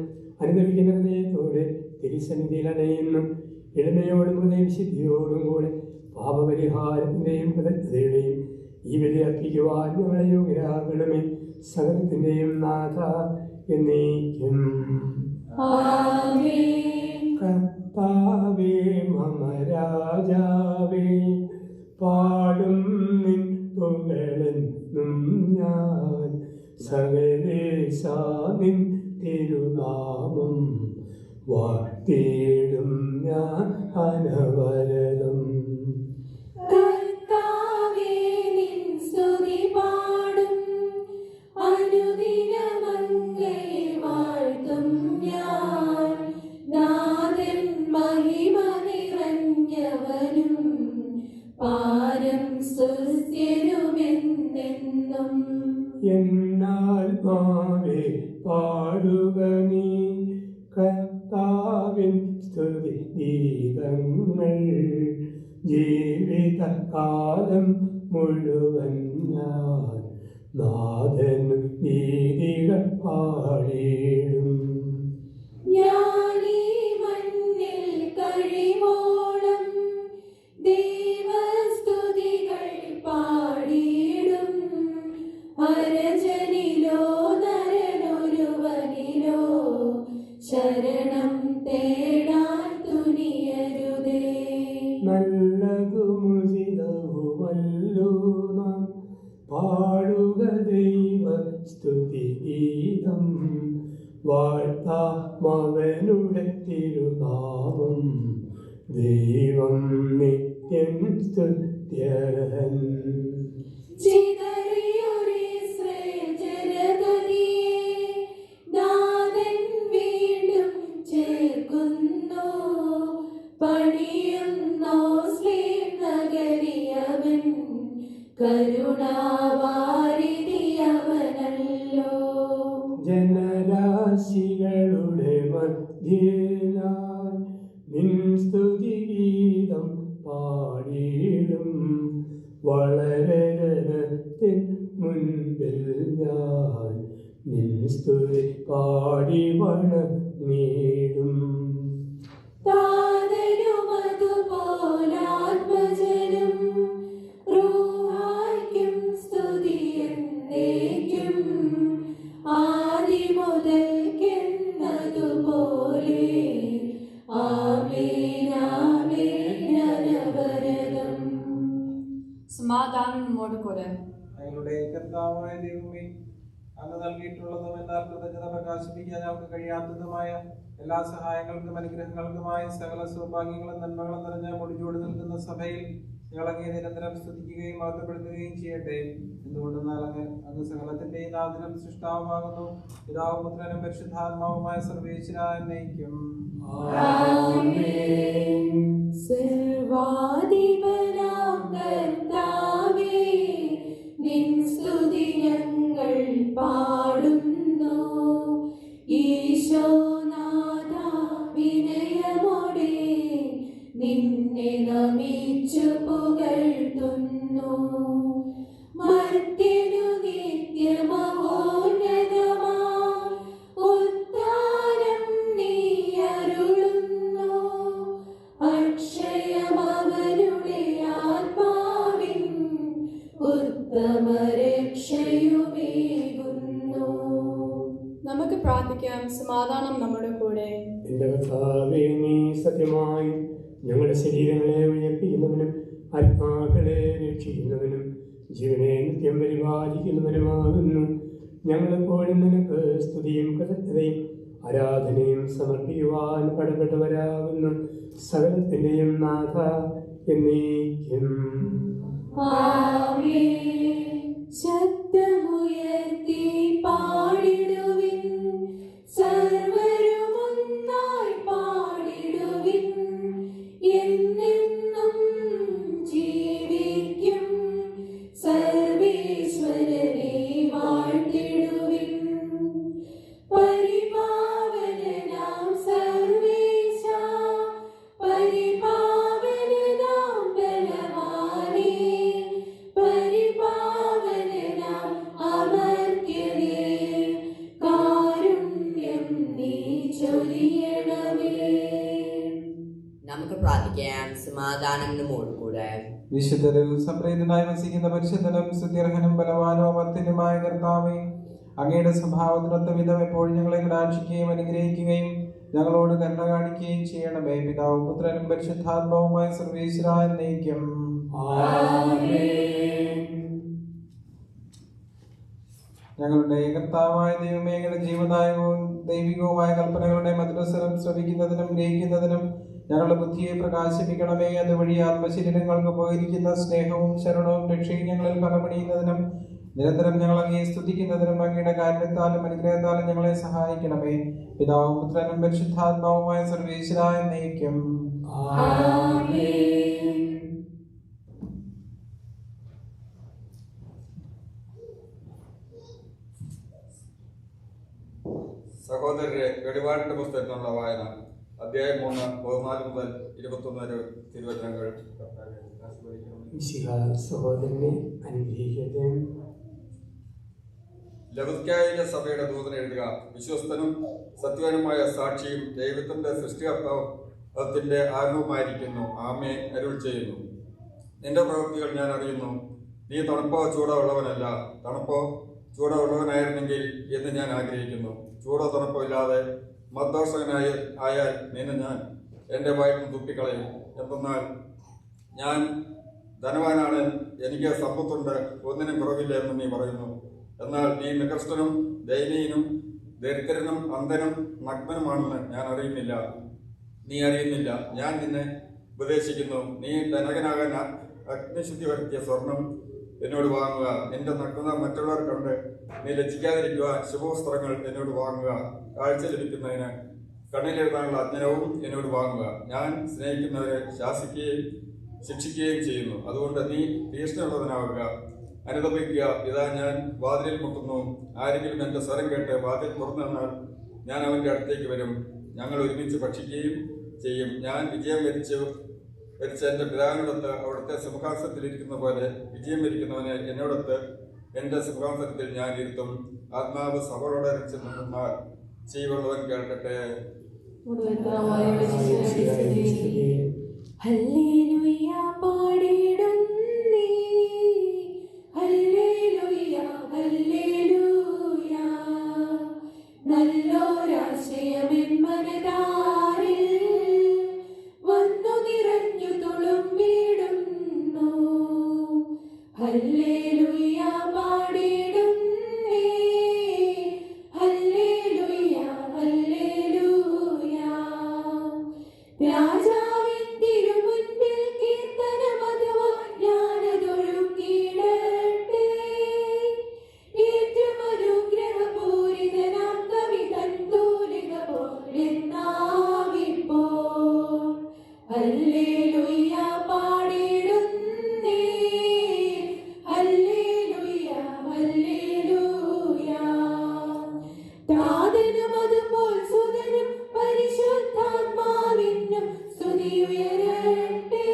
അനുഭവിക്കുന്ന ഹൃദയത്തോടെ തിരുസന്നിധിയിൽ അണയുന്നു. എളിമയോടും ഹൃദയവിശുദ്ധിയോടും കൂടെ പാപപരിഹാരത്തിൻ്റെയും കൃതജ്ഞതയുടെയും ഈ ബലി അർപ്പിക്കുവാൻ ഞങ്ങളെ യോഗ്യരാകണമേ. സകലത്തിൻ്റെയും നാഥ എന്നേക്കും. ആമേൻ. കർത്താവേ മമ രാജാവേ, പാടും നിൻ പുകഴെന്നും ഞാൻ. സകലേശാ നിൻ തിരുനാമം വാഴ്ത്തിയിടും ഞാൻ അനവരതം. കർത്താവേ, നിൻ സ്തുതി പാടും അനുദിനം അങ്ങയെ വാഴ്ത്തും ഞാൻ. നാഥൻ മഹിമ നിറഞ്ഞവനും പാരം സ്തുത്യനുമെന്നെന്നും. എന്നാത്മാവേ പാടുക നീ കർത്താവിൻ സ്തുതി ഗീതങ്ങൾ. ജീവിതകാലം മുഴുവൻ ഞാൻ നാഥനു ഗീതികൾ പാടിയിടും. ഞാനീ മണ്ണിൽ കഴിവോളം ദൈവസ്തുതികൾ പാടിയിടും. അരജനിലോ നരനൊരുവനിലോ ശരണം തേടാൻ തുനിയരുതേ. നല്ലതുമുചിതവുമല്ലോ നാം പാടുക ദൈവ സ്തുതി ഗീതം. വാഴ്ത്താമവനുടെ തിരുനാമം ദൈവം നിത്യം സ്തുത്യർഹൻ. ചിതറിയൊരിസ്രായേൽ ജനതയെ നാഥൻ വീണ്ടും ചേർക്കുന്നു. പണിയുന്നോ സ്ലേം നഗരിയവൻ കരുണാവാരിധിയവനല്ലോ. ജനരാശികളുടെ മധ്യേനാൻ നിൻ സ്തുതി ഗീതം പാടിയിടും. വളരെ ജനത്തിൻ മുൻപിൽ ഞാൻ നിൻ സ്തുതി പാടി വണങ്ങിടും. നേടും. താതനുമതുപോലാത്മജനും റൂഹായ്ക്കും സ്തുതിയെന്നേക്കും ആദിമുതൽക്കെന്നതുപോലെ ആമേൻ ആമേൻ അനവരതം. സമാധാനം നമ്മോട് കൂടെ. ഞങ്ങളുടെ കർത്താവായ ദൈവമേ, അങ്ങ് നൽകിയിട്ടുള്ളതും എല്ലാ കൃതജ്ഞത പ്രകാശിപ്പിക്കാൻ ഞങ്ങൾക്ക് കഴിയാത്തതുമായ എല്ലാ സഹായങ്ങൾക്കും അനുഗ്രഹങ്ങൾക്കുമായ സകല സൗഭാഗ്യങ്ങളും നന്മകളും നിറഞ്ഞ മുടിച്ചോട് നിൽക്കുന്ന സഭയിൽ ഞങ്ങളങ്ങേ നിരന്തരം സ്തുതിക്കുകയും മഹത്വപ്പെടുത്തുകയും ചെയ്യട്ടെ. എന്തുകൊണ്ടെന്നാൽ അങ്ങ് സകലത്തിന്റെയും നാഥനും സൃഷ്ടാവുമാകുന്നു. പിതാവും പുത്രനും പരിശുദ്ധാത്മാവുമായ സർവേശ്വരായ നയിക്കും. സർവാധിപനാം കർത്താവേ, നിൻ സ്തുതി ഞങ്ങൾ പാടുന്നു. ഈശോനാഥ വിനയമോടെ നിന്നെ നമിച്ചു പുകഴ്ത്തുന്നു. മർത്യനു നിത്യമഹോന്നതമാ ഉദ്ധാനം നീ അരുളുന്നു. അക്ഷയമവരുടെ ആത്മാവിൻ ഉത്തമരക്ഷയുമേകുന്നു. നമുക്ക് പ്രാർത്ഥിക്കാം. സമാധാനം നമ്മുടെ കൂടെ. എൻ്റെ കർത്താവേ, നീ സത്യമായി ഞങ്ങളുടെ ശരീരങ്ങളെ ഉയർപ്പിക്കുന്നവനും ആത്മാക്കളെ രക്ഷിക്കുന്നവനും ജീവനെ നിത്യം പരിപാലിക്കുന്നവനുമാകുന്നു. ഞങ്ങളെപ്പോഴും നിനക്ക് സ്തുതിയും കൃതജ്ഞതയും ആരാധനയും സമർപ്പിക്കുവാൻ കടപ്പെട്ടവരാകുന്നു. സകലത്തിൻ്റെയും നാഥ എന്നേക്കും. ശബ്ദമുയർത്തി പാടിടുവിൻ, സർവരുമൊന്നായി പാടിടുവിൻ. എന്നെന്നും ജീവിക്കും സർവേശ്വരനെ വാഴ്ത്തിടുവിൻ. പരിപാവനനാം സർവേശ, പരിപാവനനാം ബലവാനേ, പരിപാവനനാം അമർത്യനേ, കാരുണ്യം നീ ചൊരിയണമേ. നമുക്ക് പ്രാർത്ഥിക്കാം. സമാധാനം നമ്മോട് കൂടെ. വിശുദ്ധരിൽ സംപ്രീതനായി വസിക്കുന്ന പരിശുദ്ധനും സ്തുത്യർഹനും ബലവാനും അമർത്യനുമായ കർത്താവേ, അങ്ങയുടെ സ്വഭാവത്തിനൊത്ത വിധം എപ്പോഴും ഞങ്ങളെ കടാക്ഷിക്കുകയും അനുഗ്രഹിക്കുകയും ഞങ്ങളോട് കരുണ കാണിക്കുകയും ചെയ്യണമേ. പിതാവും പുത്രനും പരിശുദ്ധാത്മാവുമായ സർവേശ്വരായ നയിക്കും. ഞങ്ങളുടെ കർത്താവായ ദൈവമേ, ഞങ്ങളുടെ ജീവദായകവും ദൈവികവുമായ കൽപ്പനകളുടെ മധുരസ്വരം ശ്രവിക്കുന്നതിനും ഗ്രഹിക്കുന്നതിനും ഞങ്ങളുടെ ബുദ്ധിയെ പ്രകാശിപ്പിക്കണമേ. അതുവഴി ആത്മശരീരങ്ങൾക്ക് ഉപകരിക്കുന്ന സ്നേഹവും ശരണവും രക്ഷയും ഞങ്ങളിൽ ഫലമണിയുന്നതിനും നിരന്തരം ഞങ്ങൾ അങ്ങയെ സ്തുതിക്കുന്നതിനും അങ്ങയുടെ കാരണത്താലും അനുഗ്രഹത്താലും ഞങ്ങളെ സഹായിക്കണമേ. പിതാവും പുത്രനും പരിശുദ്ധാത്മാവുമായ സർവേശ്വരായ നയിക്കും. സഹോദരരെ, വെളിപാടിന്റെ പുസ്തകത്തിനുള്ള വായന അധ്യായം 3 14 മുതൽ 21 വരെ തിരുവചനങ്ങൾ. സഹോദരനെ അനുഗ്രഹിക്കട്ടെ. ലവുദ്ക്കായിലെ സഭയുടെ ദൂതന് എഴുതുക. വിശ്വസ്തനും സത്യവാനുമായ സാക്ഷിയും ദൈവത്തിന്റെ സൃഷ്ടികർത്താവത്തിന്റെ ആരംഭമായിരിക്കുന്നു. ആമേ അരുൾ ചെയ്യുന്നു. നിന്റെ പ്രവൃത്തികൾ ഞാൻ അറിയുന്നു. നീ തണുപ്പോ ചൂടോ ഉള്ളവനല്ല. തണുപ്പോ ചൂടോ ഉള്ളവനായിരുന്നെങ്കിൽ എന്ന് ഞാൻ ആഗ്രഹിക്കുന്നു. ചൂടോ തണുപ്പോ ഇല്ലാതെ ആയാൽ നിന്നെ ഞാൻ എൻ്റെ വായിൽ നിന്ന് തുപ്പിക്കളയും. എന്തെന്നാൽ ഞാൻ ധനവാനാണ്, എനിക്ക് സമ്പത്തുണ്ട്, ഒന്നിനും കുറവില്ല എന്ന് നീ പറയുന്നു. എന്നാൽ നീ നികൃഷ്ടനും ദയനീയനും ദരിദ്രനും അന്ധനും നഗ്നനുമാണെന്ന് ഞാൻ അറിയുന്നില്ല. നീ അറിയുന്നില്ല. ഞാൻ നിന്നെ ഉപദേശിക്കുന്നു. നീ ധനകനാകാൻ അഗ്നിശുദ്ധി വരുത്തിയ സ്വർണം എന്നോട് വാങ്ങുക. നിന്റെ നഗ്നത മറ്റുള്ളവർ കണ്ട് നീ ലജ്ജിക്കാതിരിക്കുവാൻ ശുഭവസ്ത്രങ്ങൾ എന്നോട് വാങ്ങുക. കാഴ്ച ലഭിക്കുന്നതിന് കണ്ണിലെഴുതാനുള്ള അജ്ഞനവും എന്നോട് വാങ്ങുക. ഞാൻ സ്നേഹിക്കുന്നവരെ ശാസിക്കുകയും ശിക്ഷിക്കുകയും ചെയ്യുന്നു. അതുകൊണ്ട് നീ തീക്ഷ്ണമുള്ളവനാവുക, അനുതപിക്കുക. ഇതാ ഞാൻ വാതിലിൽ മുട്ടുന്നു. ആരെങ്കിലും എൻ്റെ സ്വരം കേട്ട് വാതിൽ തുറന്നെന്നാൽ ഞാൻ അവൻ്റെ അടുത്തേക്ക് വരും. ഞങ്ങൾ ഒരുമിച്ച് ഭക്ഷിക്കുകയും ചെയ്യും. ഞാൻ വിജയം വരിച്ച എൻ്റെ പിതാവിനോടൊത്ത് അവിടുത്തെ സിംഹാസനത്തിലിരിക്കുന്ന പോലെ വിജയം വരിക്കുന്നവനെ എന്നോടൊത്ത് എൻ്റെ സിംഹാസനത്തിൽ ഞാൻ ഇരുത്തും. ആത്മാവ് സഭകളോടെ നിന്നാൽ ജീവനുള്ളവൻ കേൾക്കട്ടെ. ഹല്ലേലൂയ പാടിടുന്നേ, ഹല്ലേലൂയ ഹല്ലേലൂയ. നല്ലൊരാശയമെൻ മനതാരിൽ വന്നു നിറഞ്ഞു തുളുമ്പിടുന്നു. ഹല്ലേലൂയ പാടിടുന്നേ, ഹല്ലേലൂയ ഹല്ലേലൂയ. രാജാവിൻ തിരുമുൻപിൽ കീർത്തനമധുവായി ഞാനതൊഴുക്കിയിടട്ടെ. ഏറ്റവും അനുഗ്രഹപൂരിതനാം കവി തൻ തൂലിക പോലെന്നാവിപ്പോൾ. ഹല്ലേലൂയ പാടിടുന്നേ, ഹല്ലേലൂയ ഹല്ലേലൂയ. താതനും അതുപോൽ സുതനും പരിശുദ്ധാത്മാവിനും സ്തുതിയുയരട്ടെ.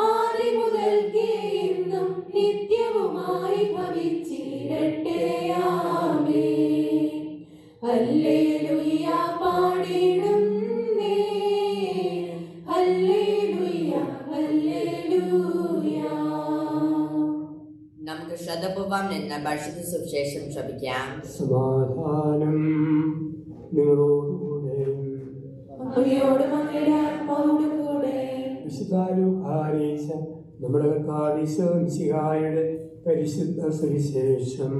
ആദി മുതൽക്കേ ഇന്നും നിത്യവുമായി ഭവിച്ചിടട്ടെ. ആമേൻ. ഹല്ലേലൂയ പാടിടുന്നേ, ഹല്ലേലൂയ ഹല്ലേലൂയ. നമുക്ക് ശ്രദ്ധപൂർവം നിന്ന് പരിശുദ്ധ സുവിശേഷം ശ്രമിക്കാം. സമാധാനം നിങ്ങളോടുകൂടെ. അങ്ങയോടും അങ്ങയുടെ ആത്മാവോടും കൂടെ. വിശുദ്ധാരൂഹാരീശ നമ്മുടെ കർത്താവിശുദ്ധിയായുടെ പരിശുദ്ധ സുവിശേഷം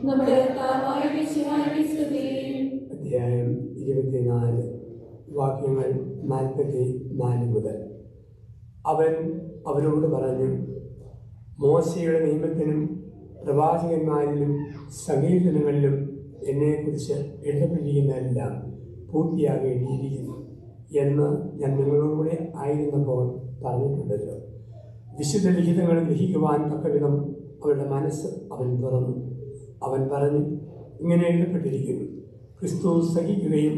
നമ്മുടെ കർത്താവായ മിശിഹായ്ക്ക് സ്തുതി. അധ്യായം 24 വാക്യങ്ങൾ 44 മുതൽ. അവൻ അവരോട് പറഞ്ഞു, മോശയുടെ നിയമത്തിനും പ്രവാചകന്മാരിലും സങ്കീർത്തനങ്ങളിലും എന്നെക്കുറിച്ച് എഴുതപ്പെട്ടിരിക്കുന്നതെല്ലാം പൂർത്തിയാകേണ്ടിയിരിക്കുന്നു എന്ന് ഞാൻ നിങ്ങളോടുകൂടെ ആയിരുന്നപ്പോൾ പറഞ്ഞിട്ടുണ്ടല്ലോ. വിശുദ്ധ ലിഖിതങ്ങൾ ഗ്രഹിക്കുവാൻ തക്കവിധം അവരുടെ മനസ്സ് അവൻ തുറന്നു. അവൻ പറഞ്ഞു, ഇങ്ങനെ എഴുതപ്പെട്ടിരിക്കുന്നു, ക്രിസ്തു സഹിക്കുകയും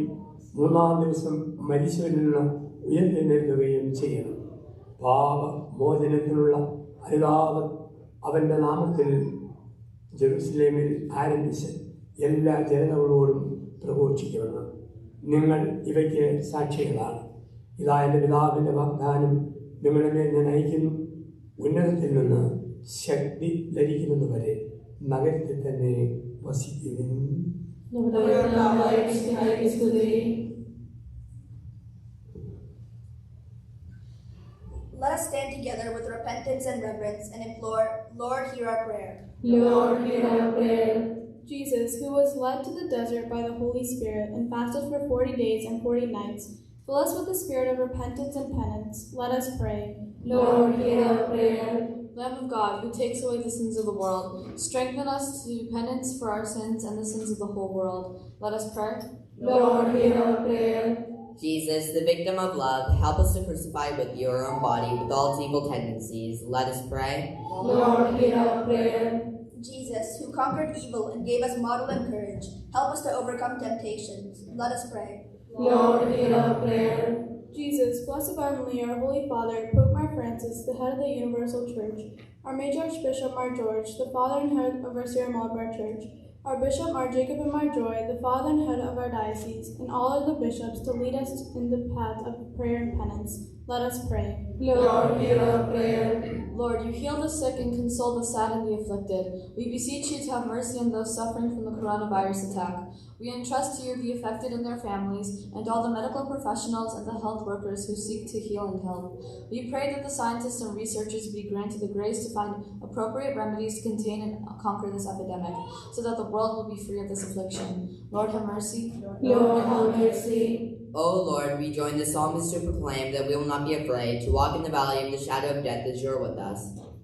3-ാം ദിവസം മരിച്ചവരിൽ നിന്ന് ഉയർത്തെഴുന്നേൽക്കുകയും ചെയ്യണം. പാപമോചനത്തിനുള്ള അനുതാപം അവൻ്റെ നാമത്തിൽ ജെറുസലേമിൽ ആരംഭിച്ച് എല്ലാ ജനതകളോടും പ്രഘോഷിക്കണം. നിങ്ങൾ ഇവയ്ക്ക് സാക്ഷികളാണ്. ഇതാ എൻ്റെ പിതാവിൻ്റെ വാഗ്ദാനം നിങ്ങളുടെ മേൽ ഞാൻ അയക്കുന്നു. ഉന്നതത്തിൽ നിന്ന് ശക്തി ധരിക്കുന്നത് വരെ നഗരത്തിൽ തന്നെ വസിക്കുവിൻ. നമ്മുടെ കർത്താവായ മിശിഹായ്ക്ക് സ്തുതി. Let us stand together with repentance and reverence and implore, Lord, hear our prayer. Lord, hear our prayer. Jesus, who was led to the desert by the Holy Spirit and fasted for 40 days and 40 nights, fill us with the spirit of repentance and penance. Let us pray. Lord, hear our prayer. Lamb of God, who takes away the sins of the world, strengthen us to do penance for our sins and the sins of the whole world. Let us pray. Lord, hear our prayer. Jesus, the victim of love, help us to crucify with your own body with all its evil tendencies. Let us pray. Lord, hear our prayer. Jesus, who conquered evil and gave us model and courage, help us to overcome temptations. Let us pray. Lord, hear our prayer. Jesus, bless abundantly our Holy Father, Pope Mar Francis, the head of the Universal Church, our Major Archbishop Mar George, the father and head of our Sierra Malabar Church, our Bishop Mar Jacob and Mar Joy, the father and head of our diocese, and all of the bishops to lead us in the path of prayer and penance. Let us pray. Lord, hear our prayer. Lord, you heal the sick and console the sad and the afflicted. We beseech you to have mercy on those suffering from the coronavirus attack. We entrust to you the affected and their families, and all the medical professionals and the health workers who seek to heal and help. We pray that the scientists and researchers be granted the grace to find appropriate remedies to contain and conquer this epidemic, so that the world will be free of this affliction. Lord, have mercy. Lord, have mercy. O Lord, we join the psalmist to proclaim that we will not be afraid to walk in the valley of the shadow of death as you are with us.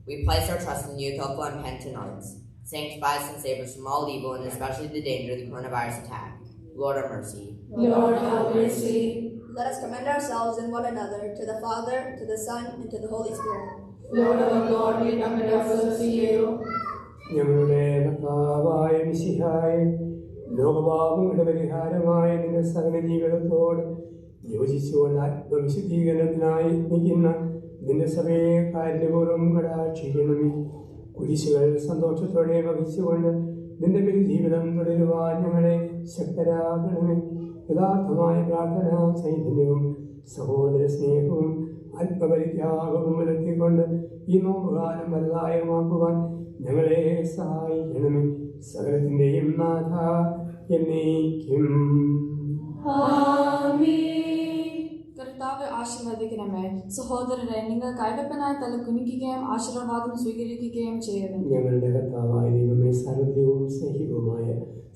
We place our trust in you, hopeful and penitent hearts. Sanctify us and save us from all evil, and especially the danger of the coronavirus attack. Lord, have mercy. Lord, have mercy. Let us commend ourselves and one another to the Father, to the Son, and to the Holy Spirit. Lord our God, we commend ourselves to you. ഞങ്ങളുടെ കർത്താവായ മിശിഹായെ, ലോകപാപങ്ങളുടെ പരിഹാരമായ നിന്റെ സകല ജീവിതത്തോട് യോജിച്ചുകൊണ്ട് ആത്മവിശുദ്ധീകരണത്തിനായി നിൽക്കുന്ന നിന്റെ സഭയെ കാരുണ്യപൂർവ്വം കടാക്ഷിക്കണമേ. കുരിശുകൾ സന്തോഷത്തോടെ വഹിച്ചുകൊണ്ട് നിന്റെ ജീവിതം തുടരുവാൻ ഞങ്ങളെ ശക്തരാകണമേ. യഥാർത്ഥമായ പ്രാർത്ഥന ചൈതന്യവും സഹോദര സ്നേഹവും അല്പപരിത്യാഗവും പുലർത്തിക്കൊണ്ട് ഈ നോമ്പുകാലം വലുതായമാക്കുവാൻ ഞങ്ങളെ സഹായിക്കണമേ. സകലത്തിൻ്റെയും നാഥ എന്നേക്കും. കർത്താവ് ആശീർവദിക്കണമേ. സഹോദരരെ, നിങ്ങൾ കൈവപ്പനായി തല കുനിക്കുകയും ആശീർവാദം സ്വീകരിക്കുകയും ചെയ്യണം. ഞങ്ങളുടെ കർത്താവായ ദൈവമേ, സാന്നിധ്യവും സ്നേഹികവുമായ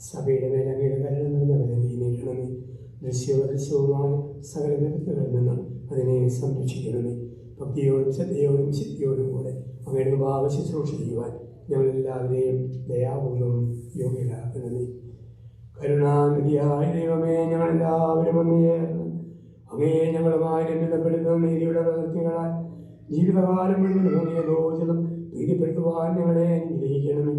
സഭയുടെ മേൽ അങ്ങയുടെ കരുണ നിറഞ്ഞവരെ നീക്കണമേ. ദൃശ്യവുമായ സകല വിപത്തുകളിൽ നിന്നും അതിനെ സംരക്ഷിക്കണമേ. ഭക്തിയോടും ശ്രദ്ധയോടും ശക്തിയോടും കൂടെ അങ്ങയുടെ ഭാവ ശുശ്രൂഷ ചെയ്യുവാൻ ഞങ്ങളെല്ലാവരെയും ദയാപൂർവം യോഗ്യരാക്കണമേ. കരുണാനിധിയായ ദൈവമേ, ഞങ്ങളെല്ലാവരും ഒന്ന് ചേർന്ന് അങ്ങയെ ഞങ്ങളുമായി ബന്ധപ്പെടുന്ന നീതിയുടെ പ്രവൃത്തികളാൽ ജീവിതകാലം മുഴുവൻ അങ്ങയെ ദോഷണം പ്രീതിപ്പെടുത്തുവാൻ ഞങ്ങളെ അനുഗ്രഹിക്കണമേ.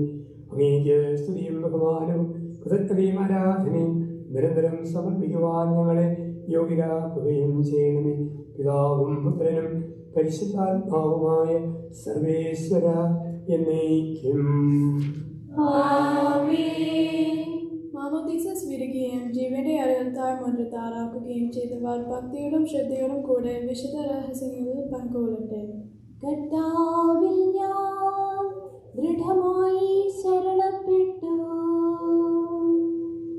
അങ്ങേക്ക് സ്തുതിയും ബഹുമാനവും കൃതജ്ഞതയും ആരാധനയും നിരന്തരം സമർപ്പിക്കുവാൻ ഞങ്ങളെ യോഗ്യരാക്കുകയും ചെയ്യണമേ. പിതാവും പുത്രനും പരിശുദ്ധാത്മാവുമായ സർവേശ്വര എന്നേക്കും. മാമോദീസ സ്വീകരിക്കുകയും ജീവന്റെ അടയാളത്താൽ മുദ്രത്താറാക്കുകയും ചെയ്തവർ ഭക്തിയോടും ശ്രദ്ധയോടും കൂടെ വിശുദ്ധ രഹസ്യങ്ങളിൽ പങ്കുകൊള്ളട്ടെ. കർത്താവിൽ ഞാൻ ദൃഢമായി ശരണപ്പെട്ടു.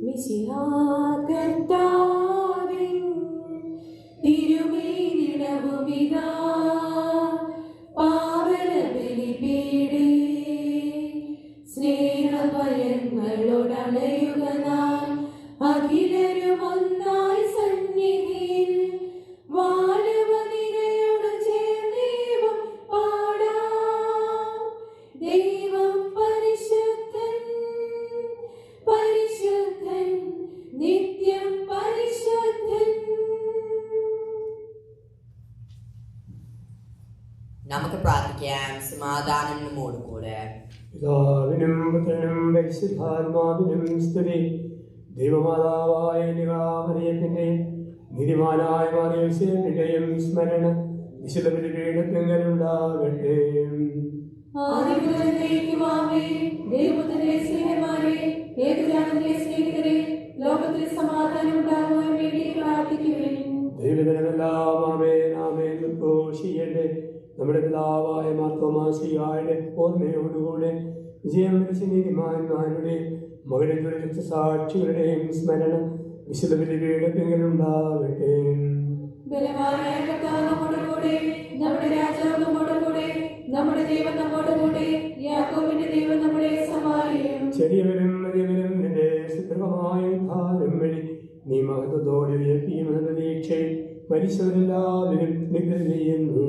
മിശിഹാ കർത്താവിൻ തിരുമേനിടവുമിതാ പാവന ബലിപീഠേ സ്നേഹഭയങ്ങളോടണയുക നാം അഖിലരും ഒന്നായി സന്നിധിയിൽ വാനവനിരയോട് ചേർന്നേവം പാടാം. ദൈവം പരിശുദ്ധൻ, പരിശുദ്ധൻ, നിത്യം പരിശുദ്ധൻ. നമുക്ക് പ്രാർത്ഥിക്കാം. സമാധാനം നമ്മോട് കൂടെ. പിതാവിനും പുത്രനും പരിശുദ്ധാത്മാവിനും സ്തുതി. ദൈവമാതാവായ നികാമറിയത്തിൻ്റെയും നീതിമാനായ മാറിയോസേപ്പിൻ്റെയും സ്മരണ വിശുദ്ധ ബലിപീഠത്തിങ്കലുണ്ടാകട്ടെ. ലോകത്തിൽ സമാധാനം ഉണ്ടാകുവാൻ വേണ്ടി പ്രാർത്ഥിക്കുവിൻ. ദൈവജനമെല്ലാം ആമേൻ ആമേൻ ഉദ്ഘോഷിക്കട്ടെ. നമ്മുടെ പിതാവായ മാർത്തോമാശ്രീയായുടെ ഓർമ്മയോടുകൂടെ വിജയം വരിച്ച നീതിമാന്മാരുടെയും മകനെ ദുരിത സാക്ഷികളുടെയും സ്മരണ വിശുദ്ധ ബലിപീഠത്തിങ്കലുണ്ടാകട്ടെ. ബലവാനായ കർത്താവ് നമ്മോടുകൂടെ, നമ്മുടെ രാജാവ് നമ്മോടുകൂടെ, നമ്മുടെ ദൈവം നമ്മോടുകൂടെ, യാക്കോബിന്റെ ദൈവം നമ്മുടെ സഹായം. ചെറിയവരും വലിയവരും നിന്റെ സുദൃഢമായ ഉദ്ധാരം വഴി നീ മഹത്വത്തോടെ ഉയർത്തിയുമെന്ന പ്രതീക്ഷയിൽ മരിച്ചവരെല്ലാവരും നിഗ്രഹം ചെയ്യുന്നു.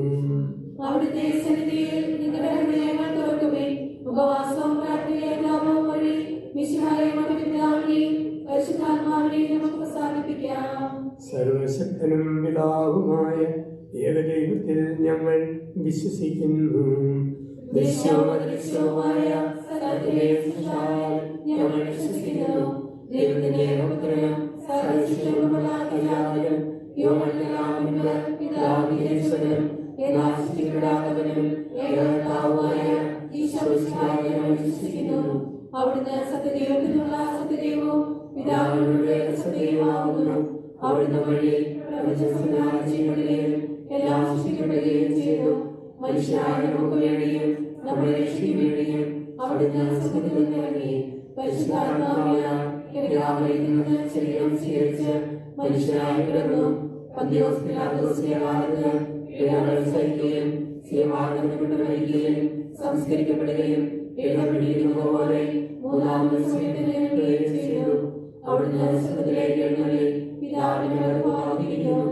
അവിടുത്തെ സന്നിധിയിൽ നിങ്ങളുടെ ഹൃദയങ്ങൾ തുറക്കുവിൻ. ഉപവാസവും പ്രാർത്ഥനയും നാമവും വഴി മിശിഹായെ പിതാവിനെയും പരിശുദ്ധാത്മാവിനെയും നമുക്ക് പ്രസാദിപ്പിക്കാം. സർവശക്തനും പിതാവുമായ ഏകദൈവത്തിൽ ഞങ്ങൾ വിശ്വസിക്കുന്നു. ദൃശ്യവുമായ സകലത്തിലെയും സൃഷ്ടാവിൽ ഞങ്ങൾ വിശ്വസിക്കുന്നു. ദൈവത്തിന്റെ ഏകപുത്രനും സർവ്വശക്തനുമുള്ള പിതാവിനും യോഹന്നാനിൽ പിതാവിന്റെ സ്വരം യഥാസ്ഥിതിപ്പെടാത്തവനും ഏകകർത്താവുമായ ഈശോമിശിഹായെ ഞങ്ങൾ വിശ്വസിക്കുന്നു. അവിടുന്ന് സത്യദൈവത്തിനുള്ള സത്യദൈവവും പിതാവിനുടെ സത്യദൈവമാകുന്നു. അവിടുന്ന് വഴി പ്രപഞ്ചസംഹാരിക്കപ്പെടുകയും എല്ലാം സൃഷ്ടിക്കപ്പെടുകയും ചെയ്തു. മനുഷ്യരായ നമുക്ക് വേണ്ടിയും നമ്മുടെ രക്ഷയ്ക്ക് വേണ്ടിയും അവിടുന്ന് സത്യത്തിൽ നിന്നിറങ്ങി പരിശുദ്ധാത്മാവിനാൽ കന്യകാമറിയത്തിൽ നിന്ന് ശരീരം സ്വീകരിച്ച് മനുഷ്യരായി പിറന്നു. പന്തിയോസ് പിലാത്തോസിന്റെ കാലത്ത് പീഡകൾ സഹിക്കുകയും സ്വയമാർഗ്ഗത്തിൽ മരിക്കുകയും സംസ്കരിക്കപ്പെടുകയും എഴുതപ്പെട്ടിരിക്കുന്നതുപോലെ മൂന്നാം ദിവസം എഴുന്നേൽക്കുകയും ചെയ്തു. അവിടുന്ന് സ്വർഗ്ഗത്തിലേക്ക് എഴുന്നള്ളി പിതാവിന്റെ വലത്തുഭാഗത്തിരിക്കുന്നു.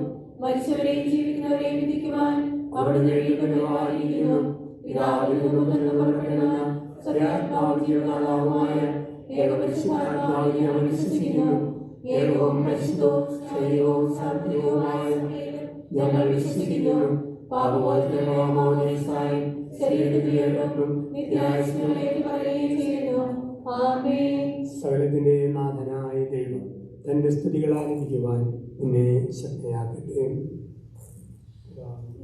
മരിച്ചവരെയും ജീവിക്കുന്നവരെയും വിധിക്കുവാൻ അവിടുന്ന് എഴുന്നള്ളിയിരിക്കുന്നു. പിതാവിൽ നിന്നും പുറപ്പെടുന്ന സത്യാത്മാവും ജീവനാഥാവുമായ ഏകപരിശുദ്ധാത്മാവിനെ ഞങ്ങൾ വിശ്വസിക്കുന്നു. ഏകവും പരിശുദ്ധവും ശരീരവും സാത്വികവുമായ ഞങ്ങൾ വിശ്വസിക്കുന്നു. പാപമോചനമായി ശരീരത്തിൽ ഏർപ്പെടും നിത്യായുസ്സിലേക്ക് പറയുകയും ചെയ്യുന്നു. ആമേൻ. സകലത്തിന്റെ നാഥനായ ദൈവം തന്റെ സ്തുതികൾ ആലപിക്കുവാൻ നിന്നെ ശക്തയാക്കട്ടെ.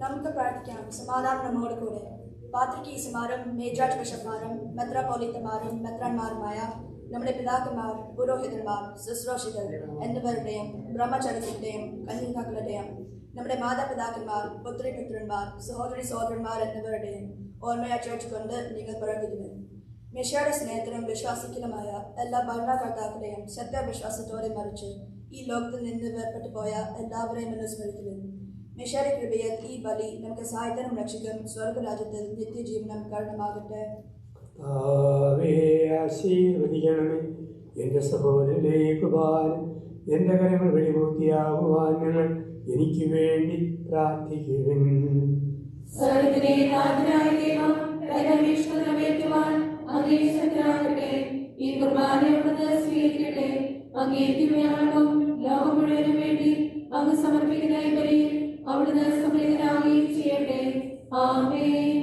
നമുക്ക് പ്രാർത്ഥിക്കാം. സമാധാനം നമ്മോട് കൂടെ. പാത്രികീസുമാരും മേജർ ബിഷപ്പ്മാരും മെത്രാപോലിത്തമാരും മെത്രാന്മാരുമായ നമ്മുടെ പിതാക്കന്മാർ, പുരോഹിതന്മാർ, ശുശ്രൂഷകർ എന്നിവരുടെയും ബ്രഹ്മചര്യത്തിന്റെയും കന്യകാക്കളുടെയും നമ്മുടെ മാതാപിതാക്കന്മാർ, പുത്രിപുത്രന്മാർ, സഹോദരി സഹോദരന്മാർ എന്നിവരുടെയും ഓർമ്മയെ ചേർത്തുകൊണ്ട് നിങ്ങൾ പ്രവർത്തിക്കുന്നു. മെഷിയുടെ സ്നേഹത്തിനും വിശ്വാസിക്കലുമായ എല്ലാ ഭരണകർത്താക്കളെയും സത്യവിശ്വാസത്തോടെ മറിച്ച് ഈ ലോകത്തിൽ നിന്ന് വേർപെട്ടു പോയ എല്ലാവരെയും അനുസ്മരിക്കുന്നു. മെഷിയുടെ കൃപയിൽ ഈ ബലി നമുക്ക് സഹായത്തിനും രക്ഷയ്ക്കും സ്വർഗരാജ്യത്തിൽ നിത്യജീവനം കാരണമാകട്ടെ. ആശീർവദിക്കണമേ. എൻ്റെ സഹോദരനെ കുർബാന എൻ്റെ കരങ്ങൾ വെളിപൂർത്തിയാകുവാൻ ഞങ്ങൾ എനിക്ക് വേണ്ടി പ്രാർത്ഥിക്കുവിൻ. സർവ്വത്തിനെ നാഥനായ ദൈവം തന്റെ അപേക്ഷകൾ നിറവേറ്റുവാൻ അങ്ങേ ശക്തനാകട്ടെ. ഈ കുർബാന അവിടുന്ന് സ്വീകരിക്കട്ടെ. അങ്ങേക്കും ഞങ്ങൾക്കും ലോകം മുഴുവനും വേണ്ടി അങ്ങ് സമർപ്പിക്കുന്ന ഈ ബലിയിൽ അവിടുന്ന് സംപ്രീതനാവുകയും ചെയ്യട്ടെ. ആമേൻ.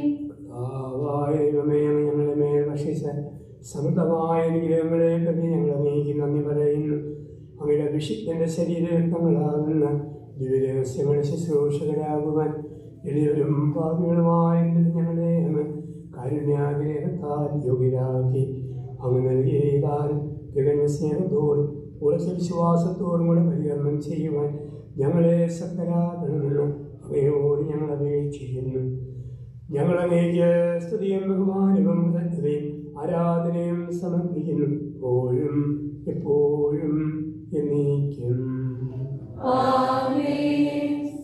ദൈവമേ, ഞങ്ങളുടെ മേൽ ഭക്ഷിച്ച സമൃദ്ധമായ അനുഗ്രഹങ്ങളെ പറ്റി ഞങ്ങൾ അങ്ങേക്ക് നന്ദി പറയുന്നു. അങ്ങയുടെ അഭിഷിക്തന്റെ ശരീരങ്ങളാകുന്ന ദിവ്യരഹസ്യങ്ങളുടെ ശുശ്രൂഷകരാകുവാൻ എളിയവരും പാപികളുമായ ഞങ്ങളെ അങ്ങ് കാരുണ്യാഗ്രഹത്താൽ യോഗ്യരാക്കി. അങ്ങ് നൽകിയ ദാനം തികഞ്ഞ സ്നേഹത്തോടും ഉറച്ച വിശ്വാസത്തോടും കൂടെ പരികരണം ചെയ്യുവാൻ ഞങ്ങളെ ശക്തരാക്കണമെന്ന് അങ്ങയോട് ഞങ്ങൾ അപേക്ഷിക്കുന്നു. ഞങ്ങൾ അങ്ങേക്ക് സ്തുതിയും ബഹുമാനവും കൃതജ്ഞതയും ആരാധനയും സമർപ്പിക്കുന്നു, എപ്പോഴും എപ്പോഴും എന്നേക്കും.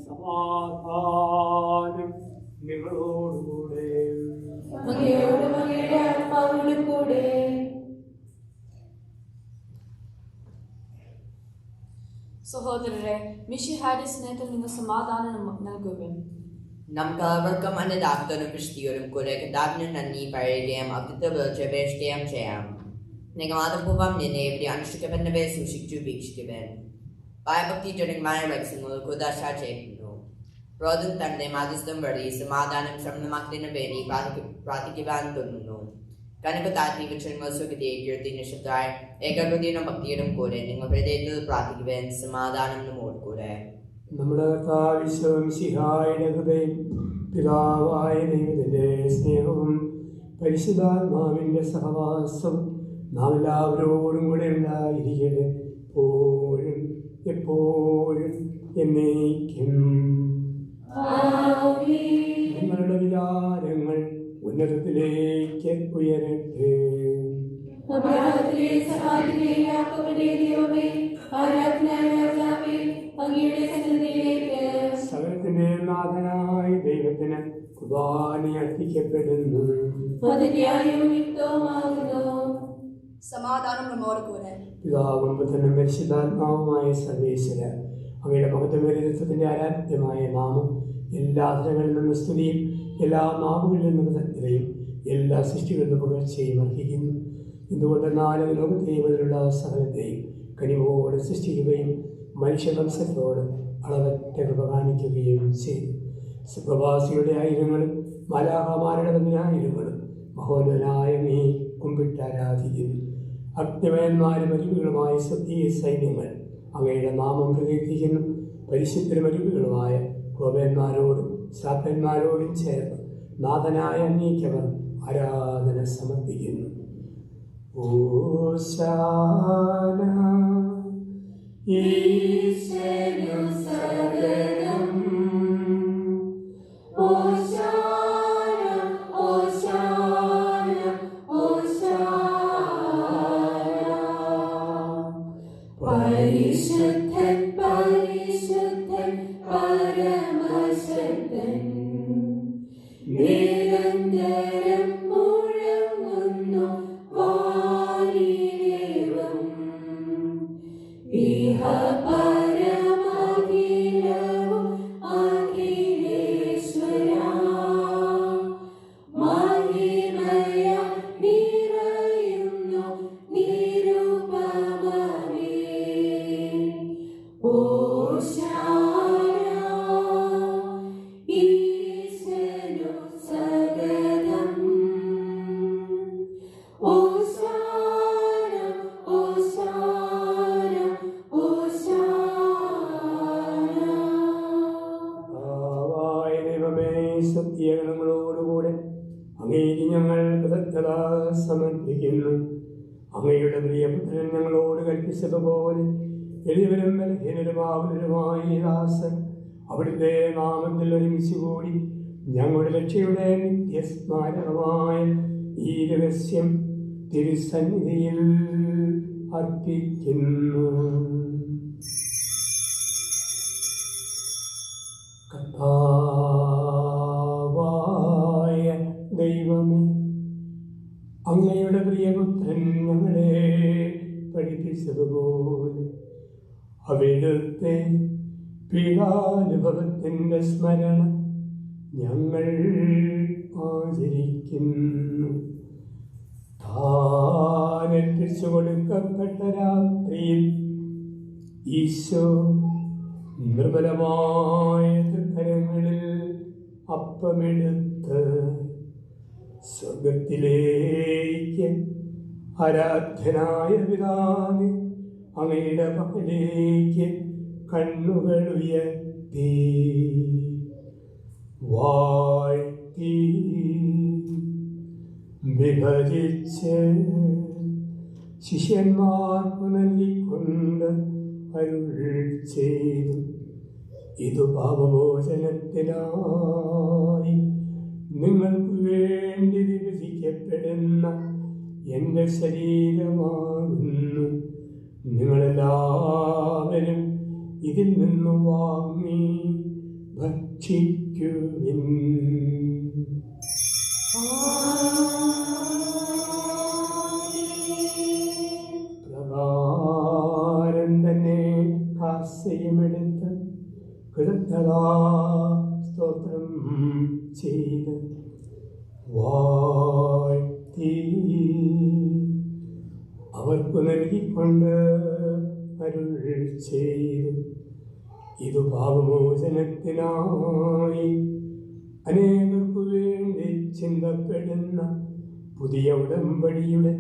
സമാധാനം നിങ്ങളോടുകൂടെ. സഹോദരരെ, മിശിഹായുടെ സ്നേഹത്തിൽ നിന്ന് സമാധാനം നൽകുവിൻ. നമുക്കെല്ലാവർക്കും അന്നദാനത്തിനും വിശുദ്ധിയോടും കൂടെ കർത്താവിന് നന്ദി പറയുകയും അവിടുത്തെ വിളിച്ചപേക്ഷിക്കുകയും ചെയ്യാം. നിങ്ങൾ ആദരപൂർവ്വം നിന്നെ അനുഷ്ഠിക്കപ്പെടുന്നവയെ സൂക്ഷിച്ചു വീക്ഷിക്കുവാൻ ഭയഭക്തിജനകമായ രഹസ്യങ്ങൾ കുദാശ ചെയ്യുന്നു. ക്രോധം തന്റെ മധ്യസ്ഥം വഴി സമാധാനം ശ്രമണമാക്കുന്നതിന് വേണ്ടി പ്രാർത്ഥിക്കുവാൻ തോന്നുന്നു. കനക താത്വിക ക്ഷണങ്ങൾ സുഖതയെ നിശബ്ദമായ ഏകാഗ്രതയും ഭക്തിയോടും കൂടെ നിങ്ങൾ ഹൃദയത്തിൽ പ്രാർത്ഥിക്കുവാൻ സമാധാനം നമ്മോട് കൂടെ. നമ്മുടെ കർത്താവിശ്വംസിഹായുടെ കൃപയും പിതാവായ ദൈവത്തിൻ്റെ സ്നേഹവും പരിശുദ്ധാത്മാവിൻ്റെ സഹവാസവും നാം എല്ലാവരോടും കൂടെ ഉണ്ടായിരിക്കട്ടെ, എപ്പോഴും എപ്പോഴും എന്നേക്കും. നിങ്ങളുടെ വിചാരങ്ങൾ ഉന്നതത്തിലേക്ക് ഉയരട്ടെ. സകലത്തിന്റെ നാഥനായ ദൈവത്തിന് കുർബാന അർപ്പിക്കപ്പെടുന്നു. സമാധാനം നമ്മോട് കൂടെ. പിതാവും പുത്രനും പരിശുദ്ധാത്മാവുമായ സർവേശ്വര, അങ്ങയുടെ മഹത്വത്തിന്റെ ആരാധ്യമായ നാമം എല്ലാ തരങ്ങളിൽ നിന്ന് സ്തുതിയും എല്ലാ നാവുകളിൽ നിന്ന് കൃതജ്ഞതയും എല്ലാ സൃഷ്ടികളിലും പുകഴ്ചയും അർഹിക്കുന്നു. എന്തുകൊണ്ട് നാല് ലോകത്തെയും അതിലുള്ള സകലത്തെയും കനിവോടെ സൃഷ്ടിക്കുകയും മനുഷ്യവംശത്തോട് അളവറ്റ കൃപ കാണിക്കുകയും ചെയ്തു. സുപ്രവാസികളുടെ ആയിരങ്ങളും മാലാഹമാരുടെ പതിനായിരങ്ങളും മഹോന്നതനായ നീ കുമ്പിട്ടാരാധിക്കുന്നു. അഗ്നിമയന്മാരും അരുവികളുമായ സ്വർഗീയ സൈന്യങ്ങൾ അങ്ങയുടെ നാമം പ്രകീർത്തിക്കുന്നു. പരിശുദ്ധരും അരുവികളുമായ ക്രോപന്മാരോടും ശ്രാപ്പന്മാരോടും ചേർന്ന് നാഥനായ അങ്ങേക്കവർ ആരാധന സമർപ്പിക്കുന്നു. ഓശാന ഈശനു സകലം. ഓശാന ഓശാന ഓശാന. പരിശുദ്ധൻ പരിശുദ്ധൻ പരമശക്തൻ നിരന്തരം മുഴങ്ങുന്നു വാരിലേവം. ഇഹ പരമഖിലവും അഖിലേശ്വരാ മഹിമയ നിറയുന്നു നിരുപമമേ. ഓശാന ഈശനു സകലം. ഓശാന ഓശാന ഓശാന. ആവായ ദൈവമേ, സത്യഗണങ്ങളോടുകൂടെ അങ്ങേക്ക് ഞങ്ങൾ കൃതജ്ഞത സമർപ്പിക്കുന്നു. അങ്ങയുടെ പ്രിയ ദൈവപുത്രൻ ഞങ്ങളോട് കൽപ്പിച്ചതുപോലെ എളിയവരും ബലഹീനരുമാവുന്നവരുമായ ഈ ദാസൻ അവിടുത്തെ നാമത്തിൽ ഒരുമിച്ച് കൂടി ഞങ്ങളുടെ രക്ഷയുടെ നിത്യസ്മാരകമായ ഈ രഹസ്യം തിരുസന്നിധിയിൽ അർപ്പിക്കുന്നു. കർത്താവായ ദൈവമേ, അങ്ങയുടെ പ്രിയപുത്രൻ ഞങ്ങളെ പഠിപ്പിച്ചതുപോലെ അവിടുത്തെ പീഡാനുഭവത്തിൻ്റെ സ്മരണ ഞങ്ങൾ ആചരിക്കുന്നു. താനേൽപ്പിച്ചു കൊടുക്കപ്പെട്ട രാത്രിയിൽ ഈശോ നിർബലമായ തൃക്കരങ്ങളിൽ അപ്പമെടുത്ത് സ്വർഗത്തിലേക്ക് ആരാധ്യനായ പിതാവേ, അങ്ങയുടെ പക്കലേക്ക് കണ്ണുകൾ ഉയർത്തി വാഴ്ത്തി വിഭജിച്ച് ശിഷ്യന്മാർക്കു നൽകിക്കൊണ്ട് അരുൾ ചെയ്തു, ഇതു പാപമോചനത്തിനായി നിങ്ങൾക്ക് വേണ്ടി വിഭജിക്കപ്പെടുന്ന എൻ്റെ ശരീരമാകുന്നു. നിങ്ങളെല്ലാവരും ഇതിൽ നിന്ന് വാങ്ങി ഭക്ഷിക്കുവിൻ. പ്രകാരം തന്നെ കാസ്യമെടുത്ത് കൃതജ്ഞതാ സ്തോത്രം ചെയ്ത് വാഴ്ത്തി അവർക്ക് നൽകിക്കൊണ്ട് അരുൾ ചെയ്തു, ഇത് പാപമോചനത്തിനായി അനേകർക്കു വേണ്ടി ചിന്തപ്പെടുന്ന പുതിയ ഉടമ്പടിയുടെ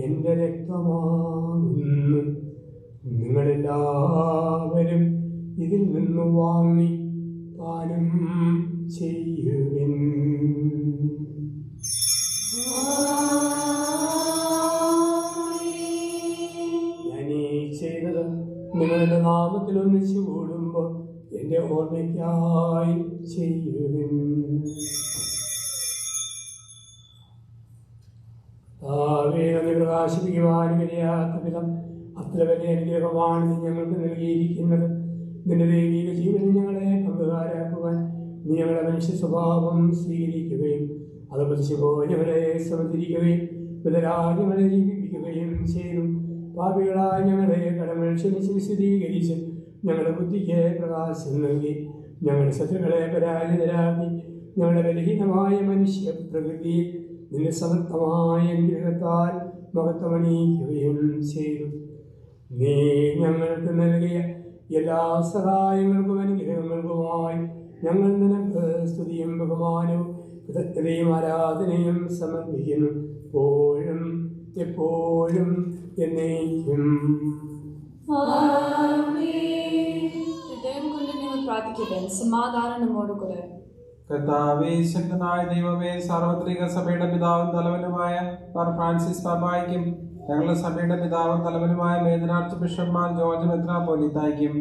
എൻ്റെ രക്തമാകുന്നു. നിങ്ങളെല്ലാവരും ഇതിൽ നിന്ന് വാങ്ങി പാനം ചെയ്യുവിൻ. ഞാനീ ചെയ്തത് നിങ്ങളുടെ നാമത്തിൽ ഒന്നിച്ചു കൂടുമ്പോൾ എൻ്റെ ഓർമ്മയ്ക്കായി ചെയ്യുവിൻ. നന്ദി പ്രകാശിപ്പിക്കുവാനും കഴിയാത്ത വിധം അത്ര വലിയ അനുഗ്രഹമാണ് നീ ഞങ്ങൾക്ക് നൽകിയിരിക്കുന്നത്. നിന്റെ ദൈവിക ജീവനിൽ ഞങ്ങളെ പങ്കുകാരാക്കുവാൻ നീ ഞങ്ങളുടെ മനുഷ്യ സ്വഭാവം സ്വീകരിക്കുകയും അത് പതിച്ചുപോയി ഞങ്ങളെ സമർപ്പിക്കുകയും ഞങ്ങളെ ജീവിപ്പിക്കുകയും ചെയ്തു. പാപികളായ ഞങ്ങളെ കടങ്ങൾ ക്ഷമിച്ച് വിശദീകരിച്ച് ഞങ്ങളുടെ ബുദ്ധിക്ക് പ്രകാശം നൽകി ഞങ്ങളുടെ ശത്രുക്കളെ പരാജിതരാക്കി ഞങ്ങളുടെ ബലഹീനമായ മനുഷ്യ പ്രകൃതിയെ നിന്റെ സമർത്ഥമായ അനുഗ്രഹത്താൽ മഹത്വമണിയിക്കുകയും ചെയ്തു. നീ ഞങ്ങൾക്ക് നൽകിയ എല്ലാ സഹായങ്ങൾക്കും അനുഗ്രഹങ്ങൾക്കുമായി ഞങ്ങൾ നിനക്ക് സ്തുതിയും ബഹുമാനവും കൃതജ്ഞതയും ആരാധനയും സമർപ്പിക്കുന്നു, എപ്പോഴും എപ്പോഴും എന്നേക്കും. ഹൃദയം കൊണ്ട് നിങ്ങൾ പ്രാർത്ഥിക്കുവിൻ, സമാധാനം നമ്മോടുകൂടെ. കർത്താവേ, ശക്തനായ ദൈവമേ, സാർവത്രിക സഭയുടെ പിതാവും തലവനുമായ മാർ ഫ്രാൻസിസ് പാപ്പായ്ക്കും ഞങ്ങളുടെ സഭയുടെ പിതാവും തലവനുമായ മേജർ ആർച്ച് ബിഷപ്പ്മാർ ജോർജ് മെത്രാപ്പോലീത്തായ്ക്കും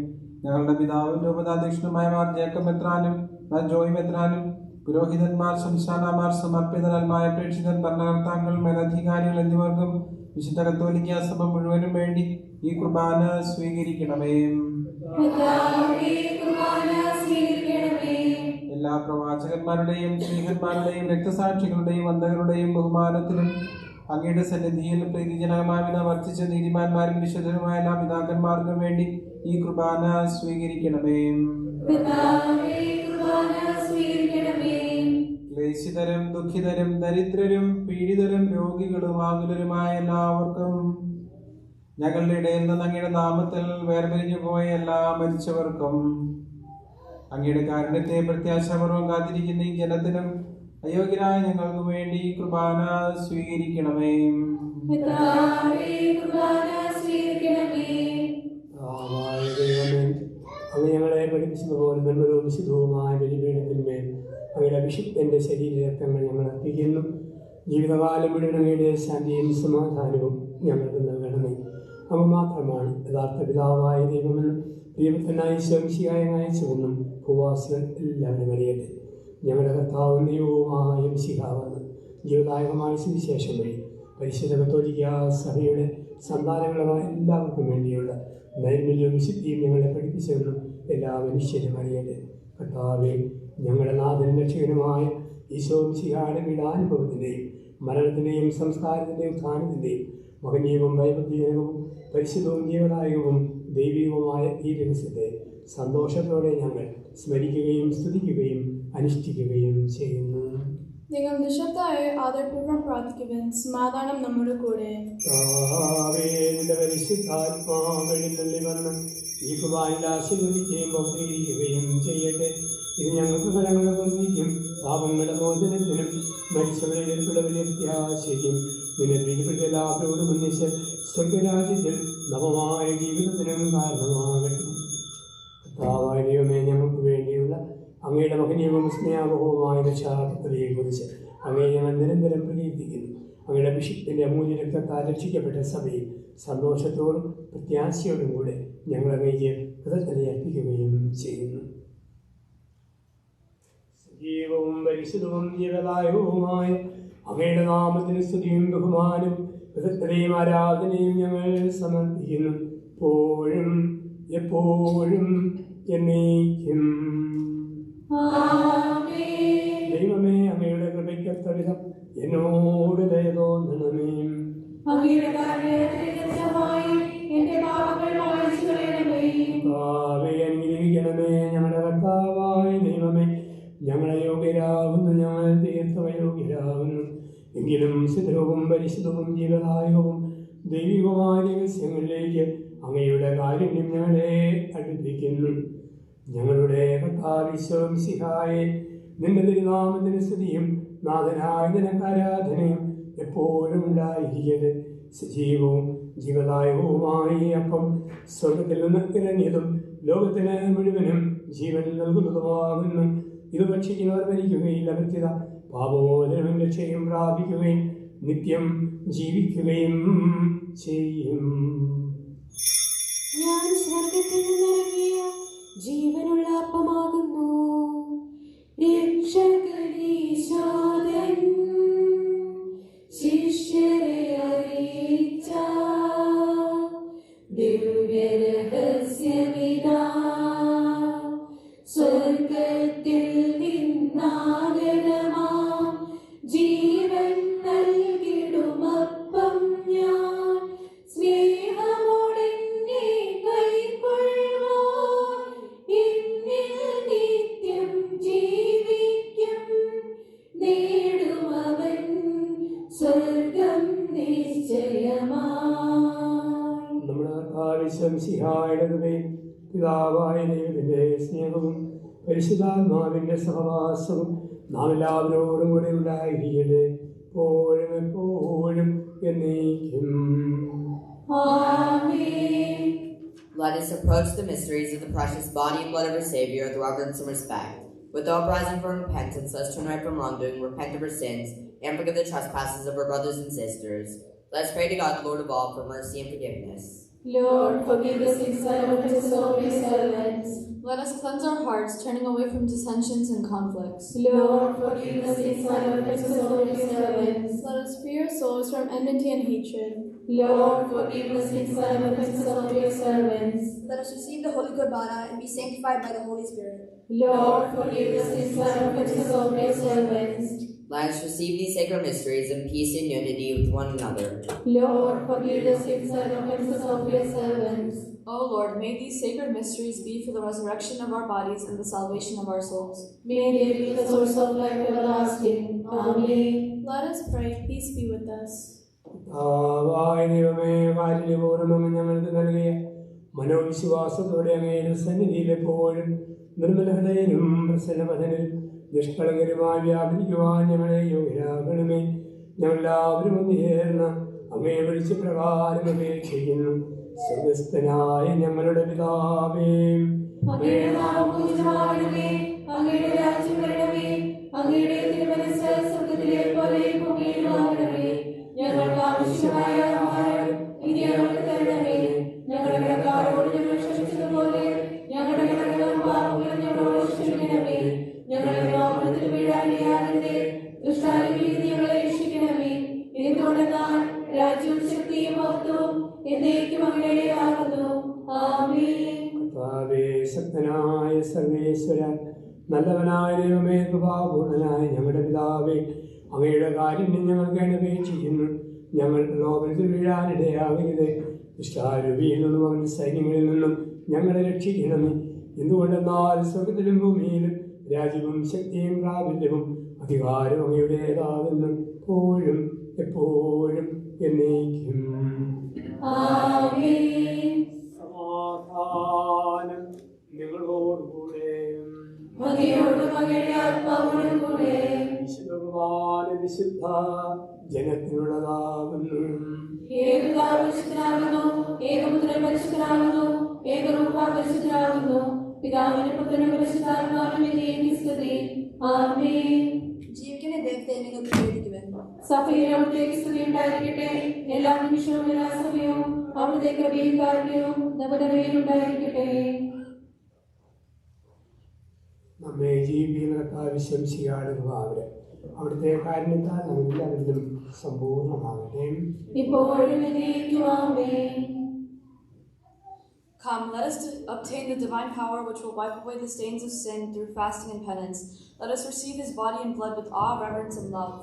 ഞങ്ങളുടെ പിതാവും രൂപതാധ്യക്ഷനുമായ മാർ ജേക്കബ് മെത്രാനും മാർ ജോയ് മെത്രാനും പുരോഹിതന്മാർ, സംസ്ഥാനമാർ, സമർപ്പിതന്മാരായ പ്രേക്ഷിതൻ, ഭരണകർത്താക്കൾ, മേലധികാരികൾ എന്നിവർക്കും വിശുദ്ധ കത്തോലിക്ക സഭ മുഴുവനും വേണ്ടി ഈ കുർബാന സ്വീകരിക്കണമേ. എല്ലാ പ്രവാചകന്മാരുടെയും സ്ത്രീഹന്മാരുടെയും രക്തസാക്ഷികളുടെയും വന്ദകരുടെയും ബഹുമാനത്തിലും അങ്ങയുടെ സന്നിധിയിൽ പ്രീതിജനകമായ വർദ്ധിച്ച നീതിമാന്മാരും വിശുദ്ധരുമായ എല്ലാ പിതാക്കന്മാർക്കും വേണ്ടി ഈ കുർബാന സ്വീകരിക്കണമേ. ക്ലേശിതരും ദുഃഖിതരും ദരിദ്രരും പീഡിതരും രോഗികളും ആകുലരുമായ എല്ലാവർക്കും ഞങ്ങളുടെ ഇടയിൽ നിന്ന് അങ്ങയുടെ നാമത്തിൽ വേർപിരിഞ്ഞു പോയ എല്ലാ മരിച്ചവർക്കും അങ്ങയുടെ കാരുണ്യത്തെ പ്രത്യാശാപൂർവ്വം കാത്തിരിക്കുന്ന ഈ ജനത്തിനും അയോഗ്യരായ ഞങ്ങൾക്ക് വേണ്ടി കുർബാന സ്വീകരിക്കണമേ. അങ്ങ് ഞങ്ങളെ പഠിപ്പിച്ചതുപോലെ നന്മയും വിശുദ്ധവുമായ ബലിപീഠത്തിന്മേൽ അങ്ങയുടെ അഭിഷിക്തന്റെ ശരീരരക്തങ്ങൾ ഞങ്ങൾ അർപ്പിക്കുന്നു. ജീവിതകാലം മുഴുവൻ അങ്ങയുടെ ശാന്തിയും സമാധാനവും ഞങ്ങൾക്ക് നൽകണമേ. അവ മാത്രമാണ് യഥാർത്ഥ പിതാവായ ദൈവമെന്നും ദൈവത്തിനായി ശംശിയായ അയച്ചുവെന്നും ഭൂവാസികൾ എല്ലാവരും അറിയട്ടെ. ഞങ്ങളുടെ കർത്താവും ദൈവവുമായ മിശിഹാവെന്ന് ജീവദായകമായ സുവിശേഷം വഴി പരിശുദ്ധ കത്തോലിക്ക സഭയുടെ സന്താനങ്ങളുമായ എല്ലാവർക്കും വേണ്ടിയുള്ള നൈർമല്യവും വിശുദ്ധിയും ഞങ്ങളെ പഠിപ്പിച്ചെന്നും എല്ലാ മനുഷ്യരും അറിയട്ടെ. കർത്താവെ, ഞങ്ങളുടെ നാഥനും രക്ഷകനുമായ ഈശോ മിശിഹായുടെ പീഡാനുഭവത്തിൻ്റെയും മരണത്തിൻ്റെയും സംസ്കാരത്തിൻ്റെയും ഉത്ഥാനത്തിൻ്റെയും മഹനീയവും ഭയഭക്തിജനകവും പരിശുദ്ധവും ജീവദായകവും ദൈവികവുമായ ഈ രഹസ്യത്തെ സന്തോഷത്തോടെ ഞങ്ങൾ സ്മരിക്കുകയും സ്തുതിക്കുകയും അനുഷ്ഠിക്കുകയും ചെയ്യുന്നു. നിങ്ങൾ നിശബ്ദമായി ആദരപൂർവ്വം പ്രാർത്ഥിക്കുവാൻ സമാധാനം നമ്മുടെ കൂടെ. പരിശുദ്ധാത്മാവിൽ വന്ന് ഈ കുർബാനയിൽ ആശീർവദിക്കുകയും ബഹുകരിക്കുകയും ചെയ്യട്ടെ. ഇത് ഞങ്ങൾക്ക് ഫലങ്ങളുടെ വർദ്ധിക്കും, പാപങ്ങളുടെ മോചനത്തിനും മരിച്ചവരെ വലിയ പ്രത്യാശയ്ക്കും നിന്നെ പ്രീതിപ്പെട്ട എല്ലാവരോടും ഒന്നിച്ച് സ്വർഗരാജ്യത്തിൽ നവമായ ജീവിതത്തിനും കാരണമാകട്ടെ. കർത്താവായ ദൈവമേ, ഞങ്ങൾക്ക് വേണ്ടിയുള്ള അങ്ങയുടെ മഹനീയവും സ്നേഹവുമായ രക്ഷാപദ്ധതിയെക്കുറിച്ച് അങ്ങയെ ഞങ്ങൾ നിരന്തരം പ്രകീർത്തിക്കുന്നു. അങ്ങയുടെ അഭിഷിക്തൻ്റെ അമൂല്യ രക്തത്താൽ രക്ഷിക്കപ്പെട്ട സഭയിൽ സന്തോഷത്തോടും പ്രത്യാശയോടും കൂടെ ഞങ്ങൾ അങ്ങേക്ക് കൃതജ്ഞത അർപ്പിക്കുകയും ചെയ്യുന്നു. സജീവവും പരിശുദ്ധവും ജീവദായകവുമായ അങ്ങയുടെ നാമത്തിന് സ്തുതിയും ബഹുമാനവും കൃതജ്ഞതയും ആരാധനയും ഞങ്ങൾ സമർപ്പിക്കുന്നു, എപ്പോഴും എപ്പോഴും എന്നേക്കും. ദൈവമേ, അങ്ങയുടെ കൃപയ്ക്കൊത്ത വിധം എന്നോട് ദയ തോന്നണമേ. അനുഗ്രഹിക്കണമേ ഞങ്ങളുടെ കർത്താവായ ദൈവമേ. ഞങ്ങളെ യോഗ്യരാകുന്നു, ഞങ്ങൾ തീർത്തും അയോഗ്യരാകുന്നു. എങ്കിലും സിദ്ധവും പരിശുദ്ധവും ജീവദായകവും ദൈവികവുമായ രഹസ്യങ്ങളിലേക്ക് അങ്ങയുടെ കാരുണ്യം ഞങ്ങളെ അടുപ്പിക്കുന്നു. ഞങ്ങളുടെ കർത്താവിശ്വം സിഹായെ, നിന്റെ തിരുനാമത്തിന് സ്തുതിയും നാഥനായ നിനക്ക് ആരാധനയും എപ്പോഴും ഉണ്ടായിരിക്കട്ടെ. സജീവവും ജീവദായകവുമായി അപ്പം സ്വർഗത്തിൽ നിന്ന് ഇറങ്ങിയതും ലോകത്തിന് മുഴുവനും ജീവൻ നൽകുന്നതുമാകുന്നു. ഇത് ഭക്ഷിക്കുന്നവർ മരിക്കുകയില്ല, വ്യക്തിത പാപമോചനവും രക്ഷയും പ്രാപിക്കുകയും നിത്യം ജീവിക്കുകയും ചെയ്യും. ഞാൻ സ്വർഗത്തിൽ നിന്നിറങ്ങിയ ജീവനുള്ള അപ്പമാകുന്നു. രക്ഷകനീശോദൻ ശിഷ്യരെ അറിയിച്ച ദിവ്യരഹസ്യമിതാ, സ്വർഗത്തിൽ നിന്നാഗതമാം ജീവൻ നൽകിടുമപ്പം ഞാൻ സ്നേഹമോടെന്നെ കൈക്കൊള്ളുവോ, എന്നിൽ നിത്യം ജീവിക്കും, നേടുമവൻ സ്വർഗം നിശ്ചയമായി. നമ്മുടെ ആവശ്യംസിഹായുടെ കൃപയും പിതാവായ ദൈവത്തിൻ്റെ സ്നേഹവും പരിശുദ്ധാത്മാവിൻ്റെ സഹവാസവും നാം എല്ലാവരോടും കൂടെ ഉണ്ടായിരിക്കട്ടെ, എപ്പോഴും എപ്പോഴും എന്നേക്കും. Let us approach the mysteries of the precious body and blood of our Savior with reverence and respect. With all rising for repentance, let us turn away from wrongdoing, repent of our sins, and forgive the trespasses of our brothers and sisters. Let us pray to God, the Lord of all, for mercy and forgiveness. Lord, forgive the sins and offenses of your servants. Let us cleanse our hearts, turning away from dissensions and conflicts. Lord, forgive the sins and offenses of your servants. Let us free our souls from enmity and hatred. Lord, forgive the sins and offenses of your servants. Let us receive the Holy Qurbana and be sanctified by the Holy Spirit. Lord, forgive the sins and offenses of your servants. Let us receive these sacred mysteries in peace and unity with one another. Lord, forgive the sins and offenses of your servants. O Lord, may these sacred mysteries be for the resurrection of our bodies and the salvation of our souls. May they be the source of life everlasting. Amen. Let us pray, peace be with us. ദൈവമേ, കാരുണ്യപൂർണ്ണം ഞങ്ങൾക്ക് നൽകിയ മനോവിശ്വാസത്തോടെ അങ്ങയുടെ സന്നിധിയിൽ എപ്പോഴും നിർമ്മല ഹൃദയനും പ്രസന്നപഥനും നിഷ്കളങ്കരുമായി വ്യാപരിക്കുവാൻ ഞങ്ങളെ യോഗ്യരാകണമേ. ഞങ്ങളെല്ലാവരും ഒന്ന് ചേർന്ന് അങ്ങയെ വിളിച്ച് പ്രകാരം അപേക്ഷിക്കുന്നു. സ്വർഗസ്ഥനായ ഞങ്ങളുടെ പിതാവേ, അങ്ങയുടെ നാമം പൂജിതമാകണമേ, അങ്ങയുടെ രാജ്യം വരണമേ, അങ്ങയുടെ തിരുമനസ്സ് സ്വർഗ്ഗത്തിലെ പോലെ ഭൂമിയിലുമാകണമേ. ഞങ്ങൾക്ക് ആവശ്യമായ ആഹാരം ഇനി ഞങ്ങൾക്ക് തരണമേ, സർവശക്തനായ സർവേശ്വര, നല്ലവനായ ദൈവമേ, കൃപാപൂർണനായ ഞങ്ങളുടെ പിതാവേ, അങ്ങയുടെ കാരുണ്യം ഞങ്ങൾക്ക് അപേക്ഷിക്കുന്നു. ഞങ്ങൾ പ്രലോഭനത്തിൽ വീഴാനിടയാകരുത്, ദുഷ്ടാരൂപിയിൽ നിന്നും അവൻ്റെ സൈന്യങ്ങളിൽ നിന്നും ഞങ്ങളെ രക്ഷിക്കണമേ. എന്തുകൊണ്ടെന്നാൽ സ്വർഗത്തിലും ഭൂമിയിലും രാജ്യവും ശക്തിയും പ്രാബല്യവും അധികാരവും അങ്ങയുടേതാകുന്നു, എപ്പോഴും എപ്പോഴും എന്നേക്കും. സമാധാനം നിങ്ങളോടുകൂടെ. വിശുദ്ധ വിശുദ്ധ ജനത്തിനുള്ളതാകുന്നു. ജീവിക്കുന്ന ദൈവത്തെ നിങ്ങൾ പ്രചോദിക്കുവാൻ സഭയിൽ അവിടത്തേക്ക് സ്തുതി ഉണ്ടായിരിക്കട്ടെ. എല്ലാ നിമിഷവും എല്ലാ സമയവും അവിടുത്തെ കൃപയും കാരുണ്യവും നമ്മുടെ മേലുണ്ടായിരിക്കട്ടെ. നമ്മെ ജീവിക്കുന്ന വിശ്വസിയാടുക അവിടുത്തെ കാരണത്താൽ എല്ലാവരിലും സമ്പൂർണ്ണമാകട്ടെ. ഇപ്പോഴും എന്നേക്കും ആമേൻ. Come, let us obtain the divine power which will wipe away the stains of sin through fasting and penance. Let us receive his body and blood with awe, reverence, and love.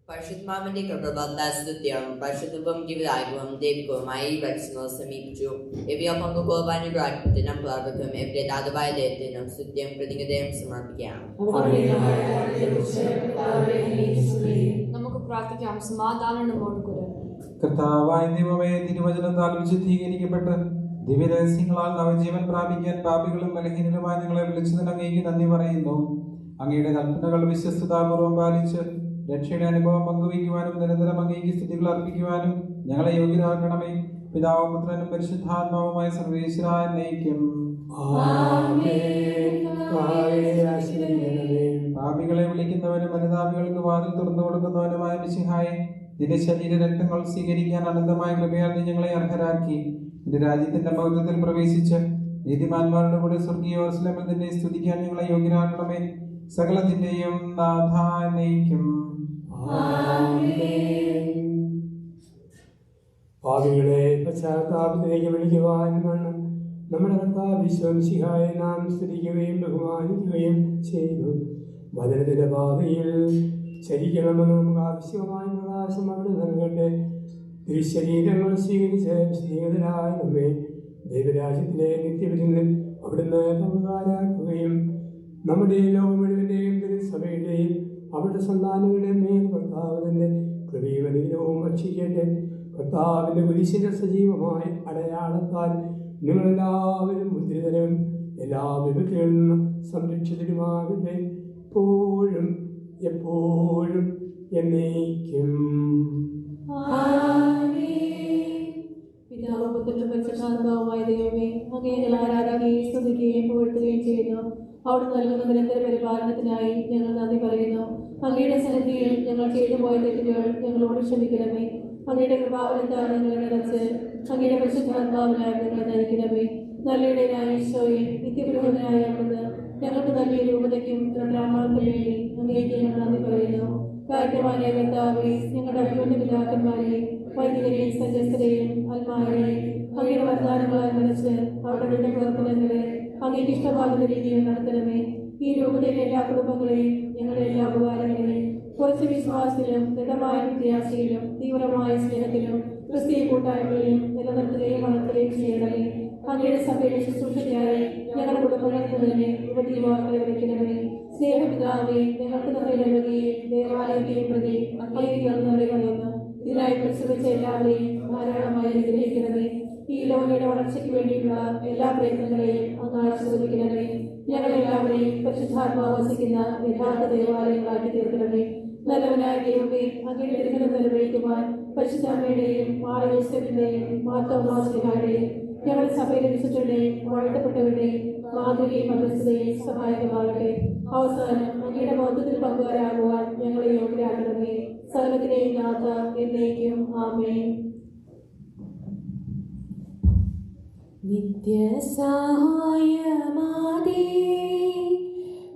പരിശുദ്ധാത്മാവിന്റെ കൃപബന്ധസ്തുത്യം പരിശുദ്ധവും ജീവിതായകവും ദൈവികവുമായി വത്സനോ സമീപിച്ചു എവിയോ പങ്കുപോകാനുഗ്രഹത്തിനും പ്രവർത്തനം എവിടെ ദാതുവായ ദൈവത്തിനും സ്തുത്യം പ്രതിനിധിയും സമർപ്പിക്കാം. നമുക്ക് പ്രാർത്ഥിക്കാം. സമാധാനം നമ്മോട് കൂടെ. കർത്താവായ ദൈവമേ, തിരുവചനത്താൽ വിശുദ്ധീകരിക്കപ്പെട്ട് ദിവ്യരഹസ്യങ്ങളാൽ നവജീവൻ പ്രാപിക്കാൻ പാപികളും ബലഹീനരുമായ നിങ്ങളെ വിളിച്ചതിന് അങ്ങേക്ക് നന്ദി പറയുന്നു. അങ്ങയുടെ കൽപ്പനകൾ വിശ്വസ്തതാപൂർവ്വം പാലിച്ച് രക്ഷയുടെ അനുഭവം പങ്കുവയ്ക്കുവാനും നിരന്തരം അങ്ങേക്ക് സ്തുതികൾ അർപ്പിക്കുവാനും ഞങ്ങളെ യോഗ്യരാക്കണമേ. പിതാവും പുത്രനും പരിശുദ്ധാത്മാവുമായ സർവേശ്വരായ നയിക്കും. പാപികളെ വിളിക്കുന്നവനും അനുതാപികൾക്ക് വാതിൽ തുറന്നു കൊടുക്കുന്നവനുമായ മിശിഹായെ, നിന്റെ ശരീര രക്തങ്ങൾ സ്വീകരിക്കാൻ അനന്തമായ കൃപയാൽ നീ ഞങ്ങളെ അർഹരാക്കി. നിന്റെ രാജ്യത്തിന്റെ മഹത്വത്തിൽ പ്രവേശിച്ച് നീതിമാന്മാരുടെ കൂടെ സ്വർഗീയ യെരൂശലേമിൽ നിന്നെ സ്തുതിക്കാൻ ഞങ്ങളെ യോഗ്യരാക്കണമേ. സകലത്തിന്റെയും നാഥാ നയിക്കും. പാപികളെ പശ്ചാത്താപത്തിലേക്ക് വിളിക്കുവാൻ വേണം നമ്മുടെ കർത്താവ് വിശ്വംസിഹായെ നാം സ്തുതിക്കുകയും ബഹുമാനിക്കുകയും ചെയ്തു. വചനത്തിന്റെ പാതയിൽ ചരിക്കണമെന്ന് നമുക്ക് ആവശ്യമായ പ്രകാശം അവിടെ നൽകട്ടെ. തിരുശരീരങ്ങൾ സ്വീകരിച്ച് സ്നേഹിതരായ നമ്മെ ദൈവരാജ്യത്തിലെ നിത്യവിരുന്നിൽ അവിടുന്ന് പങ്കുകാരാക്കുകയും നമ്മുടെ ലോകം മുഴുവൻ്റെയും തിരുസഭയുടെയും അവരുടെ സന്താനങ്ങളുടെയും മേൽ കർത്താവിന്റെ കൃപയും അനുഗ്രഹവും ഭക്ഷിക്കട്ടെ. കർത്താവിന്റെ കുരിശിന്റെ സജീവമായ അടയാളത്താൽ നിങ്ങളെല്ലാവരും മുദ്രിതരും എല്ലാ വിപത്തുകളിൽ നിന്നും സംരക്ഷിതരുമാകട്ടെ, എപ്പോഴും എപ്പോഴും എന്നേക്കും. പിതാവും പുത്രനും പരിശുദ്ധാത്മാവുമായ ദൈവമേ, അങ്ങയെ ഞങ്ങൾ ആരാധിക്കുകയും സ്തുതിക്കുകയും പുകഴ്ത്തുകയും ചെയ്യുന്നു. അവിടുന്ന് നൽകുന്ന നിരന്തര പരിപാലനത്തിനായി ഞങ്ങൾ നന്ദി പറയുന്നു. അങ്ങയുടെ സന്നിധിയിൽ ഞങ്ങൾ ചെയ്തു പോയ തെറ്റുകൾ ഞങ്ങളോട് ക്ഷമിക്കണമേ. അങ്ങയുടെ കൃപാവനത്താൽ ഞങ്ങളെ നിറച്ച് അങ്ങയുടെ പരിശുദ്ധാത്മാവിനായി ഞങ്ങളെ നയിക്കണമേ. നല്ലയുടേതായ ഈശോയെ, നിത്യപുരോഹിതനായ അവിടുന്ന് ഞങ്ങൾക്ക് നൽകിയ രൂപതയ്ക്കും ദ്രാമാർക്കും വേണ്ടി അങ്ങേക്ക് ഞങ്ങൾ നന്ദി പറയുന്നു. കാര്യമായ കർത്താവേ, ഞങ്ങളുടെ അഭിമന്യ പിതാക്കന്മാരെയും വൈദികരെയും സന്യസ്തരെയും അൽമാരെയും അങ്ങയുടെ വരദാനങ്ങളാൽ നിറച്ച് അവരുടെ പ്രവർത്തനങ്ങളെ അങ്ങേക്ക് ഇഷ്ടമാകുന്ന രീതിയിൽ നടത്തണമേ. ഈ രൂപതയിലെ എല്ലാ കുടുംബങ്ങളെയും ഞങ്ങളുടെ എല്ലാ ഉപകാരങ്ങളെയും കുറച്ച് വിശ്വാസത്തിലും ദൃഢമായ പ്രത്യാശയിലും തീവ്രമായ സ്നേഹത്തിലും ക്രിസ്തീയ കൂട്ടായ്മയിലും നിലനിർത്തുകയും വളർത്തുകയും ചെയ്യണമേ. അങ്ങയുടെ സഭയുടെ ശുശ്രൂഷയ്ക്കായി ഞങ്ങളുടെ കുടുംബങ്ങൾക്ക് തന്നെ ഉപജീവാക്കളെ വയ്ക്കണമേ. സ്നേഹപിതാവേ, ഞങ്ങൾക്ക് തന്നെ നൽകുകയും ദേവാലയത്തെയും പ്രതി അങ്ങേക്ക് നന്ദി പറയുന്നു. ഇതിനായി പരിശ്രമിച്ച എല്ലാവരെയും ധാരാളമായി അനുഗ്രഹിക്കണമേ. ഈ ലോകയുടെ വളർച്ചയ്ക്ക് വേണ്ടിയുള്ള എല്ലാ പ്രയത്നങ്ങളെയും അങ്ങ് ആശീർവദിക്കണമേ. ഞങ്ങളെല്ലാവരെയും പരിശുദ്ധാത്മാവ് വസിക്കുന്ന യഥാർത്ഥ ദേവാലയങ്ങളാക്കി തീർക്കണമേ. നല്ലവനായ ദൈവമേ, അങ്ങയുടെ തിരുമനം നിറവേറ്റുവാൻ പരിശുദ്ധാത്മയുടെയും യോസേഫിന്റെയും മാർത്തോമാസ്ലിഹായുടെയും ഞങ്ങളുടെ സഭയിലെ വിശുദ്ധരുടെയും വാഴ്ത്തപ്പെട്ടവരുടെയും മാതൃകയും മധ്യസ്ഥതയും സഹായകമാകട്ടെ. അവസാനം അങ്ങയുടെ മഹത്വത്തിൽ പങ്കുകാരാകുവാൻ ഞങ്ങളെ യോഗ്യരാക്കണമേ. സകലത്തിനെയും നാഥ എന്നേക്കും. ആമേൻ. നിത്യസഹായമാതേ,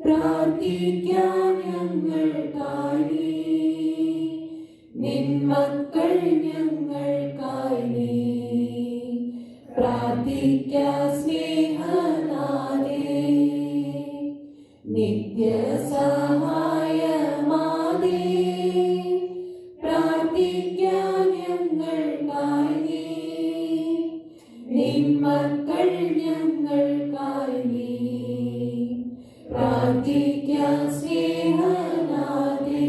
പ്രാർത്ഥിക്കാം ഞങ്ങൾക്കായി, നിൻ മക്കൾ ഞങ്ങൾക്കായി നീ പ്രാർത്ഥിക്കാം. സ്നേഹനാഥേ, നിത്യസഹായമാതേ, പ്രാർത്ഥിക്കാം ഞങ്ങൾക്കായി നീ നിന്മക്കൾ ഞങ്ങൾക്കായി നീ പ്രാർത്ഥിക്കാം സ്നേഹനാഥേ.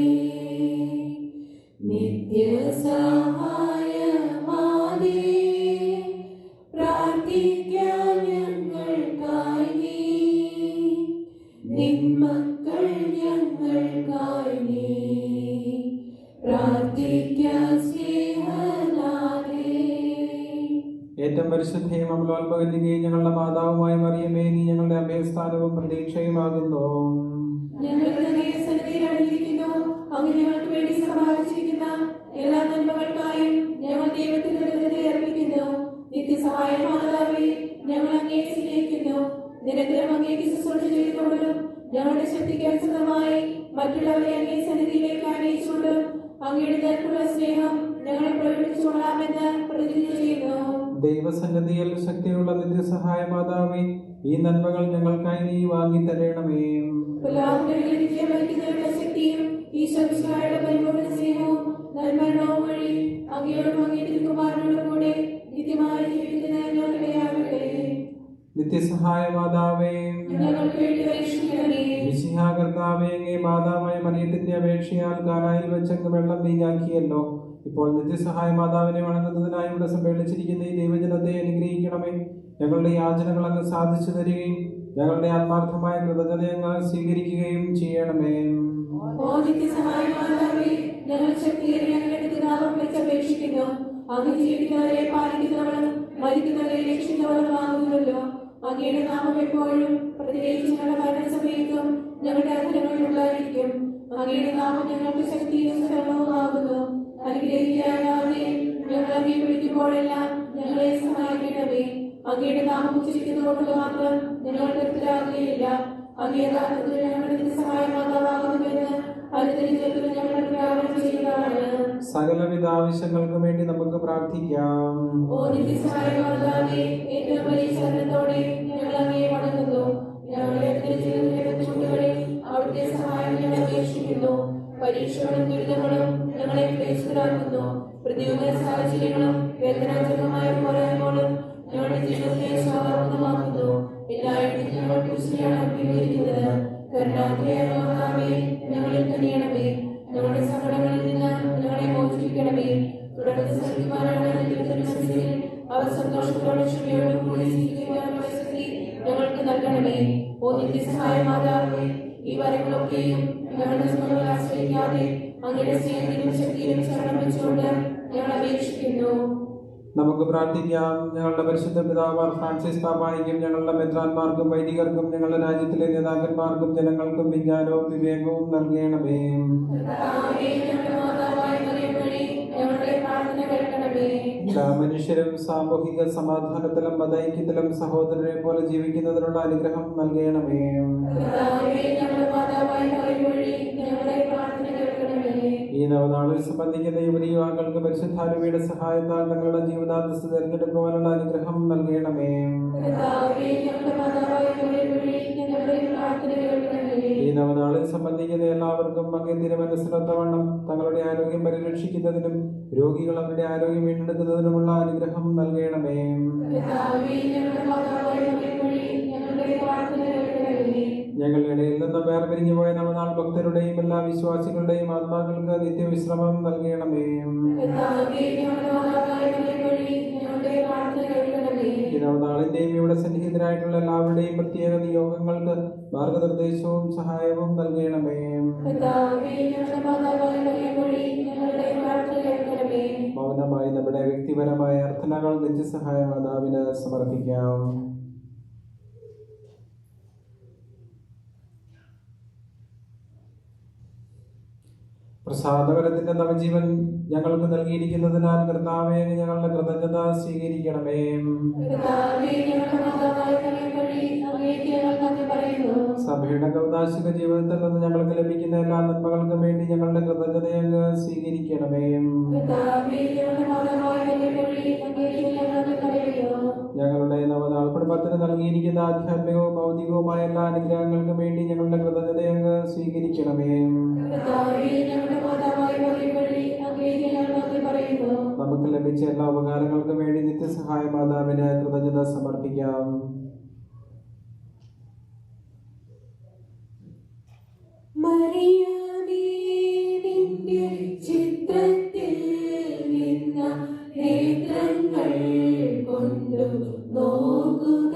നിത്യസഹായമാതേ പ്രാർത്ഥിക്കാം ഞങ്ങൾക്കായി നീ നിന്മക്കൾ ഞങ്ങൾക്കായി നീ പ്രാർത്ഥിക്കാം സ്നേഹനാഥേ. ഏറ്റവും പരിശുദ്ധയും അമലോത്ഭകന്യകയും ഞങ്ങളുടെ മാതാവുമായി മറിയമേ, നീ ഞങ്ങളുടെ അഭയസ്ഥാനവും പ്രതീക്ഷയുമാകുന്നു. ഞങ്ങൾക്ക് സന്നിധിയിൽ അണിഞ്ഞിരിക്കുന്നു. അങ്ങ് ഞങ്ങൾക്ക് വേണ്ടി സമാഹരിച്ചിരിക്കുന്ന എല്ലാ നന്മകൾക്കായും ഞങ്ങൾ ദൈവത്തിന് കൃതജ്ഞത അർപ്പിക്കുന്നു. നിത്യസഹായ മാതാവേ, ഞങ്ങൾ അങ്ങേ സ്നേഹിക്കുന്നു. നിരന്തരം അങ്ങേക്ക് ശുശ്രൂഷ ചെയ്തുകൊണ്ടും ഞങ്ങളുടെ ശക്തിക്ക് അനുസൃതമായി മറ്റുള്ളവരെ അങ്ങേ സന്നിധിയിലേക്ക് ആനയിച്ചുകൊണ്ടും അങ്ങയുടെ നേർക്കുള്ള സ്നേഹം ഞങ്ങൾ പ്രകടിപ്പിച്ചുകൊള്ളാമെന്ന് പ്രതിജ്ഞ ചെയ്യുന്നു. ദൈവസന്നിധിയിൽ ശക്തിയുള്ള നിത്യസഹായ മാതാവേ, ഈ നന്മകൾ ഞങ്ങൾക്കായി നീ വാങ്ങി തരണമേ. ശക്തിയും ഈശോയുടെ പരിപൂർണ്ണ സ്നേഹവും നന്മരണവും വഴി അങ്ങയോടും അങ്ങേ തിരുക്കുമാരനോടും കൂടെ നിത്യമായി ജീവിക്കുന്ന ഞങ്ങളിടയാകട്ടെ. നിത്യസഹായ മാതാവേ, ഞങ്ങൾക്ക് വേണ്ടി പരീക്ഷിക്കണമേ. മിശിഹാ കർത്താവേ, അങ്ങേ മാതാവായ മറിയത്തിന്റെ അപേക്ഷയാൽ കാനായിൽ വെച്ചങ്ങ് വെള്ളം വീഞ്ഞാക്കിയല്ലോ. ഇപ്പോൾ നിത്യസഹായ മാതാവിനെ വണങ്ങുന്നതിനായി ഇവിടെ സമ്മേളിച്ചിരിക്കുന്ന ഈ ദൈവജനത്തെ അനുഗ്രഹിക്കണമേ. ഞങ്ങളുടെ യാചനകൾ അങ്ങ് സാധിച്ചു തരികയും ഞങ്ങളുടെ ആത്മാർത്ഥമായ കൃതജ്ഞത അങ്ങ് സ്വീകരിക്കുകയും ചെയ്യണമേ. ഓ നിത്യസഹായ മാതാവേ, ഞങ്ങൾ ശക്തിയേറിയ അങ്ങയുടെ നാമം വെച്ച് അപേക്ഷിക്കുന്നു. അങ്ങ് ജീവിക്കുന്നവരെ പാലിക്കുന്നവളും മരിക്കുന്നവരെ രക്ഷിക്കുന്നവളും ആകുന്നല്ലോ. അങ്ങയുടെ നാമം എപ്പോഴും പ്രത്യേകിച്ച് ഞങ്ങളുടെ മരണസമയത്തും ഞങ്ങളുടെ അധരങ്ങളിലുള്ളതായിരിക്കും. അങ്ങയുടെ നാമം ഞങ്ങൾക്ക് ശക്തിയും ശരണവുമാകുന്നു. അനുഗ്രഹിക്കാതെ ഞങ്ങൾ അങ്ങേ വിളിക്കുമ്പോഴെല്ലാം ഞങ്ങളെ സഹായിക്കണമേ. അങ്ങയുടെ നാമം ഉച്ചരിക്കുന്നതുകൊണ്ട് മാത്രം ഞങ്ങൾ തൃപ്തരാകുകയില്ല. അങ്ങേ യഥാർത്ഥത്തിൽ ഞങ്ങളുടെ നിത്യസഹായ മാതാവാകുന്നുവെന്ന് അനുസരിച്ച് ഞങ്ങൾ പ്രഖ്യാപനം ചെയ്യുന്നതാണ്. സകലവിധ ആവശ്യങ്ങൾക്ക് വേണ്ടി നമുക്ക് പ്രാർത്ഥിക്കാം. ഓ നിത്യസഹായ മാതാവേ, ഏറ്റവും വലിയ ശരണത്തോടെ ഞങ്ങൾ അങ്ങയെ വണങ്ങുന്നു. ഞങ്ങളുടെ ജീവിതത്തിലെ ബുദ്ധിമുട്ടുകളിൽ അവിടുത്തെ സഹായം ഞങ്ങൾ അപേക്ഷിക്കുന്നു. പരീക്ഷകളും ദുരിതങ്ങളും ഞങ്ങളെ ക്ലേശിതരാക്കുന്നു. പ്രതികൂല സാഹചര്യങ്ങളും വേദനാജനകമായ പോരായ്മകളും ഞങ്ങളുടെ ജീവിതത്തെ സ്വാഭാവികമാക്കുന്നു. എല്ലായിടത്തും ഞങ്ങൾ കുരിശിനെയാണ് അഭിമുഖീകരിക്കുന്നത്. കരുണാമയ മാതാവേ, ഞങ്ങളിൽ കനിയണമേ. ഞങ്ങളുടെ സങ്കടങ്ങളിൽ നിന്ന് ഞങ്ങളെ മോചിപ്പിക്കണമേ. തുടർന്ന് സഹിക്കുവാനാണ് മനസ്സിൽ അവർ സന്തോഷത്തോടെ ക്ഷമയോടും കൂടി ജീവിക്കുവാനുള്ള ശക്തി ഞങ്ങൾക്ക് നൽകണമേ. ഓ നിത്യസഹായ മാതാവേ, ഈ വരങ്ങളൊക്കെയും ഞങ്ങളുടെ സ്വന്തം ആശ്രയിക്കാതെ അങ്ങയുടെ സ്നേഹത്തിലും ശക്തിയിലും ശരണം വെച്ചുകൊണ്ട് ഞങ്ങൾ അപേക്ഷിക്കുന്നു. നമുക്ക് പ്രാർത്ഥിക്കാം. ഞങ്ങളുടെ പരിശുദ്ധ പിതാവാർ ഫ്രാൻസിസ് പാപ്പായ്ക്കും ഞങ്ങളുടെ മെത്രാന്മാർക്കും വൈദികർക്കും ഞങ്ങളുടെ രാജ്യത്തിലെ നേതാക്കന്മാർക്കും ജനങ്ങൾക്കും വിജ്ഞാനവും വിവേകവും നൽകണമേ. എല്ലാ മനുഷ്യരും സാമൂഹിക സമാധാനത്തിലും മതൈക്യത്തിലും സഹോദരരെ പോലെ ജീവിക്കുന്നതിനുള്ള അനുഗ്രഹം നൽകണമേ. ഈ നവനാളിൽ സംബന്ധിക്കുന്ന യുവതി യുവാക്കൾക്ക് പരിശുദ്ധാരൂപിയുടെ സഹായത്താൽ തങ്ങളുടെ ജീവിതാന്തസ്ത് തിരഞ്ഞെടുക്കുവാനുള്ള അനുഗ്രഹം നൽകണമേ. ഈ നവനാളിൽ സംബന്ധിക്കുന്ന എല്ലാവർക്കും അങ്ങേ തിരുമനസ്സിലൊത്തവണ്ണം തങ്ങളുടെ ആരോഗ്യം പരിരക്ഷിക്കുന്നതിനും രോഗികൾ അവരുടെ ആരോഗ്യം വീണ്ടെടുക്കുന്നതിനുമുള്ള അനുഗ്രഹം നൽകണമേ. ഞങ്ങളുടെ ഇടയിൽ നിന്ന് വേർപിരിഞ്ഞു പോയ നവനാൾ ഭക്തരുടെയും എല്ലാ വിശ്വാസികളുടെയും ആത്മാക്കൾക്ക് നിത്യവിശ്രമം നൽകണമേ. ഈ നവനാളിന്റെയും ഇവിടെ സന്നിഹിതരായിട്ടുള്ള എല്ലാവരുടെയും പ്രത്യേക നിയോഗങ്ങൾക്ക് മാർഗനിർദ്ദേശവും സഹായവും നൽകണമേ. മൗനമായി നമ്മുടെ വ്യക്തിപരമായ അർത്ഥനകൾ നിത്യസഹായ മാതാവിന് സമർപ്പിക്കാം. പ്രസാദപരത്തിന്റെ നവജീവൻ ഞങ്ങൾക്ക് നൽകിയിരിക്കുന്നതിനാൽ കർത്താവേ, ഞങ്ങളുടെ കൃതജ്ഞത സ്വീകരിക്കണമേ. സഭയുടെ കൗതാശിക ജീവിതത്തിൽ നിന്ന് ഞങ്ങൾക്ക് ലഭിക്കുന്ന എല്ലാ നന്മകൾക്കും വേണ്ടി ഞങ്ങളുടെ കൃതജ്ഞതയെ അങ്ങ് സ്വീകരിക്കണമേ. ഞങ്ങളുടെ നവനാൾ കുടുംബത്തിന് നൽകിയിരിക്കുന്ന ആധ്യാത്മികവും ഭൗതികവുമായ എല്ലാ അനുഗ്രഹങ്ങൾക്കും വേണ്ടി ഞങ്ങളുടെ കൃതജ്ഞതയെ അങ്ങ് സ്വീകരിക്കണമേ. നമുക്ക് ലഭിച്ച എല്ലാ ഉപകാരങ്ങൾക്കും വേണ്ടി നിത്യസഹായ മാതാവിന് കൃതജ്ഞത സമർപ്പിക്കാം. മറിയമേ, നിന്റെ ചിത്രത്തിൽ നിന്ന നേത്രങ്ങൾ കൊണ്ടു നോക്കുക.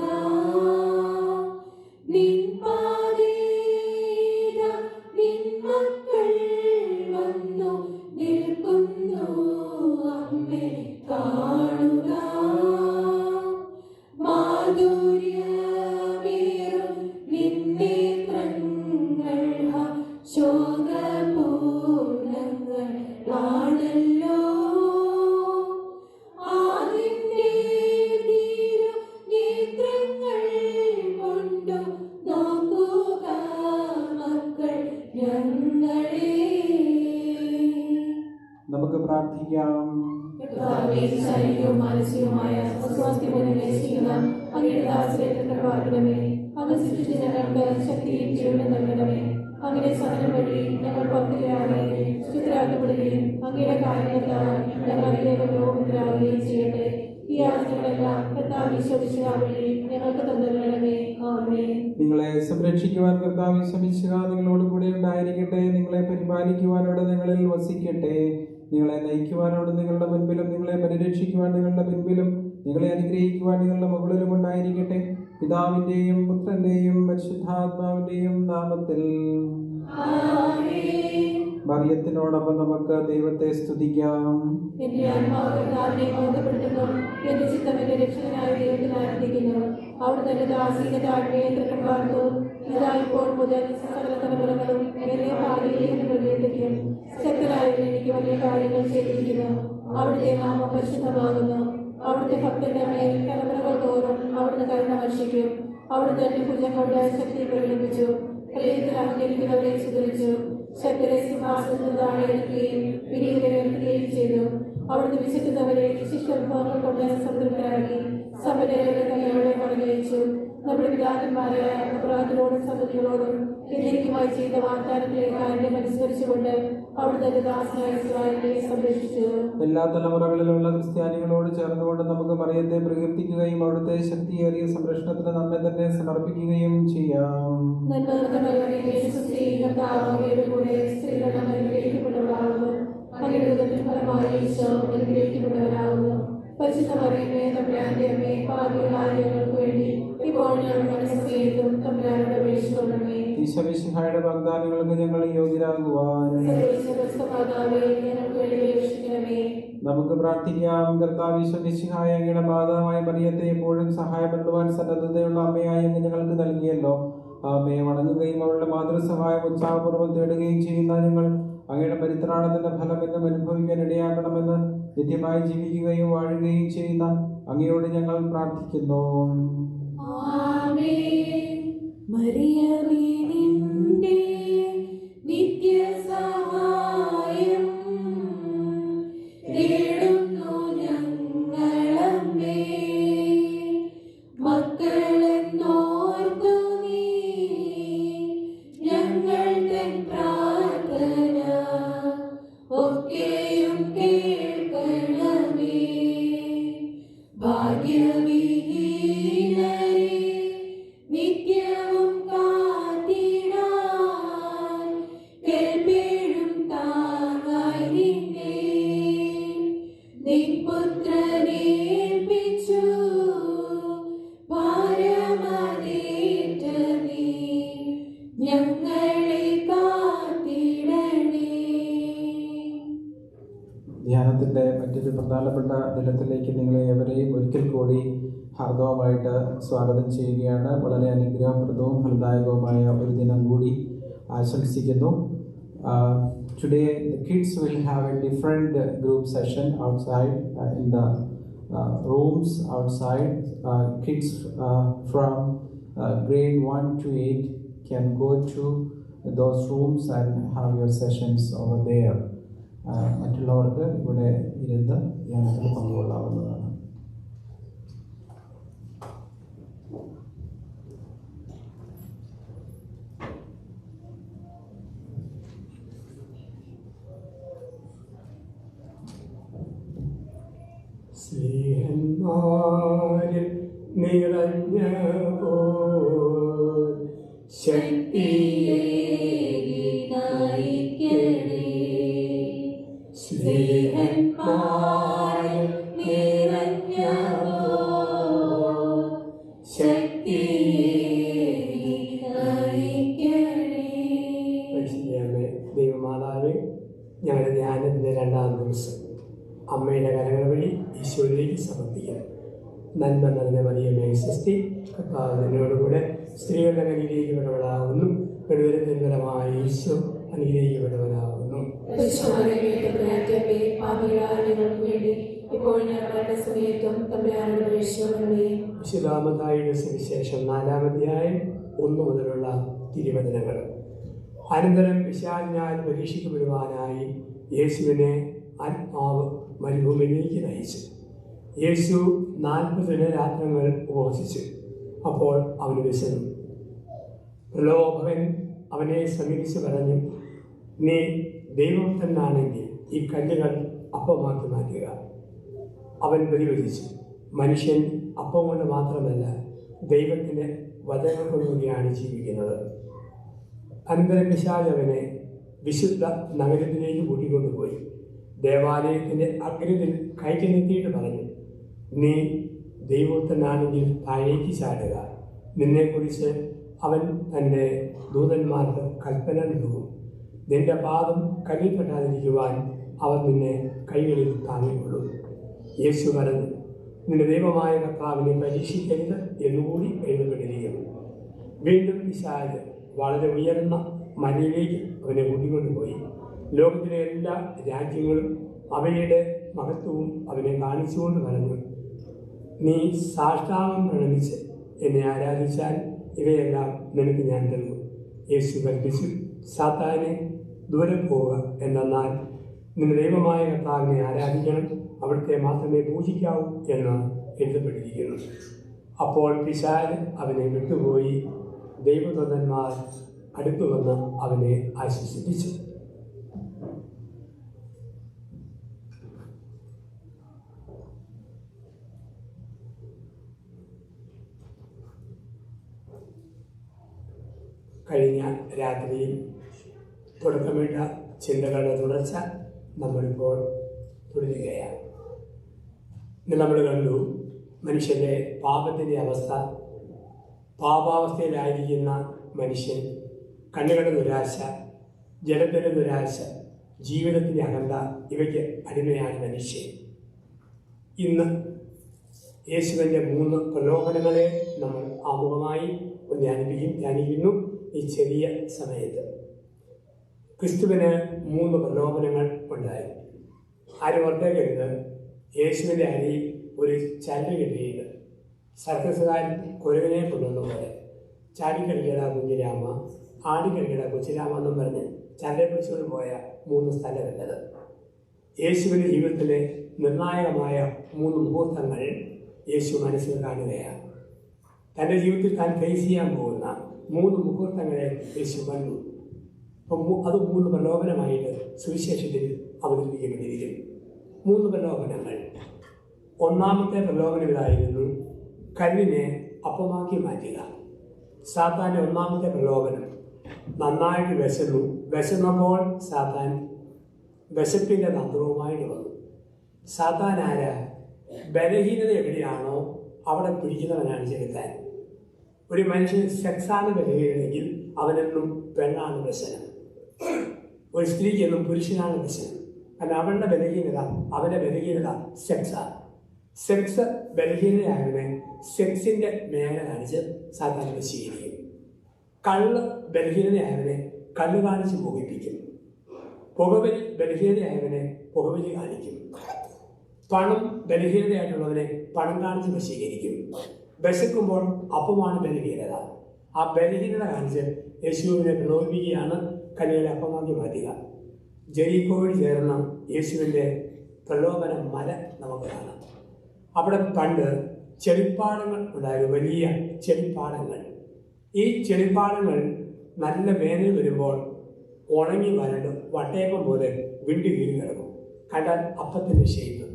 നിൻ പാതേത നിൻ മക്കൾ വന്നു നിൽക്കുന്നു. അമ്മേ കാണുക. മാധുര്യമേറും നിന്നേത്രങ്ങൾ ശോകപൂർണങ്ങൾ ആണല്ലോ. അതിൻ്റെ നീരു നേത്രങ്ങൾ കൊണ്ടു നോക്കുക മക്കൾ ഞങ്ങളെ. നമുക്ക് പ്രാർത്ഥിക്കാം. കർത്താവേ, ശാരീരികവും മാനസികവുമായ അസ്വാസ്ഥ്യം നശിക്കുന്ന അങ്ങയുടെ ദാസരെ കൃപയാക്കണമേ. അങ്ങ് സൃഷ്ടിച്ച ഞങ്ങൾക്ക് ശക്തിയും ജീവനും നൽകണമേ. അങ്ങയുടെ സഹനം വഴി ഞങ്ങൾ ഭക്തിയിലാവുകയും ശുദ്ധരാക്കപ്പെടുകയും അങ്ങയുടെ കാരണത്താൽ ഞങ്ങൾ അതിലേക്ക് രോഗത്തിലാവുകയും ചെയ്യട്ടെ. ഈ ആവശ്യങ്ങളെല്ലാം കർത്താവ് വിശ്വസിക്കുക വഴി ഞങ്ങൾക്ക് തന്നിരണമേ. ആമേൻ. നിങ്ങളെ സംരക്ഷിക്കുവാൻ കർത്താവ് ശ്രമിക്കുക നിങ്ങളോട് കൂടെ ഉണ്ടായിരിക്കട്ടെ. നിങ്ങളെ പരിപാലിക്കുവാനോട് നിങ്ങളിൽ വസിക്കട്ടെ. നിങ്ങളെ നയിക്കുവാനോട് നിങ്ങളുടെ മുൻപിലും നിങ്ങളെ പരിരക്ഷിക്കുവാൻ നിങ്ങളുടെ പിൻപിലും നിങ്ങളെ അനുഗ്രഹിക്കുവാൻ നിങ്ങളുടെ മുകളിലും ഉണ്ടായിരിക്കട്ടെ. പിതാവിന്റെയും പുത്രന്റെയും പരിശുദ്ധാത്മാവിന്റെയും നാമത്തിൽ. മറിയത്തിനോടൊപ്പം നമുക്ക് ദൈവത്തെ സ്തുതിക്കാം. എന്റെ ആത്മാവ് കർത്താവിനെ ബോധപ്പെടുത്തുന്നു. എന്റെ ചിത്തം എന്റെ രക്ഷകനായ ദൈവത്തിൽ ആനന്ദിക്കുന്നു. അവിടെ തന്റെ ദാസീന്റെ താഴ്മയെ തൃക്കപ്പാർത്തു. ഇതാ ഇപ്പോൾ മുതൽ സകല തലമുറകളും എന്നെ ഭാര്യയിലേക്ക് പ്രകീർത്തിക്കും. ശക്തനായവൻ എനിക്ക് വലിയ കാര്യങ്ങൾ ചെയ്തിരിക്കുന്നു. അവിടുത്തെ നാമം പരിശുദ്ധമാകുന്നു. അവിടുത്തെ ഭക്തന്റെ മേൽ തലമുറകൾ തോറും അവിടുന്ന് കരുണ വർഷിക്കും. അവിടുന്ന് തന്റെ ഭുജം കൊണ്ട് ശക്തി പ്രകടിപ്പിച്ചു. ഹൃദയത്തിൽ അഹങ്കരിക്കുന്നവരെ സുധരിച്ചു. ശക്തരെ സിംഹാസനത്തിൽ താഴെ ഇറക്കുകയും പിരികളെ ഉയർത്തുകയും ചെയ്തു. അവിടുന്ന് വിശക്കുന്നവരെ ശിഷ്ടവിഭവങ്ങൾ കൊണ്ട് സംതൃപ്തരാക്കി. സമ്പന്നരെ കൈയോടെ പറഞ്ഞയച്ചു. നമ്മുടെ പിതാക്കന്മാരായ അബ്രാഹത്തിനോടും സന്തതികളോടും എന്നേക്കുമായി ചെയ്ത വാഗ്ദാനത്തിലെ കാര്യം അനുസരിച്ചുകൊണ്ട് അവിടുന്ന് തന്റെ ദാസനായ ഇസ്രായേലിനെ സംരക്ഷിച്ചു. എല്ലാ തലമുറകളിലുള്ള ക്രിസ്ത്യാനികളോട് ചേർന്നുകൊണ്ട് നമുക്ക് മറിയത്തെ പ്രകീർത്തിക്കുകയും അവിടുത്തെ ശക്തിയേറിയ സംരക്ഷണത്തിന് നമ്മെ തന്നെ സമർപ്പിക്കുകയും ചെയ്യാം. പരിശുദ്ധ മറിയമേ, തമ്പുരാന്റെ അമ്മേ, പാപികളായ ഞങ്ങൾക്ക് വേണ്ടി ഇപ്പോൾ ഞങ്ങളുടെ സമയത്തും തമ്പുരാനോട് അപേക്ഷിക്കണമേ. ഈശോമിശിഹായുടെ വാഗ്ദാനങ്ങൾക്ക് ഞങ്ങൾ യോഗ്യരാകുവാൻ ഞങ്ങൾക്ക് വേണ്ടി അപേക്ഷിക്കണമേ. നമുക്ക് പ്രാർത്ഥിക്കാം. കർത്താവ് ഈശോമിശിഹായ അങ്ങയുടെ മാതാവായ മറിയത്തെ എപ്പോഴും സഹായപ്പെടുവാൻ സന്നദ്ധതയുള്ള അമ്മയായി അങ്ങ് ഞങ്ങൾക്ക് നൽകിയല്ലോ. ആ അമ്മയെ വണങ്ങുകയും അവളുടെ മാതൃസഹായം ഉത്സാഹപൂർവ്വം തേടുകയും ചെയ്യുന്ന ഞങ്ങൾ അങ്ങയുടെ പരിത്രാണത്തിന്റെ ഫലം എന്നും അനുഭവിക്കാൻ ഇടയാക്കണമെന്ന് നിത്യമായി ജീവിക്കുകയും വാഴുകയും ചെയ്യുന്ന അങ്ങയോട് ഞങ്ങൾ പ്രാർത്ഥിക്കുന്നു. മറിയമേ, നിന്റെ നിത്യസഹായം തേടുന്നു ഞങ്ങളമ്മേ. മക്കളെന്നോർത്തു നീ ഞങ്ങൾ തൻ പ്രാർത്ഥന ഒക്കെയും കേൾക്കണമേ. ഭാഗ്യവിഹീനരെ നിത്യവും കാത്തിടാൻ കേൾപ്പേഴും താങ്ങായി നിൻ പുത്രനേൽപ്പിച്ചു ഭാരമതേറ്റ നീ ഞങ്ങളെ കാത്തിടണേ. ധ്യാനത്തിന്റെ മറ്റൊരു പ്രധാനപ്പെട്ട ദിനത്തിലേക്ക് നിങ്ങളെ ഏവരെയും ഒരിക്കൽ കൂടി ഹാർദവമായിട്ട് സ്വാഗതം ചെയ്യുകയാണ്. വളരെ അനുഗ്രഹപ്രദവും ഫലദായകവുമായ ഒരു ദിനം കൂടി ആശംസിക്കുന്നു. Today the kids will have a different group session outside in the rooms outside. Kids from grade 1 to 8 can go to those rooms and have your sessions over there. മറ്റുള്ളവർക്ക് ഇവിടെ ഇരുന്ന് ധ്യാനത്തിൽ പങ്കുകൊള്ളാവുന്നതാണ്. സ്നേഹന്മാരെ ആരിൽ നിറഞ്ഞ ശക്തിയെ സ്നേഹന്മാരിൽ നിറഞ്ഞ ദൈവമാതാവേ, ഞങ്ങളുടെ ധ്യാനത്തിൻ്റെ 2-ാം ദിവസം അമ്മയുടെ കരങ്ങൾ വഴി ഈശോയിലേക്ക് സമർപ്പിക്കണം. നന്മ നിറഞ്ഞ മറിയമേ സ്വസ്തി, കർത്താവ് നിന്നോടുകൂടെ സ്ത്രീകളുടെ അനുഗ്രഹിക്കപ്പെട്ടവളാകുന്നു, ഫലമായ ഈശോ അനുഗ്രഹിക്കപ്പെട്ടവനാകുന്നു. വിശുദ്ധാമത്തായിയുടെ സുവിശേഷം 4-ാം അധ്യായം 1 മുതലുള്ള തിരുവചനങ്ങൾ. അനന്തരം പിശാചിനാൽ പരീക്ഷിക്കപ്പെടുവാനായി യേശുവിനെ ആത്മാവ് മരുഭൂമിയിലേക്ക് നയിച്ചു. യേശു 40 രാത്രങ്ങൾ ഉപവസിച്ചു. അപ്പോൾ അവന് വിശന്നു. പ്രലോഭകൻ അവനെ സമീപിച്ച് പറഞ്ഞു, നീ ദൈവഭക്തനാണെങ്കിൽ ഈ കല്ലുകൾ അപ്പമാക്കി മാറ്റുക. അവൻ പ്രതിവചിച്ചു, മനുഷ്യൻ അപ്പം കൊണ്ട് മാത്രമല്ല ദൈവത്തിൻ്റെ വചനം കൊണ്ടുകൂടിയാണ് ജീവിക്കുന്നത്. അനന്തരം പിശാച് അവനെ വിശുദ്ധ നഗരത്തിലേക്ക് കൂട്ടിക്കൊണ്ടുപോയി ദേവാലയത്തിൻ്റെ അഗ്രത്തിൽ കയറ്റി നിർത്തിയിട്ട് പറഞ്ഞു, നീ ദൈവഭക്തനാണെങ്കിൽ താഴേക്ക് ചാടുക. നിന്നെക്കുറിച്ച് അവൻ തൻ്റെ ദൂതന്മാർക്ക് കൽപ്പന നൽകും. നിന്റെ പാദം കല്ലിൽപ്പെടാതിരിക്കുവാൻ അവൻ നിന്നെ കൈകളിൽ താങ്ങിക്കൊള്ളും. യേശു പറഞ്ഞു, നിന്റെ ദൈവമായ കർത്താവിനെ പരീക്ഷിക്കരുത് എന്നുകൂടി എഴുതപ്പെട്ടിരിക്കുന്നു. വീണ്ടും പിശാച് വളരെ ഉയർന്ന മലയിലേക്ക് അവനെ കൂട്ടിക്കൊണ്ടുപോയി. ലോകത്തിലെ എല്ലാ രാജ്യങ്ങളും അവയുടെ മഹത്വവും അവനെ കാണിച്ചുകൊണ്ട് പറഞ്ഞു, നീ സാഷ്ടാംഗം പ്രണമിച്ച് എന്നെ ആരാധിച്ചാൽ ഇവയെല്ലാം നിനക്ക് ഞാൻ നൽകും. യേശു കൽപ്പിച്ചു, സാത്താനെ ദൂരെ പോവുക, എന്നാൽ നിന്റെ ദൈവമായ കർത്താവിനെ ആരാധിക്കണം, അവിടുത്തെ മാത്രമേ പൂജിക്കാവൂ എന്ന് എഴുതപ്പെട്ടിരിക്കുന്നു. അപ്പോൾ പിശാച് അവനെ വിട്ടുപോയി. ദൈവദൂതന്മാർ അടുത്തു വന്ന് അവനെ ആശ്വസിപ്പിച്ചു. കഴിഞ്ഞ രാത്രിയിൽ തുടക്കമിട്ട ചിന്തകളുടെ തുടർച്ച നമ്മളിപ്പോൾ തുടരുകയാണ്. ഇന്ന് നമ്മൾ കണ്ടു മനുഷ്യൻ്റെ പാപത്തിൻ്റെ അവസ്ഥ. പാപാവസ്ഥയിലായിരിക്കുന്ന മനുഷ്യൻ കണ്ണുകളുടെ നിരാശ, ജലത്തിൻ്റെ നിരാശ, ജീവിതത്തിൻ്റെ അകന്ത, ഇവയ്ക്ക് അടിമയാണ് മനുഷ്യൻ. ഇന്ന് യേശുവിൻ്റെ 3 പ്രലോഭനങ്ങളെ നമ്മൾ ആമുഖമായി ധ്യാനിക്കുന്നു. ഈ ചെറിയ സമയത്ത് ക്രിസ്തുവിന് 3 പ്രലോഭനങ്ങൾ ഉണ്ടായി. ആരും ഓർത്തേക്കരുത്, യേശുവിൻ്റെ അരിയിൽ ഒരു ചരട് കിട്ടിയിട്ട് സർക്കസുകാരൻ കുരവിനെ കൊണ്ടുവന്നപോലെ ചാടിക്കളിക്കട കുഞ്ഞിരാമ, ആടിക്കളിക്കട കൊച്ചിരാമ എന്നും പറഞ്ഞ് ചരടെ പിടിച്ചുകൊണ്ട് പോയ 3 സ്ഥലമല്ലത്. യേശുവിൻ്റെ ജീവിതത്തിലെ നിർണായകമായ 3 മുഹൂർത്തങ്ങൾ യേശു മനസ്സിൽ കാണുകയാണ്. തൻ്റെ ജീവിതത്തിൽ താൻ ഫേസ് ചെയ്യാൻ പോകുന്ന 3 മുഹൂർത്തങ്ങളെ യേശു കണ്ടു. അപ്പം അത് 3 പ്രലോഭനമായിട്ട് സുവിശേഷത്തിൽ അവതരിപ്പിക്കപ്പെട്ടിരിക്കുന്നു. 3 പ്രലോഭനങ്ങൾ. ഒന്നാമത്തെ പ്രലോഭനം ഇതായിരുന്നു, കല്ലിനെ അപ്പമാക്കി മാറ്റുക. സാത്താൻ്റെ ഒന്നാമത്തെ പ്രലോഭനം. നന്നായിട്ട് വിശന്നപ്പോൾ സാത്താൻ വിശപ്പിൻ്റെ തന്ത്രവുമായിട്ട് വന്നു. സാത്താൻ ആരാ? ബലഹീനത എവിടെയാണോ അവിടെ പിടിക്കുന്നവനാണ് ചെലുത്താൻ. ഒരു മനുഷ്യൻ സെക്സാണ് ബലഹീനതയെങ്കിൽ അവനെന്നും പെണ്ണാണ് വ്യസനം. ഒരു സ്ത്രീക്കെന്നും പുരുഷനാണ് വ്യസനം. കാരണം അവളുടെ ബലഹീനത, അവൻ്റെ ബലഹീനത സെക്സാണ്. സെക്സ് ബലഹീനതയായവനെ സെക്സിൻ്റെ മേഖല കാണിച്ച് സാധാരണ വശീകരിക്കും. കള്ള് ബലഹീനതയായവനെ കള്ള് കാണിച്ച് പുകപ്പിക്കും. പുകവലി ബലഹീനതയായവനെ പുകവലി കാണിക്കും. പണം ബലഹീനതയായിട്ടുള്ളവനെ പണം കാണിച്ച് വശീകരിക്കും. വിശക്കുമ്പോൾ അപ്പമാണ് ബലഹീനത. ആ ബലഹീനത കാണിച്ച് യേശുവിനെ പ്രലോഭിപ്പിക്കുകയാണ് കല്ലുകളെ അപ്പമാക്കി മാറ്റുക. ജെറിക്കോയോട് ചേർന്ന യേശുവിൻ്റെ പ്രലോഭന മല നമുക്ക് കാണാം. അവിടെ പണ്ട് ചെളിപ്പാടങ്ങൾ ഉണ്ടായിരുന്നു, വലിയ ചെളിപ്പാടങ്ങൾ. ഈ ചെളിപ്പാടങ്ങൾ നല്ല വേനൽ വരുമ്പോൾ ഉണങ്ങി വരണ്ട് വട്ടയപ്പം പോലെ വിണ്ടു കീറി കിടക്കും. കണ്ടാൽ അപ്പത്തിൻ്റെ ഷേപ്പ്.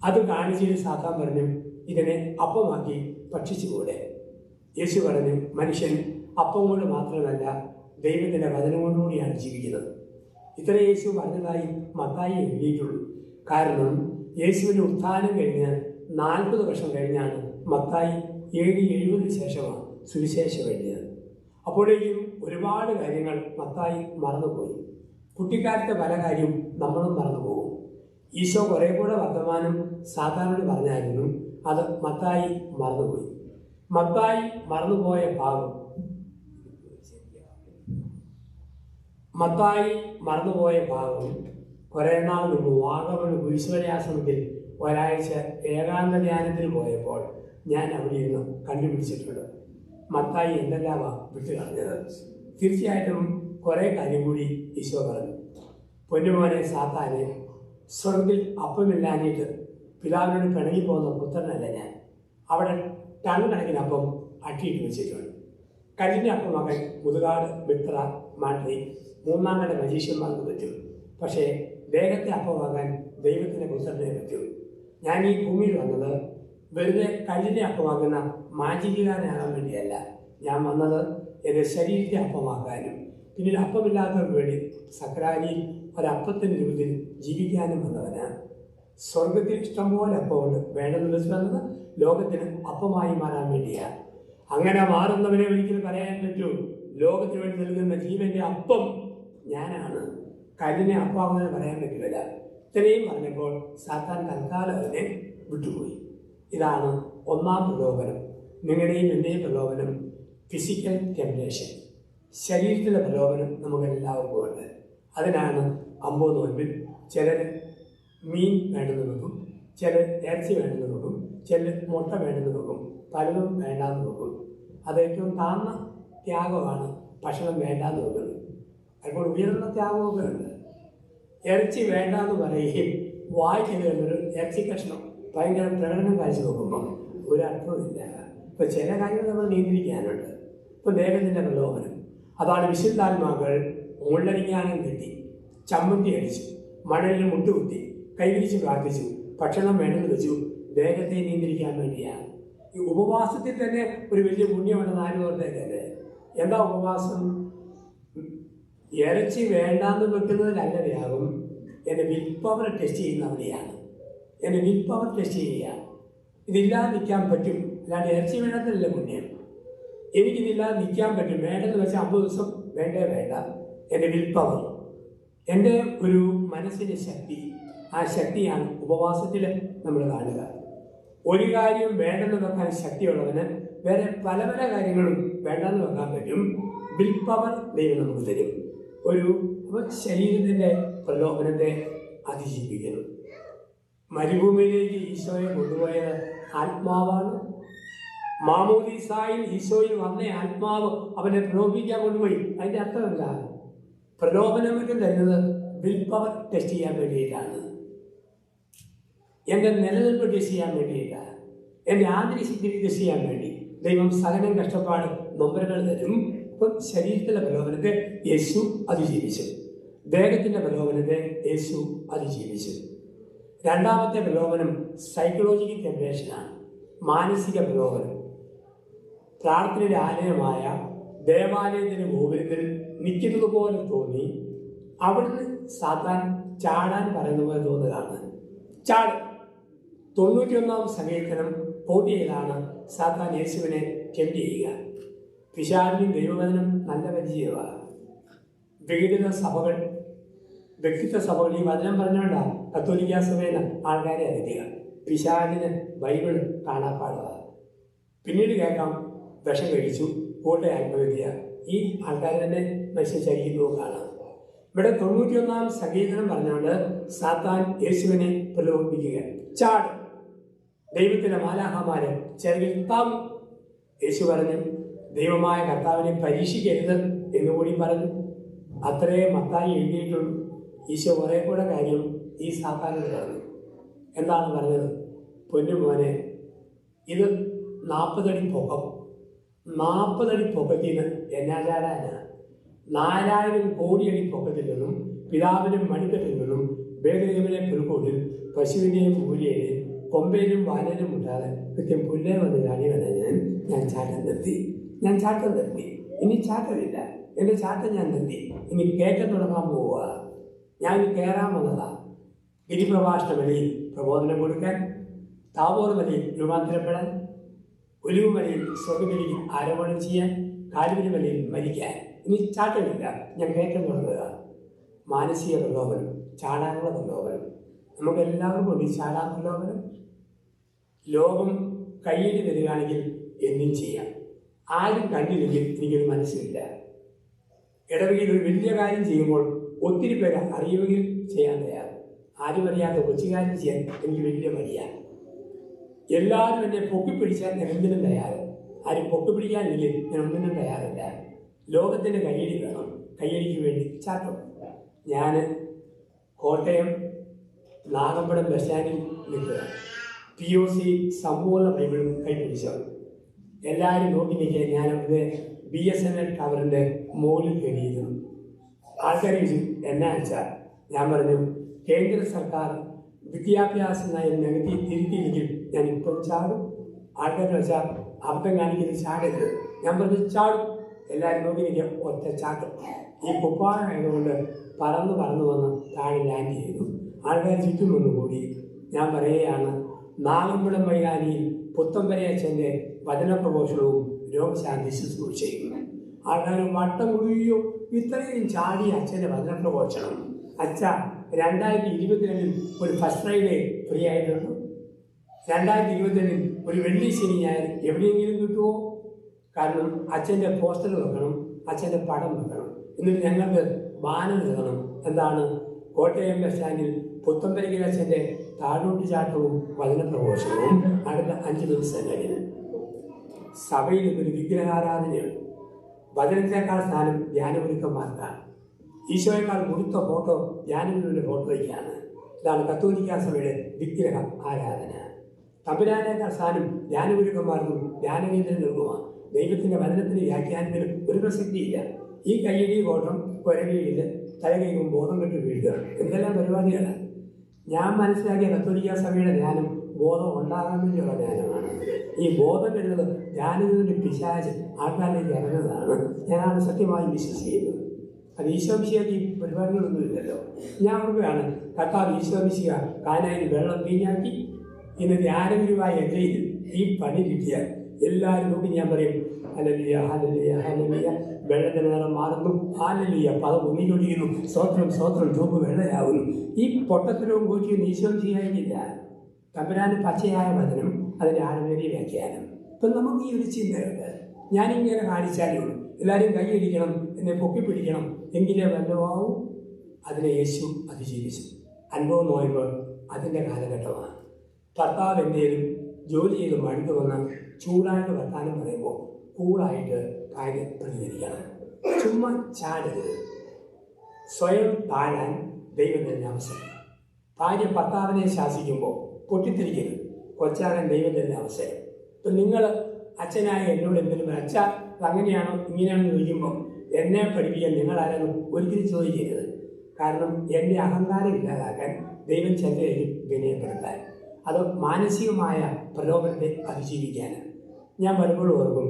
അത് കാണിച്ചിട്ട് സാത്താൻ പറഞ്ഞു, ഇതിനെ അപ്പമാക്കി ഭക്ഷിച്ചുകൂടെ? യേശു പറഞ്ഞു, മനുഷ്യൻ അപ്പം കൊണ്ട് മാത്രമല്ല ദൈവത്തിൻ്റെ വചനം കൊണ്ടുകൂടിയാണ് ജീവിക്കുന്നത്. ഇത്ര യേശു പറഞ്ഞതായി മത്തായി എഴുതിയിട്ടുള്ളൂ. കാരണം യേശുവിൻ്റെ ഉത്ഥാനം കഴിഞ്ഞ് 40 വർഷം കഴിഞ്ഞാണ് മത്തായി AD 70 ശേഷമാണ് സുവിശേഷം എഴുതിയത്. അപ്പോഴേക്കും ഒരുപാട് കാര്യങ്ങൾ മത്തായി മറന്നുപോയി. കുട്ടിക്കാലത്തെ പല കാര്യവും നമ്മളും മറന്നുപോകും. ഈശോ കുറേ കൂടെ വർത്തമാനം സാത്താനോട് പറഞ്ഞായിരുന്നു, അത് മത്തായി മറന്നുപോയി. മത്തായി മറന്നുപോയ ഭാഗം കുറേ നാൾ മുമ്പ് വാഗമൺ കുരിശുപര്യാസനത്തിൽ ഒരാഴ്ച ഏകാന്ത ധ്യാനത്തിൽ പോയപ്പോൾ ഞാൻ അവിടെ ഇരുന്ന് കണ്ടുപിടിച്ചിട്ടുണ്ട്. മത്തായി എന്തെല്ലാമാ വിട്ടു കളഞ്ഞത്. തീർച്ചയായിട്ടും കുറേ കാര്യം കൂടി ഈശോ പറഞ്ഞു. പൊന്നുമോനെ സാത്താനെ, സ്വർഗത്തിൽ അപ്പമില്ലാഞ്ഞിട്ട് പിതാവിനോട് പിണങ്ങിപ്പോകുന്ന പുത്രനല്ല ഞാൻ. അവിടെ ടണ്ണുകണക്കിനപ്പം അട്ടിയിട്ട് വെച്ചിട്ടുണ്ട്. കല്ലിൻ്റെ അപ്പമാക്കാൻ മുതുകാട്, മിത്ര, മാണ്ടി, 3-ാം കട മജീഷ്യന്മാർക്ക് പറ്റും. പക്ഷേ ദേഹത്തെ അപ്പമാകാൻ ദൈവത്തിൻ്റെ പുത്രനെ പറ്റൂ. ഞാൻ ഈ ഭൂമിയിൽ വന്നത് വെറുതെ കല്ലിനെ അപ്പമാക്കുന്ന മാജിക്കുകാരനാകാൻ വേണ്ടിയല്ല. ഞാൻ വന്നത് എൻ്റെ ശരീരത്തെ അപ്പമാക്കാനും പിന്നീട് അപ്പമില്ലാത്തവർക്ക് വേണ്ടി സക്രാരിയിൽ ഒരപ്പത്തിൻ്റെ രൂപത്തിൽ ജീവിക്കാനും വന്നവനാണ്. സ്വർഗത്തിൽ ഇഷ്ടംപോലെ അപ്പമുണ്ട്. വേണ്ടെന്ന് വെച്ച് വന്നത് ലോകത്തിന് അപ്പമായി മാറാൻ വേണ്ടിയാണ്. അങ്ങനെ മാറുന്നവരെ ഒരിക്കലും പറയാൻ പറ്റൂ, ലോകത്തിന് വേണ്ടി നൽകുന്ന ജീവന്റെ അപ്പം ഞാനാണ്, കല്ലിനെ അപ്പാകുന്നതിന് പറയാൻ പറ്റില്ല. ഇത്രയും പറഞ്ഞപ്പോൾ സാത്താൻ തൽക്കാലം അതിനെ വിട്ടുപോയി. ഇതാണ് 1-ാം പ്രലോഭനം. നിങ്ങളുടെയും എൻ്റെയും പ്രലോഭനം ഫിസിക്കൽ ടെംപ്റ്റേഷൻ, ശരീരത്തിലെ പ്രലോഭനം നമുക്കെല്ലാവർക്കും ഉണ്ട്. അതിനാണ് 50 നോൻപിൽ ചിലർ മീൻ വേണ്ടെന്ന് വെക്കും, ചിലർ ഇറച്ചി വേണ്ടെന്ന് വെക്കും, ചിലർ മുട്ട വേണ്ടെന്ന് വെക്കും, പലതും വേണ്ടാന്ന് വെക്കും. അത് ഏറ്റവും താഴ്ന്ന ത്യാഗമാണ് ഭക്ഷണം വേണ്ടാന്ന് വെക്കുന്നത്. അപ്പോൾ ഉയർന്ന ത്യാഗമൊക്കെ ഉണ്ട്. ഇറച്ചി വേണ്ടാന്ന് പറയുകയും വായിക്കുന്നൊരു ഇറച്ചി കഷ്ണം ഭയങ്കര പ്രകടനം കാഴ്ച നോക്കുമ്പോൾ ഒരർത്ഥമില്ല. ഇപ്പോൾ ചില കാര്യങ്ങൾ നമ്മൾ നിയന്ത്രിക്കാനുണ്ട്. ഇപ്പോൾ ദേവത്തിൻ്റെ പ്രലോഭനം, അതാണ് വിശുദ്ധാത്മാക്കൾ മുള്ളരിങ്ങാനം കെട്ടി, ചമ്മന്തി അടിച്ചു, മണലിൽ മുട്ടുകുത്തി, കൈവിരിച്ച് പ്രാർത്ഥിച്ചു, ഭക്ഷണം വേണമെന്ന് വെച്ചു, ദേഹത്തെ നിയന്ത്രിക്കാൻ വേണ്ടിയാണ്. ഈ ഉപവാസത്തിൽ തന്നെ ഒരു വലിയ പുണ്യമുണ്ടെന്ന് ആരും ഓർത്തേക്കല്ലേ. എന്താ ഉപവാസം? ഇറച്ചി വേണ്ടാന്ന് വെക്കുന്നതിലല്ല ത്യാഗം, എൻ്റെ വിൽ പവർ ടെസ്റ്റ് ചെയ്യുന്ന അവിടെയാണ്. എൻ്റെ വിൽ പവർ ടെസ്റ്റ് ചെയ്യുക. ഇതില്ലാതെ നിൽക്കാൻ പറ്റും, അല്ലാണ്ട് ഇറച്ചി വേണ്ടതല്ല പുണ്യം. എനിക്കിതില്ലാതെ നിൽക്കാൻ പറ്റും, വേണ്ടെന്ന് വെച്ചാൽ 50 ദിവസം വേണ്ടേ വേണ്ട. എൻ്റെ വിൽ പവർ, എൻ്റെ ഒരു മനസ്സിൻ്റെ ശക്തി, ആ ശക്തിയാണ് ഉപവാസത്തിൽ നമ്മൾ കാണുക. ഒരു കാര്യം വേണ്ടെന്ന് വെക്കാൻ ശക്തിയുള്ളവന് വേറെ പല പല കാര്യങ്ങളും വേണ്ടെന്ന് വെക്കാൻ പറ്റും. വിൽ പവർ ദൈവം നമുക്ക് തരും. ഒരു ശരീരത്തിൻ്റെ പ്രലോഭനത്തെ അതിജീവിക്കുന്നു. മരുഭൂമിയിലേക്ക് ഈശോയെ കൊണ്ടുപോയത് ആത്മാവാണ്. മാമോദീസായിൽ ഈശോയിൽ വന്ന ആത്മാവ് അവനെ പ്രലോഭിക്കാൻ കൊണ്ടുപോയി. അതിൻ്റെ അർത്ഥമല്ല, പ്രലോഭനമൊക്കെ തരുന്നത് വിൽ പവർ ടെസ്റ്റ് ചെയ്യാൻ വേണ്ടിയിട്ടാണ്, എൻ്റെ നിലനിൽപ്പ് ടെസ്റ്റ് ചെയ്യാൻ വേണ്ടിയിട്ടാണ്, എൻ്റെ ആന്തരികശക്തി ടെസ്റ്റ് ചെയ്യാൻ വേണ്ടി. ദൈവം സകലം കഷ്ടപ്പാട് നൊമ്പരങ്ങൾ തരും. ഇപ്പം ശരീരത്തിലെ പ്രലോഭനത്തെ യേശു അതിജീവിച്ചു, ദേഹത്തിൻ്റെ പ്രലോഭനത്തെ യേശു അതിജീവിച്ചു. രണ്ടാമത്തെ പ്രലോഭനം സൈക്കോളജിക്കൽ ടെംപ്റ്റേഷനാണ്, മാനസിക പ്രലോഭനം. പ്രാർത്ഥനയുടെ ആലയമായ ദേവാലയത്തിൻ്റെ ഗോപുരത്തിൽ നിൽക്കുന്നത് പോലെ തോന്നി, അവിടുന്ന് സാത്താൻ ചാടാൻ പറയുന്ന പോലെ തോന്നുകയാണ്. ചാട്. 91-ാം സങ്കീർത്തനം പോട്ടിയിലാണ് സാത്താൻ യേശുവിനെ ടെംപ്റ്റ് ചെയ്യുക. പിശാചിനും ദൈവവചനം നല്ല പരിചയമാണ്. വിഘടിത സഭകൾ, വ്യക്തിത്വ സഭകൾ ഈ വചനം പറഞ്ഞുകൊണ്ടാണ് കത്തോലിക്ക സഭയിൽ ആൾക്കാരെ അറിയുക. പിശാചിന് ബൈബിൾ കാണാപ്പാടുക. പിന്നീട് കേൾക്കാം വിഷം കഴിച്ചു, കൂട്ടെ ആത്മഹത്യ. ഈ ആൾക്കാർ തന്നെ മനുഷ്യ ശരീരവും കാണാം. ഇവിടെ 91-ാം സങ്കീർത്തനം പറഞ്ഞുകൊണ്ട് സാത്താൻ യേശുവിനെ പ്രലോഭിപ്പിക്കുക. ചാട്. ദൈവത്തിൻ്റെ മാലാഖമാരെ ചെറുകിൽ താങ്ങും. യേശു പറഞ്ഞു, ദൈവമായ കർത്താവിനെ പരീക്ഷിക്കരുത് എന്നുകൂടി പറഞ്ഞു. അത്രേ മത്തായി എഴുതിയിട്ടുള്ളൂ. ഈശോ കുറേ കൂടെ കാര്യം ഈ സാത്താനോട് പറഞ്ഞു. എന്താണ് പറഞ്ഞത്? പൊന്നുമോനെ, ഇത് 40 അടി പൊക്കം, 40 അടി പൊക്കത്തിന് എന്നാ ചാടാനാണ്? 4000 കോടി അടി പൊക്കത്തിൽ നിന്നും പിതാവിനും മണിക്കത്തിൽ നിന്നും ബേദലഹേമിലെ പുൽക്കൂട്ടിൽ പശുവിൻ്റെയും മൂലിയെയും കൊമ്പയിലും വാലയിലും മുട്ടാതെ കൃത്യം പുല്ലേ വന്ന് ചാടി വന്ന ഞാൻ ചാട്ടം നിർത്തി. ഇനി ചാട്ടമില്ല. എൻ്റെ ചാട്ടം ഞാൻ നിർത്തി. ഇനി കയറ്റം തുടങ്ങാൻ പോവുക. ഞാൻ കയറാൻ വന്നതാ. ഗിരിപ്രഭാഷണ വഴിയിൽ പ്രബോധനം കൊടുക്കാൻ, താബോർ മലയിൽ രൂപാന്തരപ്പെടാൻ, ഒലിവ് മലയിൽ സ്വർഗബലിയിൽ ആരോപണം ചെയ്യാൻ, കാലുവിന് മലയിൽ മരിക്കാൻ. ഇനി ചാട്ടമില്ല. ഞാൻ കയറ്റം തുടങ്ങുക. മാനസിക പ്രലോഭനം, ചാടാനുള്ള പ്രലോഭനം. നമുക്കെല്ലാവർക്കും ഉണ്ട് ഈ ചാടാൻ പ്രലോഭനം. ലോകം കയ്യിൽ വരികയാണെങ്കിൽ എന്തും ചെയ്യാം. ആരും കണ്ടില്ലെങ്കിൽ എനിക്കൊരു മനസ്സിലില്ല. ഇടവകയിൽ ഒരു വലിയ കാര്യം ചെയ്യുമ്പോൾ ഒത്തിരി പേര് അറിയുമെങ്കിൽ ചെയ്യാൻ തയ്യാറ്. ആരും അറിയാത്ത കൊച്ചു കാര്യം ചെയ്യാൻ എനിക്ക് വലിയ മടിയാണ്. എല്ലാവരും എന്നെ പൊക്കിപ്പിടിച്ചാൽ ഞാൻ ഒന്നിനും തയ്യാറ്. ആരും പൊക്കിപ്പിടിക്കാനില്ലെങ്കിൽ ഞാൻ ഒന്നിനും തയ്യാറില്ല. ലോകത്തിൻ്റെ കയ്യടി വേണം. കയ്യടിക്ക് വേണ്ടി ചാട്ടം. ഞാൻ കോട്ടയം നാഗമ്പടം ബസ് സ്റ്റാൻഡിൽ നിൽക്കുക. POC സമ്പൂർണ്ണ ബൈബിളും കൈപിടിച്ചു. എല്ലാവരും നോക്കി നിൽക്കുക. ഞാനവിടെ BSNL ടവറിൻ്റെ മുകളിൽ കയറിയിരുന്നു. ആൾക്കാർ എന്നാ വെച്ചാൽ ഞാൻ പറഞ്ഞു, കേന്ദ്ര സർക്കാർ വിദ്യാഭ്യാസ നയം നികത്തി തിരുത്തിയിരിക്കും, ഞാൻ ഇപ്പം ചാടും. ആൾക്കാർ വെച്ചാൽ അർത്ഥം കാണിക്കുന്നത് ചാടരുത്. ഞാൻ പറഞ്ഞു ചാടും. എല്ലാവരും നോക്കി നിൽക്കുക. ഒറ്റ ചാട്ടം. ഈ കുപ്പായമായതുകൊണ്ട് പറന്ന് വന്ന് താഴെ ലാൻഡ് ചെയ്തു. ആൾക്കാർ ചുറ്റും ഒന്ന് കൂടി. ഞാൻ പറയുകയാണ്, നാഗമ്പടം മൈതാനിയിൽ പുത്തമ്പരയച്ഛൻ്റെ വചനപ്രഘോഷണവും രോഗശാന്തി ശുശ്രൂഷയും. ആൾക്കാർ വട്ടം കൂടിയോ ഇത്രയും ചാടി അച്ഛൻ്റെ വചനപ്രഘോഷണം. അച്ഛ 2022 ഒരു ഫസ്റ്റ് ഫ്രൈഡേ ഫ്രീ ആയിട്ടുണ്ട്. 2022 ഒരു വെള്ളി ശനി ഞായർ എവിടെയെങ്കിലും കിട്ടുമോ? കാരണം അച്ഛൻ്റെ പോസ്റ്റർ വെക്കണം, അച്ഛൻ്റെ പടം വെക്കണം. എന്നിട്ട് ഞങ്ങൾക്ക് ബാനർ എഴുതണം. എന്താണ്? കോട്ടയം ബസ് സ്റ്റാൻഡിൽ പുത്തമ്പരയ്ക്കൽ അച്ഛൻ്റെ താഴോട്ട് ചാട്ടവും വചനപ്രഘോഷണവും അടുത്ത 5 ദിവസം കഴിഞ്ഞു. സഭയിൽ ഒരു വിഗ്രഹാരാധനയാണ്. വചനത്തേക്കാൾ സ്ഥാനം ധ്യാനഗുരുക്കന്മാർക്കാണ്. ഈശോയേക്കാൾ മുഴുത്ത ഫോട്ടോ ധ്യാനഗുരുവിൻ്റെ ഫോട്ടോയ്ക്കാണ്. ഇതാണ് കത്തോലിക്ക സഭയുടെ വിഗ്രഹ ആരാധന. തമ്പുരാനേക്കാൾ സ്ഥാനം ധ്യാനഗുരുക്കന്മാർക്കും ധ്യാനകേന്ദ്രങ്ങൾക്കുമാണ്. ദൈവത്തിൻ്റെ വചനത്തിന് വ്യാഖ്യാനത്തിന് ഒരു പ്രസക്തിയില്ല. ഈ കയ്യടി കോട്ടം കുരകയിൽ തലകൈക്കും ബോധം കെട്ട് വീഴുക, എന്തെല്ലാം പരിപാടികളാണ്. ഞാൻ മനസ്സിലാക്കിയ കത്തോലിക്ക സഭയുടെ ധ്യാനം ബോധം ഉണ്ടാകാൻ വേണ്ടിയുള്ള ധ്യാനമാണ്. ഈ ബോധം കെട്ടുന്നത് ധ്യാനത്തിൻ്റെ പിശാച് ആൾക്കാരിലേക്ക് ഇറങ്ങുന്നതാണ്. ഞാനാണ് സത്യമായി വിശ്വസിക്കുന്നത്. അത് ഈശോമിശിയാക്കി പരിപാടികളൊന്നുമില്ലല്ലോ. ഞാൻ ഓർക്കുകയാണ്, കർത്താവ് ഈശോമിശിക കാനായിൽ വെള്ളം വീഞ്ഞാക്കി. ഇന്ന് ധ്യാനഗുരുവായ എൻ്റെ ഈ പണി കിട്ടിയാൽ എല്ലാവരും നോക്കി ഞാൻ പറയും, ഹല്ലേലൂയ ഹല്ലേലൂയ ഹല്ലേലൂയ. വെള്ളത്തിന് നിറം മാറുന്നു, ഹല്ലേലൂയ പദം ഒന്നിനൊഴിയുന്നു, സ്തോത്രം സ്തോത്രം ചുവപ്പ് വെള്ളയാകുന്നു. ഈ പൊട്ടത്തരവും കോച്ചിയും ഈശോം ചെയ്യാനില്ല. തമ്പുരാന് പച്ചയായ വചനം, അതിൻ്റെ ആഴമേറിയ വ്യാഖ്യാനം. ഇപ്പം നമുക്ക് ഈ ഒരു ചിന്തയുണ്ട്. ഞാനിങ്ങനെ കാണിച്ചാലേ ഉള്ളൂ, എല്ലാവരും കൈയടിക്കണം, എന്നെ പൊക്കിപ്പിടിക്കണം, എങ്കിലേ വല്ലവാവും. അതിനെ യേശു അതിജീവിച്ചു. അനുഭവം നോക്കുമ്പോൾ അതിൻ്റെ കാലഘട്ടമാണ്. ഭർത്താവ് എന്തെങ്കിലും ജോലി ചെയ്ത് മടുത്തു വന്ന് ചൂടായിട്ട് വർത്താനം പറയുമ്പോൾ കൂളായിട്ട് കാര്യം പ്രതികരിക്കണം. ചുമ്മാ ചാടരുത്. സ്വയം താഴാൻ ദൈവം തന്നെ അവസരം. ഭാര്യ ഭർത്താവിനെ ശാസിക്കുമ്പോൾ പൊട്ടിത്തിരിക്കരുത്. കൊച്ചാകാൻ ദൈവം തന്നെ അവസരം. ഇപ്പം നിങ്ങൾ അച്ഛനായ എന്നോട് എന്തെങ്കിലും അച്ഛ അങ്ങനെയാണോ ഇങ്ങനെയാണോ ചോദിക്കുമ്പോൾ എന്നെ പഠിപ്പിക്കാൻ നിങ്ങളാരും ഒരിക്കലും ചോദിക്കരുത്. കാരണം എൻ്റെ അഹങ്കാരം ഇല്ലാതാക്കാൻ ദൈവം ചിലരെയും വിനയപ്പെടുത്താൻ, അത് മാനസികമായ പ്രലോഭനത്തെ അതിജീവിക്കാനാണ്. ഞാൻ പലപ്പോഴും ഓർക്കും,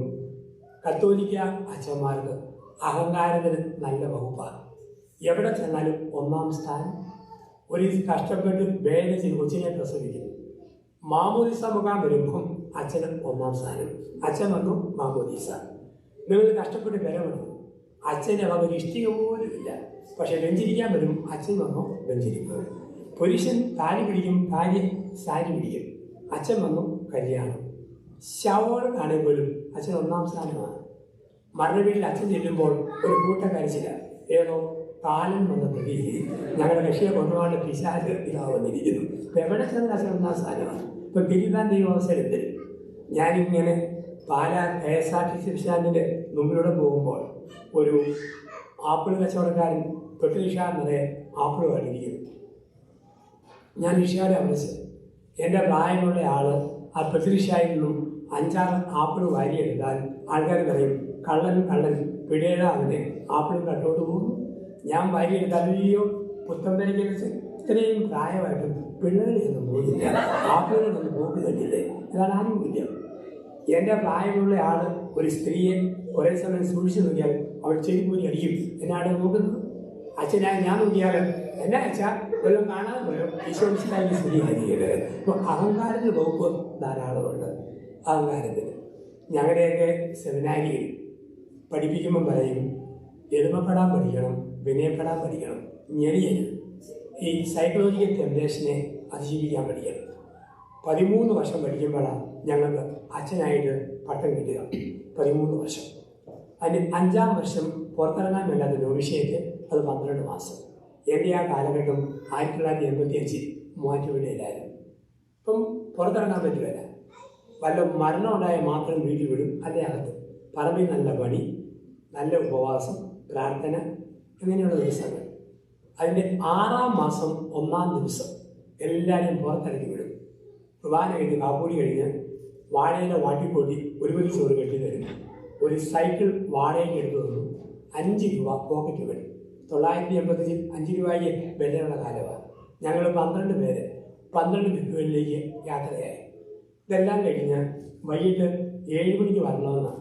കത്തോലിക്ക അച്ഛന്മാർക്ക് അഹങ്കാരത്തിന് നല്ല വകുപ്പാണ്. എവിടെ ചെന്നാലും 1-ാം സ്ഥാനം. ഒരു കഷ്ടപ്പെട്ട് വേദന ചെയ്ത് കൊച്ചിനെ പ്രസവിക്കുന്നു. മാമോദിസ മുഖാൻ വരുമ്പം അച്ഛന് 1-ാം സ്ഥാനം. അച്ഛൻ വന്നു മാമോദിസ. നിങ്ങൾ കഷ്ടപ്പെട്ട് വില വന്നു. അച്ഛൻ്റെ അവർ ഇഷ്ടിക പോലും ഇല്ല. പക്ഷെ വെഞ്ചിരിക്കാൻ വരും, അച്ഛൻ വന്നോ വെഞ്ചിരിക്കും. പുരുഷൻ താലി പിടിക്കും, ഭാര്യ സാരി പിടിക്കും. അച്ഛൻ വന്നു കല്യാണം. ശവോളം കാണുമ്പോൾ പോലും അച്ഛൻ 1-ാം സ്ഥാനമാണ്. മരണവീട്ടിൽ അച്ഛൻ ചെല്ലുമ്പോൾ ഒരു കൂട്ടക്കരച്ചില്ല. ഏതോ കാലം വന്ന പ്രതി ഞങ്ങളുടെ കക്ഷിയെ കൊണ്ടുപോകാനുള്ള പിശാച് ഇതാ വന്നിരിക്കുന്നു. ഇപ്പം എവിടെ ചെന്നാൽ അച്ഛൻ 1-ാം സ്ഥാനമാണ്. ഇപ്പം തിരുത്താൻ ദൈവാവസരത്തിൽ ഞാനിങ്ങനെ പാലാ KSRTC ബസ് സ്റ്റാൻഡിൻ്റെ മുമ്പിലൂടെ പോകുമ്പോൾ ഒരു ആപ്പിൾ കച്ചവടക്കാരൻ പെട്ടിരിഷാ നിറയെ ആപ്പിളുമായിട്ടിരിക്കുന്നു. ഞാൻ ഇഷാരെ വിളിച്ചത്. എൻ്റെ പ്രായമുള്ള ആൾ ആ പെട്ടിരിഷായിൽ നിന്നും 5-6 ആപ്പിൾ വാരിയെടുത്താൽ ആൾക്കാർ പറയും, കള്ളൻ പിടിയുടെ അവനെ ആപ്പിളും കട്ടോട്ട് പോകുന്നു. ഞാൻ വാരിയെടുത്താൽ അയ്യോ പുത്തമ്പരയ്ക്ക് ഇത്രയും പ്രായമായിട്ടും പിള്ളേരെയൊന്നും പോയില്ല, ആപ്പിളൊന്നും പോക്ക് കണ്ടില്ലേ? അതാണ് ആനുകൂല്യം. എൻ്റെ പ്രായമുള്ള ആൾ ഒരു സ്ത്രീയെ കുറേ സമയം സൂക്ഷിച്ചു നോക്കിയാൽ അവൾ ചെരിപ്പൂരി അടിക്കും. എന്നാണ് നോക്കുന്നത്? അച്ഛനായി ഞാൻ നോക്കിയാൽ എന്നാ അച്ഛാ വല്ലതും കാണാതെ പോയോ? ഈശോമിശിഹായിക്ക് സ്ത്രീയായിരിക്കരുത്. അപ്പോൾ അഹങ്കാരത്തിന് വകുപ്പ് ധാരാളമുണ്ട്. അഹങ്കാരത്തിന് ഞങ്ങളുടെയൊക്കെ സെമിനാരിയിൽ പഠിപ്പിക്കുമ്പം പറയും, എളിമപ്പെടാൻ പഠിക്കണം, വിനയപ്പെടാൻ പഠിക്കണം, ഞെളിയരുത്. ഈ സൈക്കോളജിക്കൽ ടെംപ്റ്റേഷനെ അതിജീവിക്കാൻ പഠിക്കണം. 13 വർഷം പഠിക്കുമ്പോഴാണ് ഞങ്ങൾക്ക് അച്ഛനായിട്ട് പട്ടം കിട്ടുക. 13 വർഷം. അതിന് 5-ാം വർഷം പുറത്തിറങ്ങാൻ മേലാത്ത നോവിഷ്യേറ്റ്, അത് 12 മാസം. എൻ്റെ ആ കാലഘട്ടം 1985 മൂവാറ്റുപുഴയിലായിരുന്നു. ഇപ്പം പുറത്തിറങ്ങാൻ പറ്റുകയില്ല. വല്ല മരണം ഉണ്ടായാൽ മാത്രം വീട്ടിൽ വിടും, അല്ലേ അകത്ത്. പറമ്പിൽ നല്ല പണി, നല്ല ഉപവാസം, പ്രാർത്ഥന, ഇങ്ങനെയുള്ള ദിവസങ്ങൾ. അതിൻ്റെ 6-ാം മാസം 1-ാം ദിവസം എല്ലാവരെയും പുറത്തിറക്കി വിടും. കുർബാന കഴിഞ്ഞ് കാപ്പൂടി കഴിഞ്ഞ് വാഴയിലെ വാട്ടിപ്പൊട്ടി ഒരു വലിയ ചോറ് കെട്ടി തരും. ഒരു സൈക്കിൾ വാടകയ്ക്ക് എടുത്തു തന്നു. 5 രൂപ പോക്കറ്റ് വരും. 985 5 രൂപയ്ക്ക് വിലയുള്ള കാലമാണ്. ഞങ്ങൾ 12 പേര് 12 ദിക്കുകളിലേക്ക് യാത്രയായി. ഇതെല്ലാം കഴിഞ്ഞ് വൈകിട്ട് 7 മണിക്ക് വരണമെന്ന്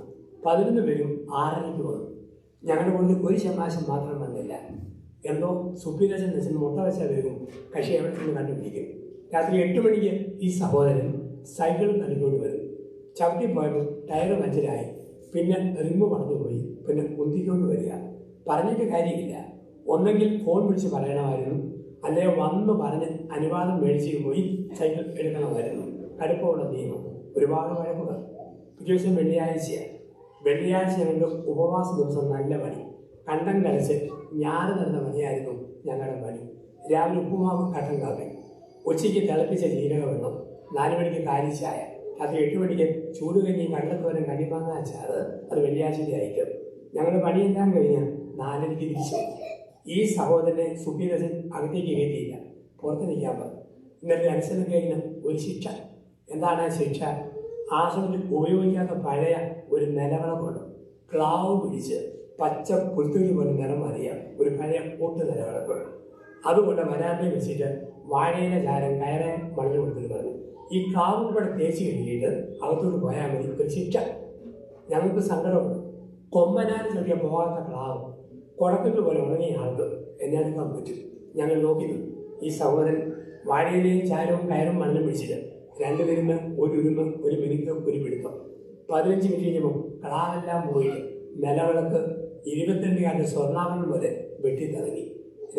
11 പേരും 6:30 വന്നു. ഞങ്ങളുടെ കൊണ്ട് ഒരു ശമാശം മാത്രം വന്നില്ല. എന്തോ സുപ്പീരച്ചൻ വെച്ച് മുട്ട വെച്ച വരും, കക്ഷി എവിടെ നിന്ന് കണ്ടുപിടിക്കും. രാത്രി 8 മണിക്ക് ഈ സഹോദരൻ സൈക്കിൾ തള്ളിക്കൊണ്ട് വരും. ചവിട്ടിപ്പോയപ്പോൾ ടയർ പഞ്ചറായി. പിന്നെ റിമ്മ് മറന്നുപോയി. പിന്നെ കുന്തിക്കൊണ്ട് വരിക. പറഞ്ഞിട്ട് കാര്യമില്ല. ഒന്നെങ്കിൽ ഫോൺ വിളിച്ച് പറയണമായിരുന്നു, അല്ലെങ്കിൽ വന്ന് പറഞ്ഞ് അനുവാദം മേടിച്ച് പോയി സൈക്കിൾ എടുക്കണമായിരുന്നു. കടുപ്പമുള്ള നിയമം, ഒരുപാട് വഴക്കുകൾ. പിറ്റേ ദിവസം വെള്ളിയാഴ്ച ഞങ്ങൾക്ക് ഉപവാസ ദിവസം നല്ല പണി. കണ്ടം കളിച്ച് ഞാറ് നടന്ന പണിയായിരുന്നു ഞങ്ങളുടെ പണി. രാവിലെ ഉപ്പുമാവ് കട്ടൻ കാപ്പി, ഉച്ചയ്ക്ക് തിളപ്പിച്ച ജീരക വെള്ളം, 4 മണിക്ക് കാലിച്ചായ, രാത്രി 8 മണിക്ക് ചൂടുകഞ്ഞി, കടലത്തോരൻ, കണ്ണിമാങ്ങ അച്ചാറ്. അത് വെള്ളിയാഴ്ചത്തെ അയക്കും. ഞങ്ങളുടെ പണിയെല്ലാം കഴിഞ്ഞ് 4:30 തിരിച്ചു വരും. ഈ സഹോദരനെ സുപ്പീരിയർ അകത്തേക്ക് കയറ്റിയില്ല, പുറത്ത് നിൽക്കാൻ പറഞ്ഞു. ഇന്നത്തെ അനുസരണം കഴിഞ്ഞ ഒരു ശിക്ഷ. എന്താണ് ആ ശിക്ഷ? ആശ്രമത്തിൽ ഉപയോഗിക്കാത്ത പഴയ ഒരു നിലവിളക്കുണ്ട്. ക്ലാവ് പിടിച്ച് പച്ച പുൽത്തുണി പോലെ നിറം അറിയാം, ഒരു പഴയ ഒട്ട് നിലവിളക്കുണ്ട്. അതുകൊണ്ട് വരാന്തയിൽ വെച്ചിട്ട് വാഴയിലെ ചാരം കയറാൻ മണ്ണിൽ കൊടുത്തിട്ട് പറഞ്ഞു, ഈ ക്ലാവും കൂടെ തേച്ച് കഴുകിയിട്ട് അകത്തോട്ട് പോയാൽ മതി. ഒരു ശിക്ഷ. ഞങ്ങൾക്ക് സങ്കടമുണ്ട്. കൊമ്പനാട് ചെറിയ പോകാത്ത ക്ലാവ് കുടക്കിട്ട് പോലെ ഉണങ്ങിയ ആൾക്ക് എന്നെടുക്കാൻ പറ്റും. ഞങ്ങൾ നോക്കി. ഈ സഹോദരൻ വാഴയിലെയും ചാരവും കയറും മണ്ണിൽ പിടിച്ചിട്ട് 2 തിരുമ്പ്, ഒരു ഉരുമ്പ്, ഒരു മിനുക്ക്, ഒരു പിടുത്തം. 15 മിനിറ്റ് കഴിയുമ്പോൾ ക്ലാവെല്ലാം പോയിട്ട് നിലവിളക്ക് 22 കാലത്ത് സ്വർണ്ണാഭരണം വരെ വെട്ടിത്തിറങ്ങി.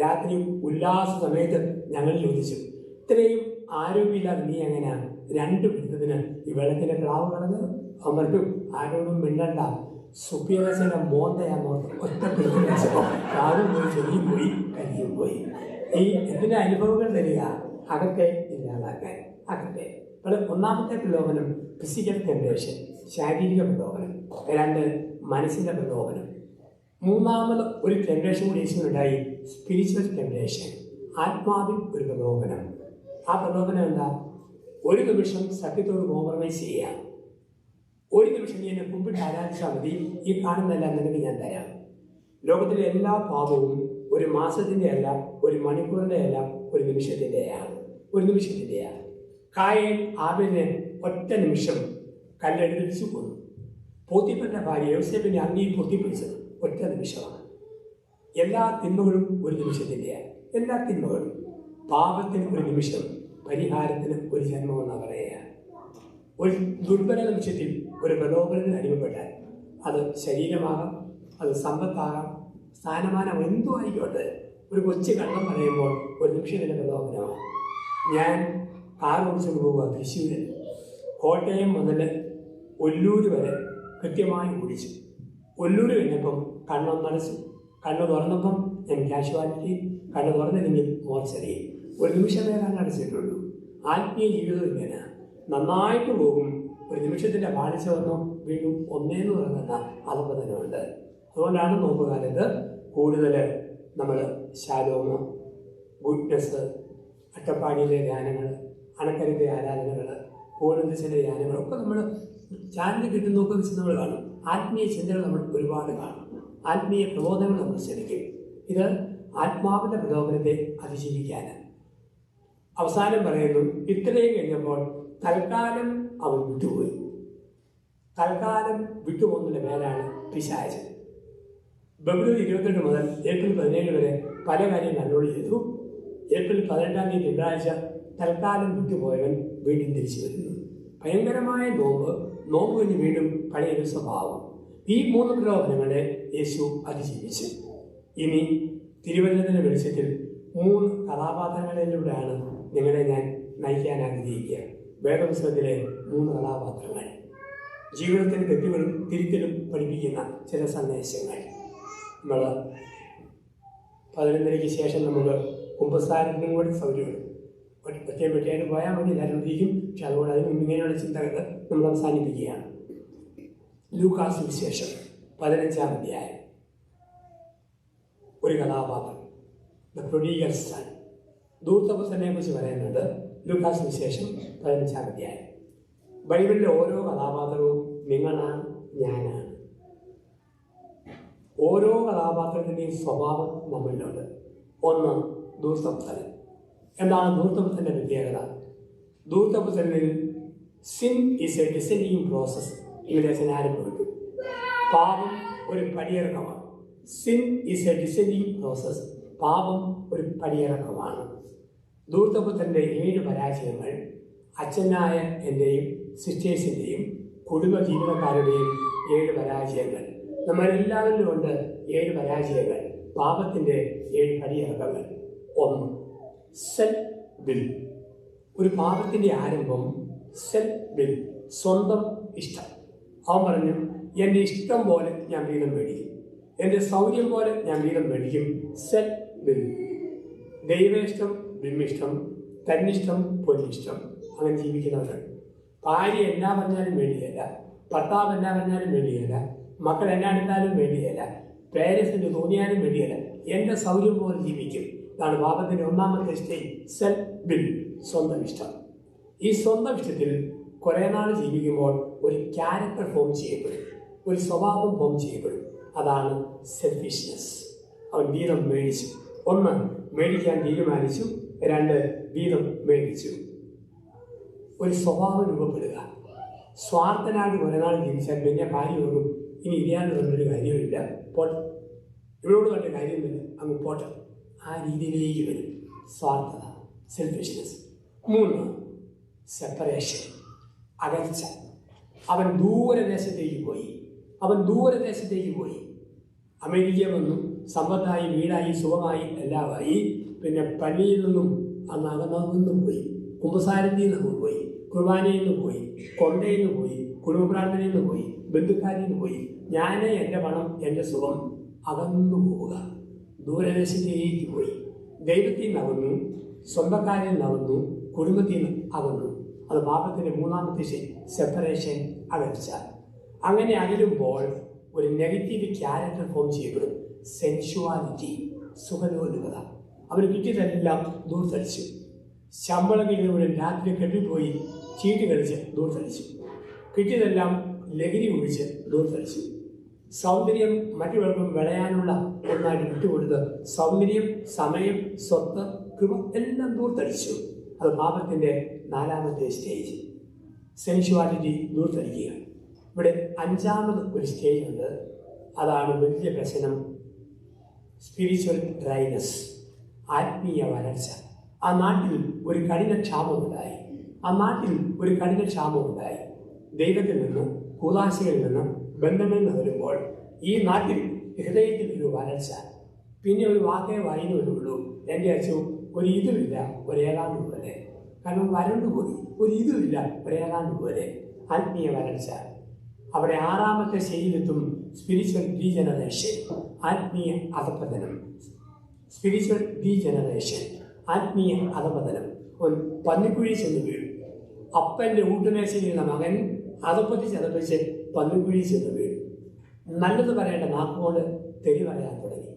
രാത്രി ഉല്ലാസ സമയത്ത് ഞങ്ങൾ ചോദിച്ചു, ഇത്രയും ആരോഗ്യമില്ലാതെ നീ എങ്ങനെയാണ് 2 പിടുത്തത്തിന് ഈ വെള്ളത്തിൻ്റെ ക്ലാവ് കളഞ്ഞത്? അവൻ പറഞ്ഞു, ആരോടും മിണ്ടണ്ട, സുപ്പീരിയസിന്റെ മോന്തയാന്ന് ഒറ്റ പിടുത്തം വെച്ചപ്പോൾ ക്ലാവും പോയി, ചെറിയും പോയി, കരിയും പോയി. ഈ എന്തിൻ്റെ അനുഭവങ്ങൾ തരിക? അകത്തെ ഇല്ലാതാക്കാൻ. അകത്തെ അപ്പോൾ 1-ാമത്തെ പ്രലോഭനം ഫിസിക്കൽ ടെംപ്റ്റേഷൻ, ശാരീരിക പ്രലോഭനം. 2 മനസ്സിൻ്റെ പ്രലോഭനം. 3-ാമത് ഒരു ടെംപ്റ്റേഷൻ കൂടി യേശുവിനുണ്ടായി, സ്പിരിച്വൽ ടെംപ്റ്റേഷൻ, ആത്മാവിൽ ഒരു പ്രലോഭനം. ആ പ്രലോഭനം എന്താ? ഒരു നിമിഷം സത്യത്തോട് കോംപ്രമൈസ് ചെയ്യാം. ഒരു നിമിഷം നീ എന്നെ കുമ്പിട്ട് ആരാധിച്ചാൽ മതി, ഈ കാണുന്നതെല്ലാം നിനക്ക് ഞാൻ തരാം. ലോകത്തിലെ എല്ലാ പാപവും ഒരു മാസത്തിൻ്റെ അല്ല, ഒരു മണിക്കൂറിൻ്റെ അല്ല, ഒരു നിമിഷത്തിൻ്റെയാണ്. ഒരു നിമിഷത്തിൻ്റെയാണ്. കായൻ ആബേലിനെ ഒറ്റ നിമിഷം കല്ലെടുപ്പിച്ചു കൊന്നു. പോത്തിപ്പൻ്റെ ഭാര്യ യോസേഫിനെ അങ്ങിയിൽ പൊത്തിപ്പിടിച്ചത് ഒറ്റ നിമിഷമാണ്. എല്ലാ തിന്മകളും ഒരു നിമിഷത്തിൻ്റെയാണ്. എല്ലാ തിന്മകളും. പാപത്തിന് ഒരു നിമിഷം, പരിഹാരത്തിന് ഒരു ജന്മമെന്നാണ് പറയുക. ഒരു ദുർബല നിമിഷത്തിൽ ഒരു പ്രലോഭനത്തിന് അടിമപ്പെട്ടാൽ അത് ശരീരമാകാം, അത് സമ്പത്താകാം, സ്ഥാനമാനം എന്തോ ആയിക്കോട്ടെ. ഒരു കൊച്ചു കള്ളം പറയുമ്പോൾ ഒരു നിമിഷത്തിൻ്റെ പ്രലോഭനമാണ്. ഞാൻ കാർ ഓടിച്ചുകൊണ്ട് പോവുക തൃശ്ശൂരിൽ. കോട്ടയം മുതൽ ഒല്ലൂർ വരെ കൃത്യമായി ഓടിച്ചു. ഒല്ലൂർ കഴിഞ്ഞപ്പം കണ്ണൊന്നടച്ചു. കണ്ണ് തുറന്നപ്പം ഞാൻ കാഷ്വാലിറ്റി, കണ്ണ് തുറന്നില്ലെങ്കിൽ മോർച്ചറി. ഒരു നിമിഷമേ കണ്ണടച്ചിട്ടുള്ളൂ. ആത്മീയ ജീവിതം ഇങ്ങനെ നന്നായിട്ട് പോകും. ഒരു നിമിഷത്തിൻ്റെ പാളിച്ച വന്നു വീണ്ടും ഒന്നേന്ന് തുടങ്ങുന്ന അധപതനമുണ്ട്. അതുകൊണ്ടാണ് നോമ്പുകാലത്ത് കൂടുതൽ നമ്മൾ ശാലോമ്, ഗുഡ്നസ്, അട്ടപ്പാടിയിലെ ധ്യാനങ്ങൾ, അണക്കരത്തെ ആരാധനകൾ, പൂർണ്ണദിശയിലെ ധ്യാനങ്ങളൊക്കെ നമ്മൾ ചാനൽ കിട്ടുന്നൊക്കെ വെച്ച് നമ്മൾ കാണും. ആത്മീയ ചിന്തകൾ നമ്മൾ ഒരുപാട് കാണും. ആത്മീയ പ്രബോധനങ്ങൾ നമ്മൾ ശ്രമിക്കും. ഇത് ആത്മാവിൻ്റെ പ്രലോഭനത്തെ അതിജീവിക്കാനാണ്. അവസാനം പറയുന്നു, ഇത്രയും കഴിഞ്ഞപ്പോൾ തൽക്കാലം അവൻ വിട്ടുപോയി. തൽക്കാലം വിട്ടുപോകുന്നതിൻ്റെ പേരാണ് പിശാച്. ഫെബ്രുവരി 28 മുതൽ ഏപ്രിൽ 17 വരെ പല കാര്യം കൺട്രോൾ ചെയ്തു. ഏപ്രിൽ 18-ാം തീയതി തിങ്കളാഴ്ച തൽക്കാലം വിട്ടുപോയവൻ വീണ്ടും തിരിച്ചു വരുന്നു. ഭയങ്കരമായ നോമ്പ് കഴിഞ്ഞ് വീണ്ടും പഴയൊരു സ്വഭാവം. ഈ 3 പ്രലോഭനങ്ങളെ യേശു അതിജീവിച്ചു. ഇനി തിരുവചനത്തിൻ്റെ വെളിച്ചത്തിൽ 3 കഥാപാത്രങ്ങളിലൂടെയാണ് നിങ്ങളെ ഞാൻ നയിക്കാൻ ആഗ്രഹിക്കുക. വേദപുസ്തകത്തിലെ 3 കഥാപാത്രങ്ങൾ, ജീവിതത്തിന് തെറ്റുകളും തിരുത്തലും പഠിപ്പിക്കുന്ന ചില സന്ദേശങ്ങൾ. നമ്മൾ 11:30 ശേഷം നമുക്ക് കുമ്പസാരത്തിനും കൂടി സൗകര്യമുണ്ട്. ഒറ്റയായിട്ട് പോയാൽ മതി, എല്ലാവരും ഇരിക്കും. പക്ഷെ അതുകൊണ്ട് അതിന് ഇങ്ങനെയുള്ള ചിന്തകൾ നമ്മൾ അവസാനിപ്പിക്കുകയാണ്. ലൂക്കാസ് സുവിശേഷം 15-ാം അധ്യായം. ഒരു കഥാപാത്രം, ദ പ്രൊഡിഗൽ സൺ, ധൂർത്തപുത്രനെ കുറിച്ച് പറയുന്നുണ്ട്. ലൂക്കാസ് സുവിശേഷം 15-ാം അധ്യായം. ബൈബിളിലെ ഓരോ കഥാപാത്രവും നിങ്ങളാണ്, ഞാനാണ്. ഓരോ കഥാപാത്രത്തിൻ്റെയും സ്വഭാവം നമ്മളിലുണ്ട്. ഒന്ന്, ധൂർത്തപുത്രൻ. എന്താണ് ധൂർത്തപുത്രൻ്റെ പ്രത്യേകത? ധൂർത്തപുത്രനിൽ sin is a descending process. ഇംഗ്ലീഷിൽ ആരംഭിച്ചു. പാപം ഒരു പടിയിറക്കമാണ്. Sin is a descending process. പാപം ഒരു പടിയിറക്കമാണ്. ധൂർത്തപുത്രൻ്റെ 7 പരാജയങ്ങൾ അച്ഛനായ എൻ്റെയും സിസ്റ്റേഴ്സിൻ്റെയും കുടുംബ ജീവിതക്കാരുടെയും 7 പരാജയങ്ങൾ. നമ്മളെല്ലാവരിലും ഉണ്ട് 7 പരാജയങ്ങൾ, പാപത്തിൻ്റെ 7 പടിയിറക്കങ്ങൾ. 1, സെൽഫ് വിൽ. ഒരു പാപത്തിൻ്റെ ആരംഭം സെൽഫ് വിൽ, സ്വന്തം ഇഷ്ടം. അവൻ പറഞ്ഞു, എൻ്റെ ഇഷ്ടം പോലെ ഞാൻ വീതം മേടിക്കും, എൻ്റെ സൗകര്യം പോലെ ഞാൻ വീതം മേടിക്കും. Self will. ദൈവേഷ്ടം, ബ്രഹ്മിഷ്ടം, തന്നിഷ്ടം, പൊന്നിഷ്ടം. അങ്ങനെ ജീവിക്കുന്നവരാണ്. ഭാര്യ എന്നാ പറഞ്ഞാലും വേണ്ടിയല്ല, ഭർത്താവ് എന്നാ പറഞ്ഞാലും വേണ്ടിയല്ല, മക്കൾ എന്നാ എടുത്താലും വേണ്ടിയല്ല, പേരൻസിന് തോന്നിയാലും വേണ്ടിയല്ല, എൻ്റെ സൗകര്യം പോലെ ജീവിക്കും. ഇതാണ് പാപത്തിൻ്റെ 1ാമത്തെ സ്റ്റേജ്, സെൽഫ് വിൽ, സ്വന്തം ഇഷ്ടം. ഈ സ്വന്തം ഇഷ്ടത്തിൽ കുറേ നാൾ ജീവിക്കുമ്പോൾ ഒരു ക്യാരക്ടർ ഫോം ചെയ്യപ്പെടും, ഒരു സ്വഭാവം ഫോം ചെയ്യപ്പെടും. അതാണ് സെൽഫിഷ്നെസ്. അവൻ വീതം മേടിച്ചു. 1, മേടിക്കാൻ തീരുമാനിച്ചു. 2, വീതം മേടിച്ചു. ഒരു സ്വഭാവം രൂപപ്പെടുക. സ്വാർത്ഥനായിട്ട് കുറേ നാൾ ജീവിച്ചാൽ പിന്നെ ഭാര്യ ഓർക്കും, ഇനി ഇരിയാണ്ട് പറഞ്ഞൊരു കാര്യമില്ല, പോട്ടെ, ഇവരോട് കണ്ട കാര്യമൊന്നുമില്ല, അങ്ങ് പോട്ടെ. ആ രീതിയിലേക്ക് വരും സ്വാർത്ഥത, സെൽഫിഷ്നെസ്. 3, സെപ്പറേഷൻ, അകൽച്ച. അവൻ ദൂരദേശത്തേക്ക് പോയി. അമേരിക്ക വന്നു, സമ്പത്തായി, വീടായി, സുഖമായി, എല്ലാമായി. പിന്നെ പള്ളിയിൽ നിന്നും അന്ന് അകന്നു പോയി, കുമ്പസാരത്തിൽ നിന്ന് പോയി, കുർബാനയിൽ നിന്ന് പോയി, കൊണ്ടയിൽ നിന്ന് പോയി, കുടുംബ പ്രാർത്ഥനയിൽ നിന്ന് പോയി, ബന്ധുക്കാരിൽ നിന്ന് പോയി. ഞാൻ, എൻ്റെ പണം, എൻ്റെ സുഖം, അകന്നു പോവുക. ദൂരദേശത്തേക്ക് പോയി. ദൈവത്തിൽ നിന്ന് അകന്നു, സ്വന്തക്കാരിൽ നിന്ന് അകന്നു, കുടുംബത്തിൽ നിന്ന് അകന്നു. അത് പാപത്തിൻ്റെ 3ാമത്തെ സെപ്പറേഷൻ, അകൽച്ച. അങ്ങനെ അകലുമ്പോൾ ഒരു നെഗറ്റീവ് ക്യാരക്ടർ ഫോം ചെയ്യപ്പെടും. സെൻഷ്വാലിറ്റി, സുഖലോലുപത. അവർ കിട്ടിയതെല്ലാം ദൂർത്തടിച്ചു. ശമ്പളം കിട്ടിയതുപോലെ രാത്രി കെട്ടിപ്പോയി ചീട്ട് കളിച്ച് ദൂർത്തടിച്ചു. കിട്ടിയതെല്ലാം ലഹരി ഒഴിച്ച് ദൂർത്തടിച്ചു. സൗന്ദര്യം മറ്റുള്ളവർക്കും വിളയാനുള്ള ഒന്നായിട്ട് വിട്ടുകൊടുത്ത് സൗന്ദര്യം, സമയം, സ്വത്ത്, കൃപ എല്ലാം ദൂർത്തടിച്ചു. അത് പാപത്തിൻ്റെ 4ാമത്തെ സ്റ്റേജ്, സെൻഷ്വാലിറ്റി, ദൂർത്തടിക്കുക. ഇവിടെ 5ാമത് ഒരു സ്റ്റേജ് ഉണ്ട്. അതാണ് വലിയ പ്രശ്നം, സ്പിരിച്വൽ ഡ്രൈനസ്, ആത്മീയ വരൾച്ച. ആ നാട്ടിൽ ഒരു കഠിന ക്ഷാമമുണ്ടായി. ദൈവത്തിൽ നിന്ന്, കൂദാശകളിൽ നിന്ന്, ബന്ധങ്ങളിൽ നിന്ന് വരുമ്പോൾ ഈ നാട്ടിൽ ഹൃദയത്തിൽ ഒരു വരൾച്ച. പിന്നെ ഒരു വാക്കേ വായിനുള്ളൂ, എൻ്റെ അച്ഛനും ഒരു ഇതുമില്ല, ഒരേകാണ്ട് പോലെ. കാരണം വരണ്ടുപോയി, ഒരു ഇതുമില്ല, ഒരേകാണ്ട് പോലെ. ആത്മീയ വരൾച്ച. അവിടെ 6ാമത്തെ സ്റ്റേജിലെത്തും, സ്പിരിച്വൽ ഡീജനറേഷൻ, ആത്മീയ അധപതനം. സ്പിരിച്വൽ ഡീജനറേഷൻ, ആത്മീയ അധപതനം. ഒരു പന്നിക്കുഴി ചെന്ന് വീഴും. അപ്പൻ്റെ ഊട്ടുമേശയിലിരുന്ന മകൻ അതപ്പത്തിച്ച് പന്നിക്കുഴി ചെന്ന് വീഴും. നല്ലത് പറയേണ്ട നാക്കുകൊണ്ട് തെറി പറയാൻ തുടങ്ങി.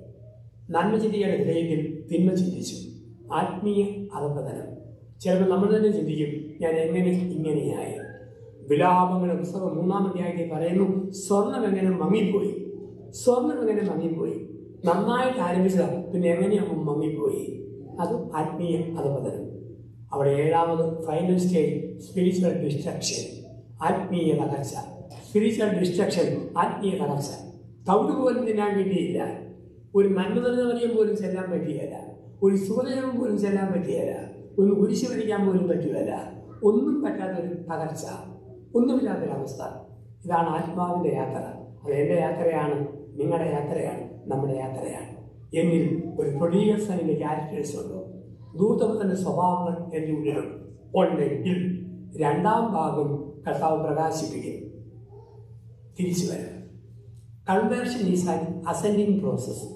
നന്മ ചിന്തിക്കേണ്ട ഹൃദയത്തിൽ തിന്മ ചിന്തിച്ചു. ആത്മീയ അധപതനം. ചിലപ്പോൾ നമ്മൾ തന്നെ ചിന്തിക്കും, ഞാൻ എങ്ങനെ ഇങ്ങനെയായി. വിലാപങ്ങളുടെ പുസ്തകം 3-ാം അധ്യായത്തിൽ പറയുന്നു, സ്വർണം എങ്ങനെ മങ്ങിപ്പോയി. നന്നായിട്ട് ആരംഭിച്ചതാണ്, പിന്നെ എങ്ങനെയാകും മങ്ങിപ്പോയി. അത് ആത്മീയ അധപതനം. അവിടെ ഏഴാമത് ഫൈനൽ സ്റ്റേജ് സ്പിരിച്വൽ ഡിസ്ട്രക്ഷൻ, ആത്മീയ തകർച്ച. സ്പിരിച്വൽ ഡിസ്ട്രക്ഷൻ, ആത്മീയ തകർച്ച. തവിട് പോലും തിന്നാൻ കിട്ടിയില്ല, ഒരു നന്മ നിറഞ്ഞ മറിയം പോലും ചെല്ലാൻ പറ്റിയല്ല, ഒരു സുഖജനം പോലും ചെല്ലാൻ പറ്റിയല്ല, ഒന്ന് കുരിശ് വരയ്ക്കാൻ പോലും പറ്റുകയല്ല. ഒന്നും പറ്റാത്തൊരു തകർച്ച, ഒന്നുമില്ലാത്തൊരവസ്ഥ. ഇതാണ് ആത്മാവിൻ്റെ യാത്ര. അത് എൻ്റെ യാത്രയാണ്, നിങ്ങളുടെ യാത്രയാണ്, നമ്മുടെ യാത്രയാണ്. എന്നിൽ ഒരു പ്രൊഡ്യൂസറിൻ്റെ ക്യാരക്ടേഴ്സ് ഉണ്ടോ, ദൂതത്തിൻ്റെ സ്വഭാവങ്ങൾ എൻ്റെ ഉള്ളിലും ഉണ്ടെങ്കിൽ രണ്ടാം ഭാഗം കർത്താവ് പ്രകാശിപ്പിക്കും. തിരിച്ചു വരാം. Conversion is an ascending process.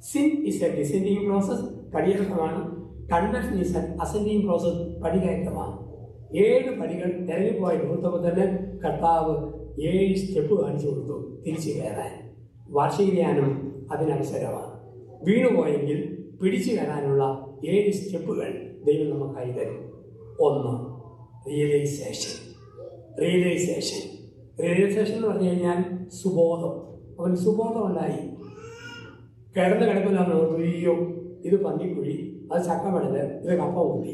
Sin is a descending process, പടിയിറക്കമാണ്. Conversion is an ascending process, പടികയറ്റമാണ്. 7 പടികൾ ഇറങ്ങിപ്പോയ ദൂതത്തിന് കർത്താവ് 7 സ്റ്റെപ്പ് കാണിച്ചു കൊടുത്തു തിരിച്ചു കയറാൻ. വാർഷിക ധ്യാനം അതിനവസരമാണ്. വീണുപോയെങ്കിൽ പിടിച്ചു കയറാനുള്ള 7 സ്റ്റെപ്പുകൾ ദൈവം നമുക്കായി തരും. 1, റിയലൈസേഷൻ. റിയലൈസേഷൻ എന്ന് പറഞ്ഞു കഴിഞ്ഞാൽ സുബോധം. അവൻ സുബോധം ഉണ്ടായി. കിടപ്പിലാണ് ഓർത്തു, അയ്യോ ഇത് പന്നിക്കുഴി, അത് ചക്കമടല്, ഇത് കപ്പ കൂട്ടി,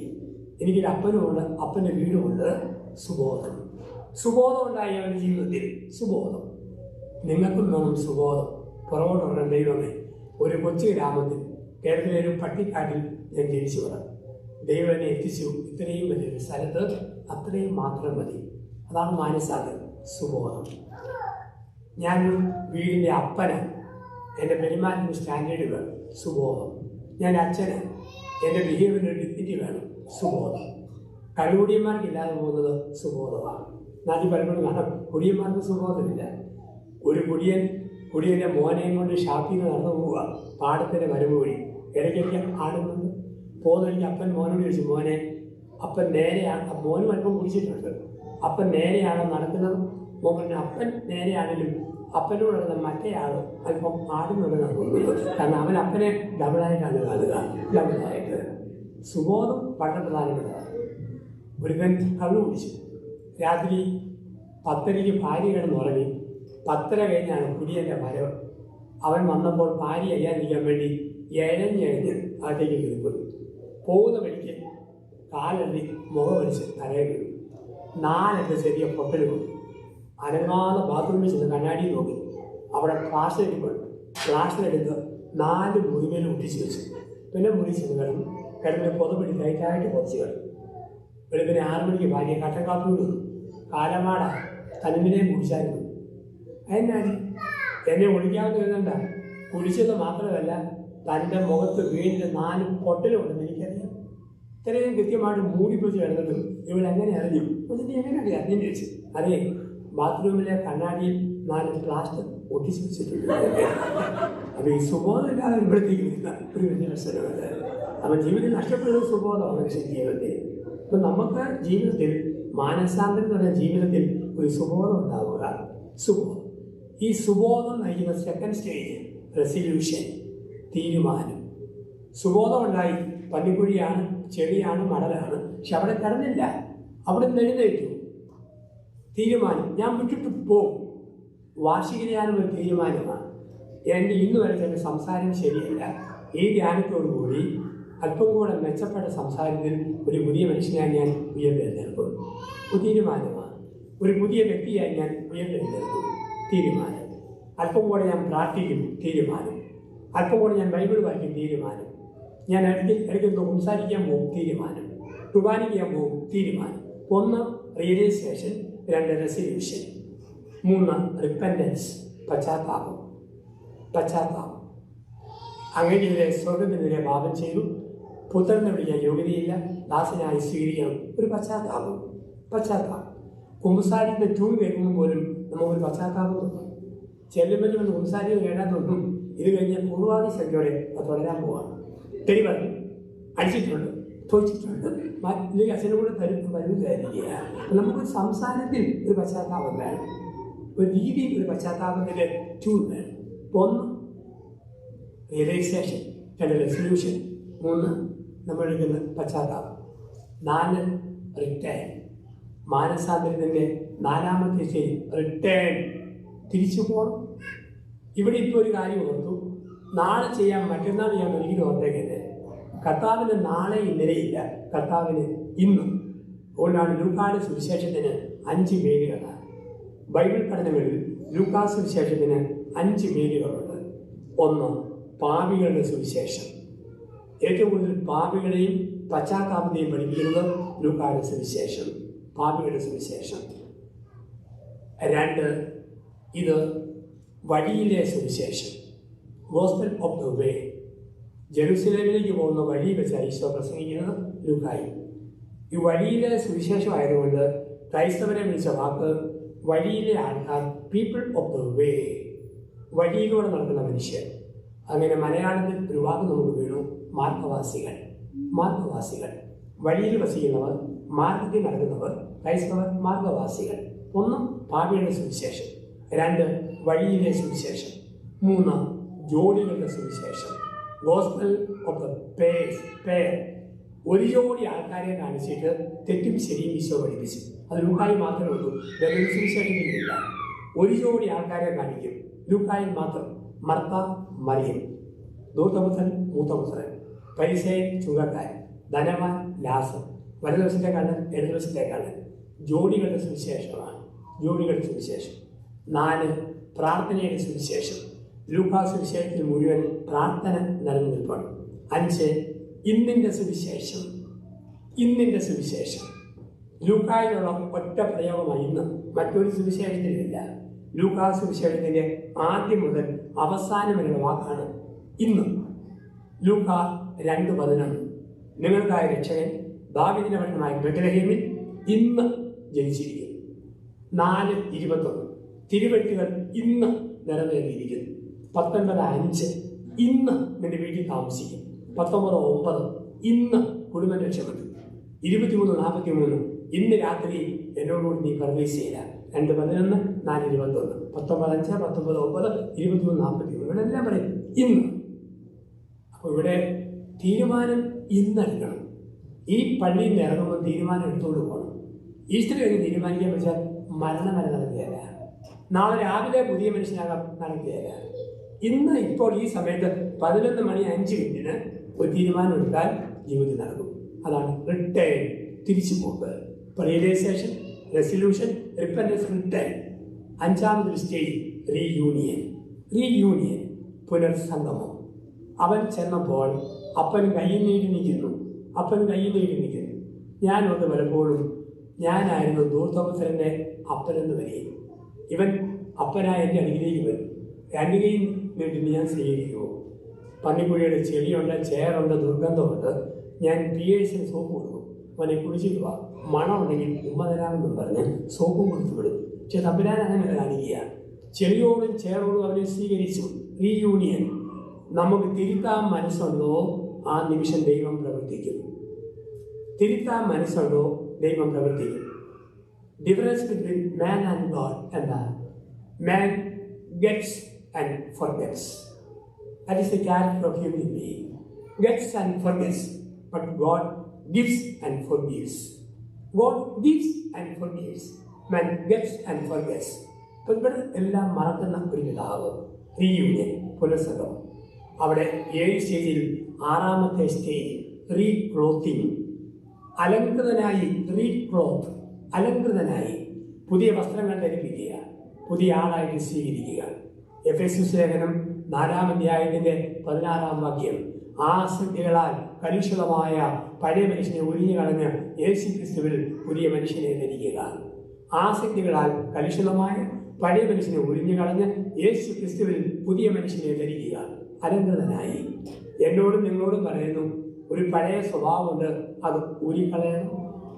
എനിക്കൊരു അപ്പനുമുണ്ട്, അപ്പൻ്റെ വീടുമുണ്ട്. സുബോധം. സുബോധം ഉണ്ടായി അവൻ്റെ ജീവിതത്തിൽ. സുബോധം. നിങ്ങൾക്കും വേണം സുബോധം. പുറകോട്ട് പറഞ്ഞ ദൈവമേ, ഒരു കൊച്ചു ഗ്രാമത്തിൽ കേരളത്തിലെ ഒരു പട്ടിക്കാട്ടിൽ ഞാൻ ജനിച്ചു വരാം. ദൈവം എന്നെ എത്തിച്ചു ഇത്രയും വലിയൊരു സ്ഥലത്ത്. അത്രയും മാത്രം മതി. അതാണ് മാനസാന്തരം, സുബോധം. ഞാൻ വീടിൻ്റെ അപ്പന് എൻ്റെ പെരുമാറ്റത്തിന് സ്റ്റാൻഡേർഡ് വേണം, സുബോധം. ഞാൻ അച്ഛന് എൻ്റെ ബിഹേവിയറിന് ഡിഗ്നിറ്റി വേണം, സുബോധം. കള്ളുകുടിയന്മാർക്കില്ലാതെ പോകുന്നത് സുബോധമാണ്. നാട്ടിൽ പലപ്പോഴും കാരണം കുടിയന്മാർക്ക് സുബോധമില്ല. ഒരു കുടിയൻ്റെ മോനെയും കൊണ്ട് ഷാപ്പിങ് നടന്നു പോവുക പാടത്തിൻ്റെ വരവ് വഴി. ഇടയ്ക്കൊക്കെ ആടുന്നുണ്ട്. പോകുന്ന വഴിക്ക് അപ്പൻ മോനോട് ചോദിച്ചു, മോനെ അപ്പൻ നേരെയാണ്, മോനും അല്പം കുടിച്ചിട്ടുണ്ട്, അപ്പൻ നേരെയാണോ നടക്കുന്നത്? മോൻ പറഞ്ഞു അപ്പൻ നേരെയാണെങ്കിലും അപ്പനോട് നടന്ന മറ്റേ ആൾ അല്പം ആടുന്നുണ്ട് നടക്കുന്നത്. കാരണം അവൻ അപ്പനെ ഡബിളായിട്ടാണ് കാണുക. ഡബിളായിട്ട് സുബോധം വളരെ പ്രധാനപ്പെട്ടതാണ്. ഒരുവൻ കള്ളു കുടിച്ചു. രാത്രി 10:30 ഭാര്യ കിടന്നുറങ്ങി. 10:30 കഴിഞ്ഞാണ് കുടിയൻ്റെ വരവ്. അവൻ വന്നപ്പോൾ ഭാര്യ അയ്യാതിരിക്കാൻ വേണ്ടി എഴഞ്ഞ് അകത്തേക്ക് കയറിപ്പോയി. പോകുന്ന വഴിക്ക് കാലെണ്ണി മുഖമടിച്ച് തലയിൽ വീണു. 4 ചെറിയ പൊട്ടൽ പോയി. അനങ്ങാതെ ബാത്റൂമിൽ ചെന്ന് കണ്ണാടി നോക്കി. അവിടെ ഫ്ലാഷിലെടുത്ത് 4 മുറിമേലും ഒട്ടിച്ച് വെച്ചു. പിന്നെ മുറി ചെന്ന് കിടന്നു. കിടന്നിട്ട് പൊതുപിടി ടൈറ്റായിട്ട് പൊതിച്ച് കിടന്നു. വെളുപ്പിന് 6 മണിക്ക് ഭാര്യ കട്ടൻ കാപ്പി വിടുന്നു. കാലമാട തനിമിനെയും കുടിച്ചായിരുന്നു. അതിനാണ് എന്നെ ഒളിക്കാമെന്ന് വരുന്നുണ്ട. കുടിച്ചത് മാത്രമല്ല, തൻ്റെ മുഖത്ത് വീണ്ടും 4 പൊട്ടലുണ്ടെന്ന് എനിക്കറിയാം. ഇത്രയും കൃത്യമായിട്ട് മൂടിപ്പിച്ച് കിടന്നിട്ടും ഇവളെങ്ങനെ അറിഞ്ഞു? എന്നിട്ട് എങ്ങനെയാണ് അറിഞ്ഞെന്ന് ചോദിച്ചു. അതെ, ബാത്റൂമിലെ കണ്ണാടിയിൽ 4 പ്ലാസ്റ്റർ ഒട്ടിച്ച് വെച്ചിട്ടുണ്ട്. അപ്പോൾ ഈ സുബോധമില്ലാതെ ഇവിടത്തേക്ക് വരുന്ന ഒരു വലിയ പ്രശ്നമല്ല. അപ്പം ജീവിതത്തിൽ നഷ്ടപ്പെടുന്ന സുബോധമാണ് മനുഷ്യ ജീവിതത്തിൽ. അപ്പം നമുക്ക് ജീവിതത്തിൽ മാനസാന്തരം എന്ന് പറഞ്ഞ ജീവിതത്തിൽ ഒരു സുബോധം ഉണ്ടാവുക. സുബോധം. ഈ സുബോധം നയിക്കുന്ന സെക്കൻഡ് സ്റ്റേജ് റെസല്യൂഷൻ, തീരുമാനം. സുബോധം ഉണ്ടായി, പന്നിക്കുഴിയാണ്, ചെറിയാണ്, മടലാണ്. പക്ഷെ അവിടെ കിടന്നില്ല, അവിടെ നിന്ന് എഴുന്നേറ്റു. തീരുമാനം, ഞാൻ വിട്ടിട്ട് പോകും. വാർഷിക ധ്യാനം ഒരു തീരുമാനമാണ്. എൻ്റെ ഇന്ന് വരെ എൻ്റെ സംസാരം ശരിയല്ല. ഈ ധ്യാനത്തോടുകൂടി അല്പം കൂടെ മെച്ചപ്പെട്ട സംസാരത്തിൽ ഒരു പുതിയ മനുഷ്യനായി ഞാൻ ഉയർത്തെഴുന്നേൽക്കും. തീരുമാനമാണ്. ഒരു പുതിയ വ്യക്തിയായി ഞാൻ ഉയർത്തെഴുന്നേൽക്കും. തീരുമാനം. അല്പം കൂടെ ഞാൻ പ്രാർത്ഥിക്കും. തീരുമാനം. അല്പം കൂടെ ഞാൻ ബൈബിൾ വായിക്കും. തീരുമാനം. ഞാൻ ഇടയ്ക്ക് സംസാരിക്കാൻ പോകും. തീരുമാനം. കുർബാനിക്കാൻ പോകും. തീരുമാനം. 1 റിയലൈസേഷൻ, 2 റെസല്യൂഷൻ, 3 റിപ്പൻറ്റൻസ്, പശ്ചാത്താപം. അങ്ങനെയുള്ള സ്വർഗത്തിനെതിരെ പാപം ചെയ്തു, പുത്രനെ വിളിക്കാൻ യോഗ്യതയില്ല, ദാസനായി സ്വീകരിക്കണം. ഒരു പശ്ചാത്താപം. കുമ്പസാരിക്കുന്ന ട്യൂൺ കേൾക്കുമ്പോൾ പോലും നമുക്കൊരു പശ്ചാത്താപം തോന്നും. ചെല്ലുമ്പോഴും കുമ്പസാരികൾ കേട്ടാത്തൊന്നും ഇത് കഴിഞ്ഞാൽ പൂർവാദി ശക്തിയോടെ അത് തുടരാൻ പോവാണ്. തെരി പറഞ്ഞു, അടിച്ചിട്ടുണ്ട്, തൊഴിച്ചിട്ടുണ്ട്, ഇല്ലെങ്കിൽ അച്ഛനും കൂടെ വരുന്നതായിരിക്കുക. നമുക്കൊരു സംസാരത്തിൽ ഒരു പശ്ചാത്താപം വേണം, ഒരു രീതിയിൽ ഒരു പശ്ചാത്താപത്തിൻ്റെ ട്യൂൺ വേണം. 1 റിയലൈസേഷൻ, 2 റെസല്യൂഷൻ, 3 നമ്മളെടുക്കുന്ന പശ്ചാത്താപം, 4 റിട്ടേൺ. മാനസാന്തരത്തിൻ്റെ 4ാമത്തെ സ്റ്റേജ് റിട്ടേൺ, തിരിച്ചു പോകണം. ഇവിടെ ഇപ്പോൾ ഒരു കാര്യം ഓർത്തു, നാളെ ചെയ്യാം, മറ്റന്നാൾ ചെയ്യാൻ ഒരിക്കലും ഓർത്തേക്കല്ലേ. കർത്താവിന് നാളെ ഇന്നലെയില്ല, കർത്താവിന് ഇന്നും. അതുകൊണ്ടാണ് ലൂക്കായുടെ സുവിശേഷത്തിന് 5 പേരുകളാണ്. ബൈബിൾ പഠനങ്ങളിൽ ലൂക്കാസ് സുവിശേഷത്തിന് 5 പേരുകളുണ്ട്. 1, പാപികളുടെ സുവിശേഷം. ഏറ്റവും കൂടുതൽ പാപികളെയും പശ്ചാത്താപത്തെയും പഠിപ്പിക്കുന്നത് ലൂക്കായുടെ സുവിശേഷം, പാപികളുടെ സുവിശേഷം. 2, ഇത് വഴിയിലെ സുവിശേഷം, ഗോസ്പൽ ഓഫ് ദ വേ. ജെറുസലേമിലേക്ക് പോകുന്ന വഴി വെച്ച് ഈശോ പ്രസംഗിക്കുന്നത് ലൂക്കായി. ഈ വഴിയിലെ സുവിശേഷമായതുകൊണ്ട് ക്രൈസ്തവരെ വിളിച്ച വാക്ക് വഴിയിലെ ആൾക്കാർ, പീപ്പിൾ ഓഫ് ദ വേ, വഴിയിലൂടെ നടക്കുന്ന മനുഷ്യർ. അങ്ങനെ മലയാളത്തിൽ ഒരു വാക്ക് നമുക്ക് വീണു, മാർഗവാസികൾ. മാർഗവാസികൾ, വഴിയിൽ വസിക്കുന്നവർ, മാർഗത്തിൽ നടക്കുന്നവർ, ക്രൈസ്തവർ മാർഗവാസികൾ. 1, പാപികളുടെ സുവിശേഷം. 2, വഴിയിലെ സുവിശേഷം. 3, ജോലികളുടെ സുവിശേഷം, ഗോസ്പൽ ഓഫ് ദ പെയർ. ഒരു ജോഡി ആൾക്കാരെ കാണിച്ചിട്ട് തെറ്റും ശരിയും ഈശോ പഠിപ്പിച്ചു. അത് ലൂക്കായി മാത്രമേ ഉള്ളൂ, വേറെ സുവിശേഷത്തിലില്ല. ഒരു ജോഡി ആൾക്കാരെ കാണിക്കും, ലൂക്കായിൽ മാത്രം. മർത്ത, മറിയം, ദൂർത്തപുത്രൻ, മൂത്തപുത്രൻ, പരിസേയൻ, ചുങ്കക്കാരൻ, ധനവാൻ, ലാസർ. വലതുവശത്തെ കണ്ണ്, ഇടതുവശത്തെ കണ്ണ്. ജോഡികളുടെ സുവിശേഷമാണ്, ജോഡികളുടെ സുവിശേഷം. 4, പ്രാർത്ഥനയുടെ സുവിശേഷം. ലൂക്കാ സുവിശേഷത്തിൽ മുഴുവൻ പ്രാർത്ഥന നിറഞ്ഞു നിൽപ്പാണ്. 5, ഇന്നിൻ്റെ സുവിശേഷം. ഇന്നിൻ്റെ സുവിശേഷം ലൂക്കായിലുള്ള ഒറ്റ പ്രയോഗമായി ഇന്ന്, മറ്റൊരു സുവിശേഷത്തിലില്ല. ലൂക്കാ സുവിശേഷത്തിൻ്റെ ആദ്യം മുതൽ അവസാനം വരെയുള്ള വാക്കാണ് ഇന്ന്. ലൂക്ക 2:11 നിങ്ങൾക്കായ രക്ഷകൻ ദാവീദിന്റെ പട്ടണമായ ബെത്ലഹേമിൽ ഇന്ന് ജനിച്ചിരിക്കുന്നു. 4:21 തിരുവെഴുത്തുകൾ ഇന്ന് നിറവേറിയിരിക്കുന്നു. 19:5 ഇന്ന് നിന്റെ വീട്ടിൽ താമസിക്കും. 19:9 ഇന്ന് കുടുംബം രക്ഷപ്പെട്ടു. 23:43 ഇന്ന് രാത്രി എന്നോടുകൂടി നീ പരദേശിയില്ല. 2:11 4:21 19:5 19:9 23:41 ഇവിടെ എല്ലാം പറയും ഇന്ന്. അപ്പോൾ ഇവിടെ തീരുമാനം ഇന്നെടുക്കണം. ഈ പള്ളിയിൽ നിന്ന് ഇറങ്ങുമ്പോൾ തീരുമാനം എടുത്തുകൊണ്ട് പോകണം. ഈസ്റ്റർ കഴിഞ്ഞ് തീരുമാനിക്കാൻ വെച്ചാൽ മരണം വരെ നടക്കുകയല്ല. നാളെ രാവിലെ പുതിയ മനുഷ്യനാകാൻ നടക്കുകയല്ല. ഇന്ന് ഇപ്പോൾ ഈ സമയത്ത് 11:05 ഒരു തീരുമാനം എടുത്താൽ ജീവിതം നടക്കും. അതാണ് റിട്ടേൺ, തിരിച്ചു പോക്ക്. Realization, resolution, repentance, return. 5ാമതൊരു സ്റ്റേജ് റീയൂണിയൻ, പുനർസംഗമം. അവൻ ചെന്നപ്പോൾ അപ്പൻ കയ്യിൽ നീട്ടി നിൽക്കുന്നു. ഞാനോട് പലപ്പോഴും ഞാനായിരുന്നു ദൂർത്തപുത്രൻ്റെ അപ്പനെന്ന് വരെയും. ഇവൻ അപ്പനായ എൻ്റെ അടിയിലേക്ക് വരും. 2 കൈയും നീട്ടി ഞാൻ സ്വീകരിക്കുമോ? പന്നിക്കുഴിയുടെ ചെടിയുണ്ട്, ചേറുണ്ട്, ദുർഗന്ധമുണ്ട്. ഞാൻ പിയേഴ്സിന് സോപ്പ് കൊടുക്കും. അവനെ കുളിച്ചിട്ട് വാ, മണം ഉണ്ടെങ്കിൽ ഉമ്മ തരാമെന്നും പറഞ്ഞ് സോപ്പും കൊടുത്തു വിടും. പക്ഷെ തമ്പുരാൻ അങ്ങനെ കാണിക്കുക. ചെളിയോടും ചേറോടും അവനെ സ്വീകരിച്ചു. റീയൂണിയൻ. നമുക്ക് തിരുത്താൻ മനസ്സുണ്ടോ ആ നിമിഷം ദൈവം പ്രവർത്തിക്കും. Difference between man and God എന്താ? Man gets and forgets. That is the character of human being. Gets and forgets, but God gives and forgives. God gives and forgives. Man gets and forgets. അപ്പോൾ ഇവിടെ എല്ലാം മറക്കുന്ന ഒരു പിതാവ്. Reunion, പുനർസംഗമം. അവിടെ 7 സ്റ്റേജിൽ 6ാമത്തെ stage റീക്ലോത്തിങ്. അലങ്കൃതനായി, റീക്ലോത്ത്, അലങ്കൃതനായി പുതിയ വസ്ത്രങ്ങൾ ധരിപ്പിക്കുക, പുതിയ ആളായിട്ട് സ്വീകരിക്കുക. എഫെസ്യസ് ലേഖനം 4-ാം അധ്യായത്തിന്റെ 16-ാം വാക്യം. ആസക്തികളാൽ കലുഷിതമായ പഴയ മനുഷ്യനെ ഒഴിഞ്ഞു കളഞ്ഞ് യേശു ക്രിസ്തുവിൽ പുതിയ മനുഷ്യനെ ധരിക്കുക. ആസക്തികളാൽ കലുഷിതമായ പഴയ മനുഷ്യനെ ഒഴിഞ്ഞു കളഞ്ഞ് യേശു ക്രിസ്തുവിൽ പുതിയ മനുഷ്യനെ ധരിക്കുക. അലങ്കൃതനായി. എന്നോടും നിങ്ങളോടും പറയുന്നു, ഒരു പഴയ സ്വഭാവമുണ്ട്, അത് ഊരിക്കളയണം.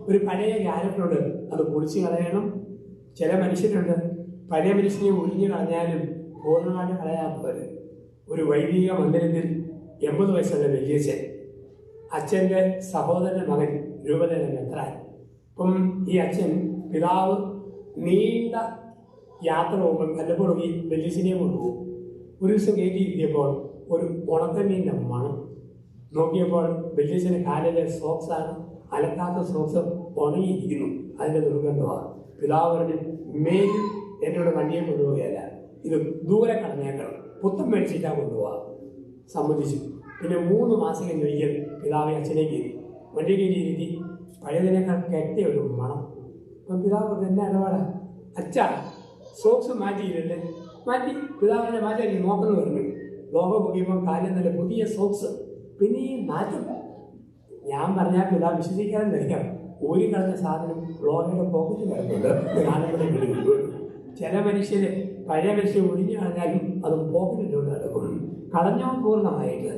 ഒരു പഴയ ക്യാരക്ടറുണ്ട്, അത് പൊളിച്ചു കളയണം. ചില മനുഷ്യരുണ്ട്, പഴയ മനുഷ്യനെ ഒഴിഞ്ഞു കളഞ്ഞാലും പൂർണ്ണമായിട്ട് കളയാത്തവർ. ഒരു വൈദിക മന്ദിരത്തിൽ 80 വയസ്സുള്ള വലിയച്ഛൻ, അച്ഛൻ്റെ സഹോദരൻ്റെ മകൻ രൂപതയുടെ മെത്രാൻ. അപ്പം ഈ അച്ഛൻ പിതാവ് നീണ്ട യാത്ര പോകുമ്പോൾ വല്ലപ്പോഴും ഈ വലിയച്ഛനെയും കൊണ്ടുപോകും. ഒരു ദിവസം കയറ്റിയിരുത്തിയപ്പോൾ ഒരു ഉണക്കമീൻ്റെ മണം. നോക്കിയപ്പോൾ വലിയച്ഛൻ്റെ കാലിലെ സോക്സാണ്, അലക്കാത്ത സോക്സ് ഉണങ്ങിയിരിക്കുന്നു. അതിൻ്റെ ദുർഗന്ധമാണ്. പിതാവ് പറഞ്ഞ്, മേലിൽ എന്നോട് വണ്ടിയെ കൊണ്ടുപോവുകയല്ല, ഇത് ദൂരെ കടന്നേക്കണം, പുത്തം മേടിച്ചിട്ടാ കൊണ്ടുപോകാം. സമ്മതിച്ചു. പിന്നെ 3 മാസം കഴിഞ്ഞൊരിക്കൽ പിതാവ് അച്ഛനെ കയറി വണ്ടി കയറിയിരുത്തി പഴയതിനേക്കാൾ കെട്ടിയ ഒരു മണം. അപ്പം പിതാവ് തന്നെ ഇടപാടാ, അച്ഛാ സോക്സ് മാറ്റിയില്ലല്ലേ? മാറ്റി. പിതാവിനെ മാറ്റാൻ നോക്കുന്നു പറഞ്ഞു. ലോകം പൊക്കിയപ്പം കാലിൽ നല്ല പുതിയ സോക്സ് പിന്നെയും മാറ്റും. ഞാൻ പറഞ്ഞാൽ പിതാവ് വിശ്വസിക്കാതെ ധരിക്കാം. ഊരി കളഞ്ഞ സാധനം ലോകയുടെ പോക്കറ്റിൽ കിടക്കുന്നുണ്ട്. ഞാനിവിടെ വിളിക്കും. ചില മനുഷ്യര് പഴയ മനുഷ്യർ ഒഴിഞ്ഞു കളഞ്ഞാലും അത് പോക്കറ്റിലൂടെ നടക്കും. കളഞ്ഞോ പൂർണ്ണമായിട്ട്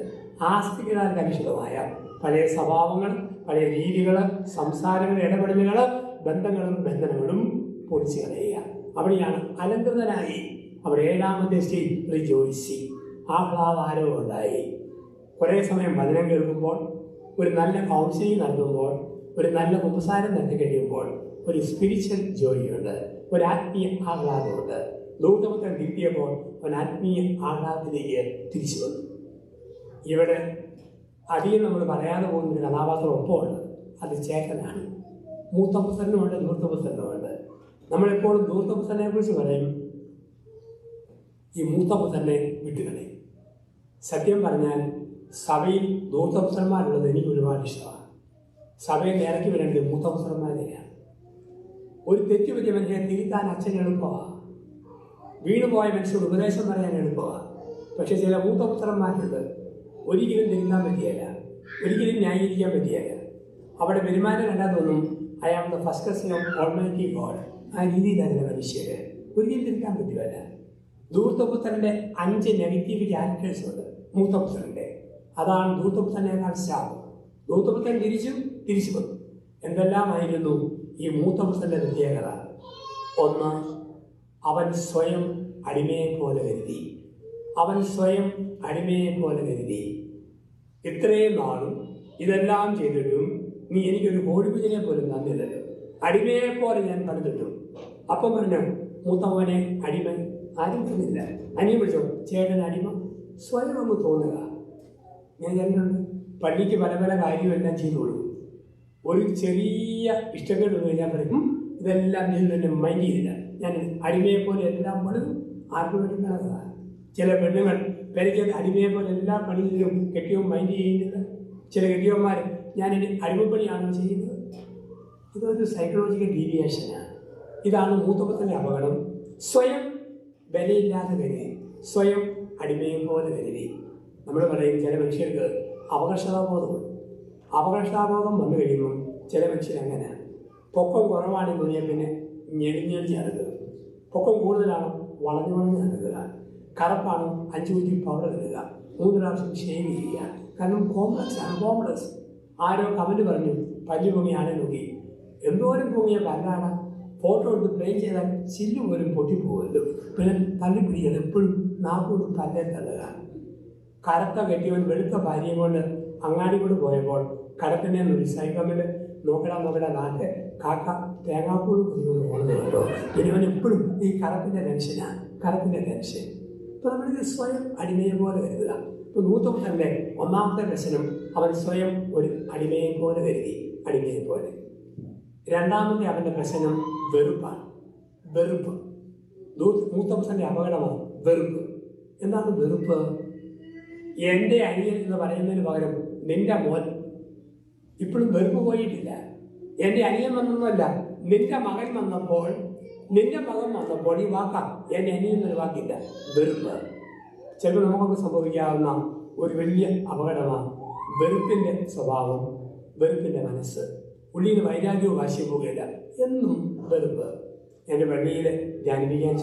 ആസ്തികളാൽ കലുഷിതമായ പഴയ സ്വഭാവങ്ങൾ, പഴയ രീതികൾ, സംസാരങ്ങൾ, ഇടപെടലുകൾ, ബന്ധങ്ങളും ബന്ധനങ്ങളും പൊളിച്ചു കളയുക. അവിടെയാണ് അലങ്കൃതനായി. അവിടെ 7ാമത്തെ സ്റ്റേജ് റിജോയ്സി, ആഹ്ലാദാരവും ഉണ്ടായി. കുറേ സമയം വചനം കേൾക്കുമ്പോൾ, ഒരു നല്ല കൗൺസിലിംഗ് നടത്തുമ്പോൾ, ഒരു നല്ല ഉപസാരം നടത്തി കഴിയുമ്പോൾ ഒരു സ്പിരിച്വൽ ജോയിയുണ്ട്, ഒരു ആത്മീയ ആഹ്ലാദമുണ്ട്. ദൂതപുത്രൻ കിട്ടിയപ്പോൾ ഒരു ആത്മീയ ആഹ്ലാദത്തിലേക്ക് തിരിച്ചു വന്നു. ഇവിടെ അധികം നമ്മൾ പറയാതെ പോകുന്നൊരു കഥാപാത്രം ഒപ്പമുണ്ട്. അത് ചേട്ടനാണ്. മൂത്തപുത്രനുമുണ്ട്, ധൂർത്തപുത്രനുമുണ്ട്. നമ്മളെപ്പോഴും ധൂർത്തപുത്രനെ കുറിച്ച് പറയും, ഈ മൂത്തപുത്രനെ വിട്ടുകളയും. സത്യം പറഞ്ഞാൽ സഭയിൽ ധൂർത്തപുത്രന്മാരുള്ളത് എനിക്ക് ഒരുപാട് ഇഷ്ടമാണ്. സഭയിൽ ഇറക്കി വരേണ്ടത് മൂത്തപുത്രന്മാരെയാണ്. ഒരു തെറ്റുപറ്റിയ മനുഷ്യനെ തിരുത്താൻ അച്ഛൻ എളുപ്പമാണ്, വീണുപോയ മനുഷ്യരോട് ഉപദേശം പറയാൻ എളുപ്പമാണ്. പക്ഷെ ചില മൂത്തപുത്രന്മാരുണ്ട്, ഒരിക്കലും തിരുത്താൻ പറ്റിയല്ല, ഒരിക്കലും ന്യായീകരിക്കാൻ പറ്റിയല്ല. അവിടെ പെരുമാറ്റം കണ്ടാൽ തോന്നും I am the first cousin of almighty god. ആ രീതിയിലല്ല മനുഷ്യര്, ഒരിക്കലും തിരുത്താൻ പറ്റുമല്ല. ധൂർത്തപുത്രൻ്റെ 5 നെഗറ്റീവ് ക്യാരക്ടേഴ്സ് ഉണ്ട് മൂത്തപുത്രൻ്റെ. അതാണ് ധൂർത്തപുത്രനേക്കാൾ ശാപം. ധൂർത്തപുത്രൻ തിരിച്ചു വന്നു. എന്തെല്ലാമായിരുന്നു ഈ മൂത്തപുത്രൻ്റെ പ്രത്യേകത? ഒന്ന്, അവൻ സ്വയം അടിമയെ പോലെ കരുതി. ഇത്രയും നാളും ഇതെല്ലാം ചെയ്തിട്ടും നീ എനിക്കൊരു കോഴിക്കുഞ്ഞിനെ പോലും തന്നില്ലല്ലോ, അടിമയെ പോലെ ഞാൻ പണിതിട്ടു. അപ്പം പറഞ്ഞു മൂത്തവനെ അടിമ. ആരും പറഞ്ഞില്ല. അനിയൻ വിളിച്ചോ ചേട്ടൻ അടിമ. സ്വയം ഒന്ന് തോന്നുക. ഞാൻ കണ്ടിട്ടുണ്ട്, പള്ളിക്ക് പല പല കാര്യമെല്ലാം ചെയ്തു കൊടുക്കും. ഒരു ചെറിയ ഇഷ്ടക്കേട് വന്നു കഴിഞ്ഞാൽ പറയും ഇതെല്ലാം ചെയ്തു തന്നെ മൈൻഡ് ചെയ്തില്ല, ഞാൻ അടിമയെ പോലെ എല്ലാം പണിതും. ആർക്കും വേണ്ടി കാണുക. ചില പെണ്ണുങ്ങൾ പെരയ്ക്ക് അടിമയെ പോലെ എല്ലാ പണിയിലും കെട്ടിയവും മൈൻഡ് ചെയ്യുന്നില്ല. ചില കെട്ടിയവന്മാർ ഞാനിനി അടിമപ്പണിയാണോ ചെയ്യുന്നത്. ഇതൊരു സൈക്കോളജിക്കൽ ഡീവിയേഷനാണ്. ഇതാണ് മൂത്തപുത്രൻ്റെ അപകടം. സ്വയം വിലയില്ലാതെ കരുതി, സ്വയം അടിമയെ പോലെ കരുതി. നമ്മൾ പറയും ചില മനുഷ്യർക്ക് അപകർഷതാബോധമുണ്ട്. അപകർഷതാബോധം വന്നു കഴിയുമ്പം ചില മനുഷ്യരങ്ങനെ പൊക്കം കുറവാണെന്ന് തോന്നിയാൽ പിന്നെ ഞെളിഞ്ഞെളിഞ്ഞ് നടക്കുക, പൊക്കം കൂടുതലാണോ വളഞ്ഞു നടക്കുക, കറുപ്പാണോ 5 കുറ്റി പൗഡർ ഇടുക, 3 പ്രാവശ്യം ഷേവ് ചെയ്യുക. കാരണം കോംപ്ലക്സ്. ആരോ കമൻറ്റ് പറഞ്ഞു പല്ല് പൊങ്ങിയാണെ നോക്കി, എന്തോരം പൊങ്ങിയ പല്ലാണ്, ഫോട്ടോ എടുത്ത് പ്ലേ ചെയ്താൽ ചില്ല് പോലും പൊട്ടിപ്പോകുമല്ലോ. പിന്നെ തല്ലി പിടിക്കുന്നത് എപ്പോഴും നാക്കോട് തല്ലേ തള്ളുക. കറുത്ത കെട്ടിയവൻ വെളുത്ത ഭാര്യയും കൊണ്ട് അങ്ങാടി കൂടെ പോയപ്പോൾ കറുപ്പിനെ സൈക്കമിൽ നോക്കടാ നാട്ടെ കാക്ക തേങ്ങാപ്പൂട് കുഞ്ഞുകൊണ്ട് പോകുന്നത് കേട്ടോ. ഇവൻ എപ്പോഴും ഈ കറുപ്പിൻ്റെ ടെൻഷനാണ്, കറുപ്പിൻ്റെ ടെൻഷൻ. ഇപ്പോൾ നമ്മളിത് സ്വയം അടിമയെ പോലെ കരുതുക. ഇപ്പോൾ മൂത്തപുത്രൻ്റെ 1ാമത്തെ പ്രശ്നം, അവൻ സ്വയം ഒരു അടിമയെ പോലെ കരുതി, അടിമയെ പോലെ. 2ാമത്തെ അവൻ്റെ പ്രശ്നം വെറുപ്പാണ്. മൂത്തപുത്രൻ്റെ അപകടമാണ് വെറുപ്പ്. എന്താണ് വെറുപ്പ്? എൻ്റെ അനിയൻ എന്ന് പറയുന്നതിന് പകരം നിന്റെ മോൻ. ഇപ്പോഴും വെറുപ്പ് പോയിട്ടില്ല. എൻ്റെ അനിയൻ വന്നൊന്നുമല്ല, നിന്റെ മകൻ വന്നപ്പോൾ ഈ വാക്കാം എൻ്റെ അനിയൻ എന്നൊരു വാക്കില്ല, വെറുപ്പ്. ചിലപ്പോൾ നമുക്കൊക്കെ സംഭവിക്കാവുന്ന ഒരു വലിയ അപകടമാണ് വെറുപ്പിൻ്റെ സ്വഭാവം, വെറുപ്പിൻ്റെ മനസ്സ്. ഉള്ളിൽ നിന്ന് വൈരാഗ്യവും വാശിയും പോകുകയില്ല, എന്നും വെറുപ്പ്. എൻ്റെ പള്ളിയിൽ ധ്യാനിപ്പിക്കാൻ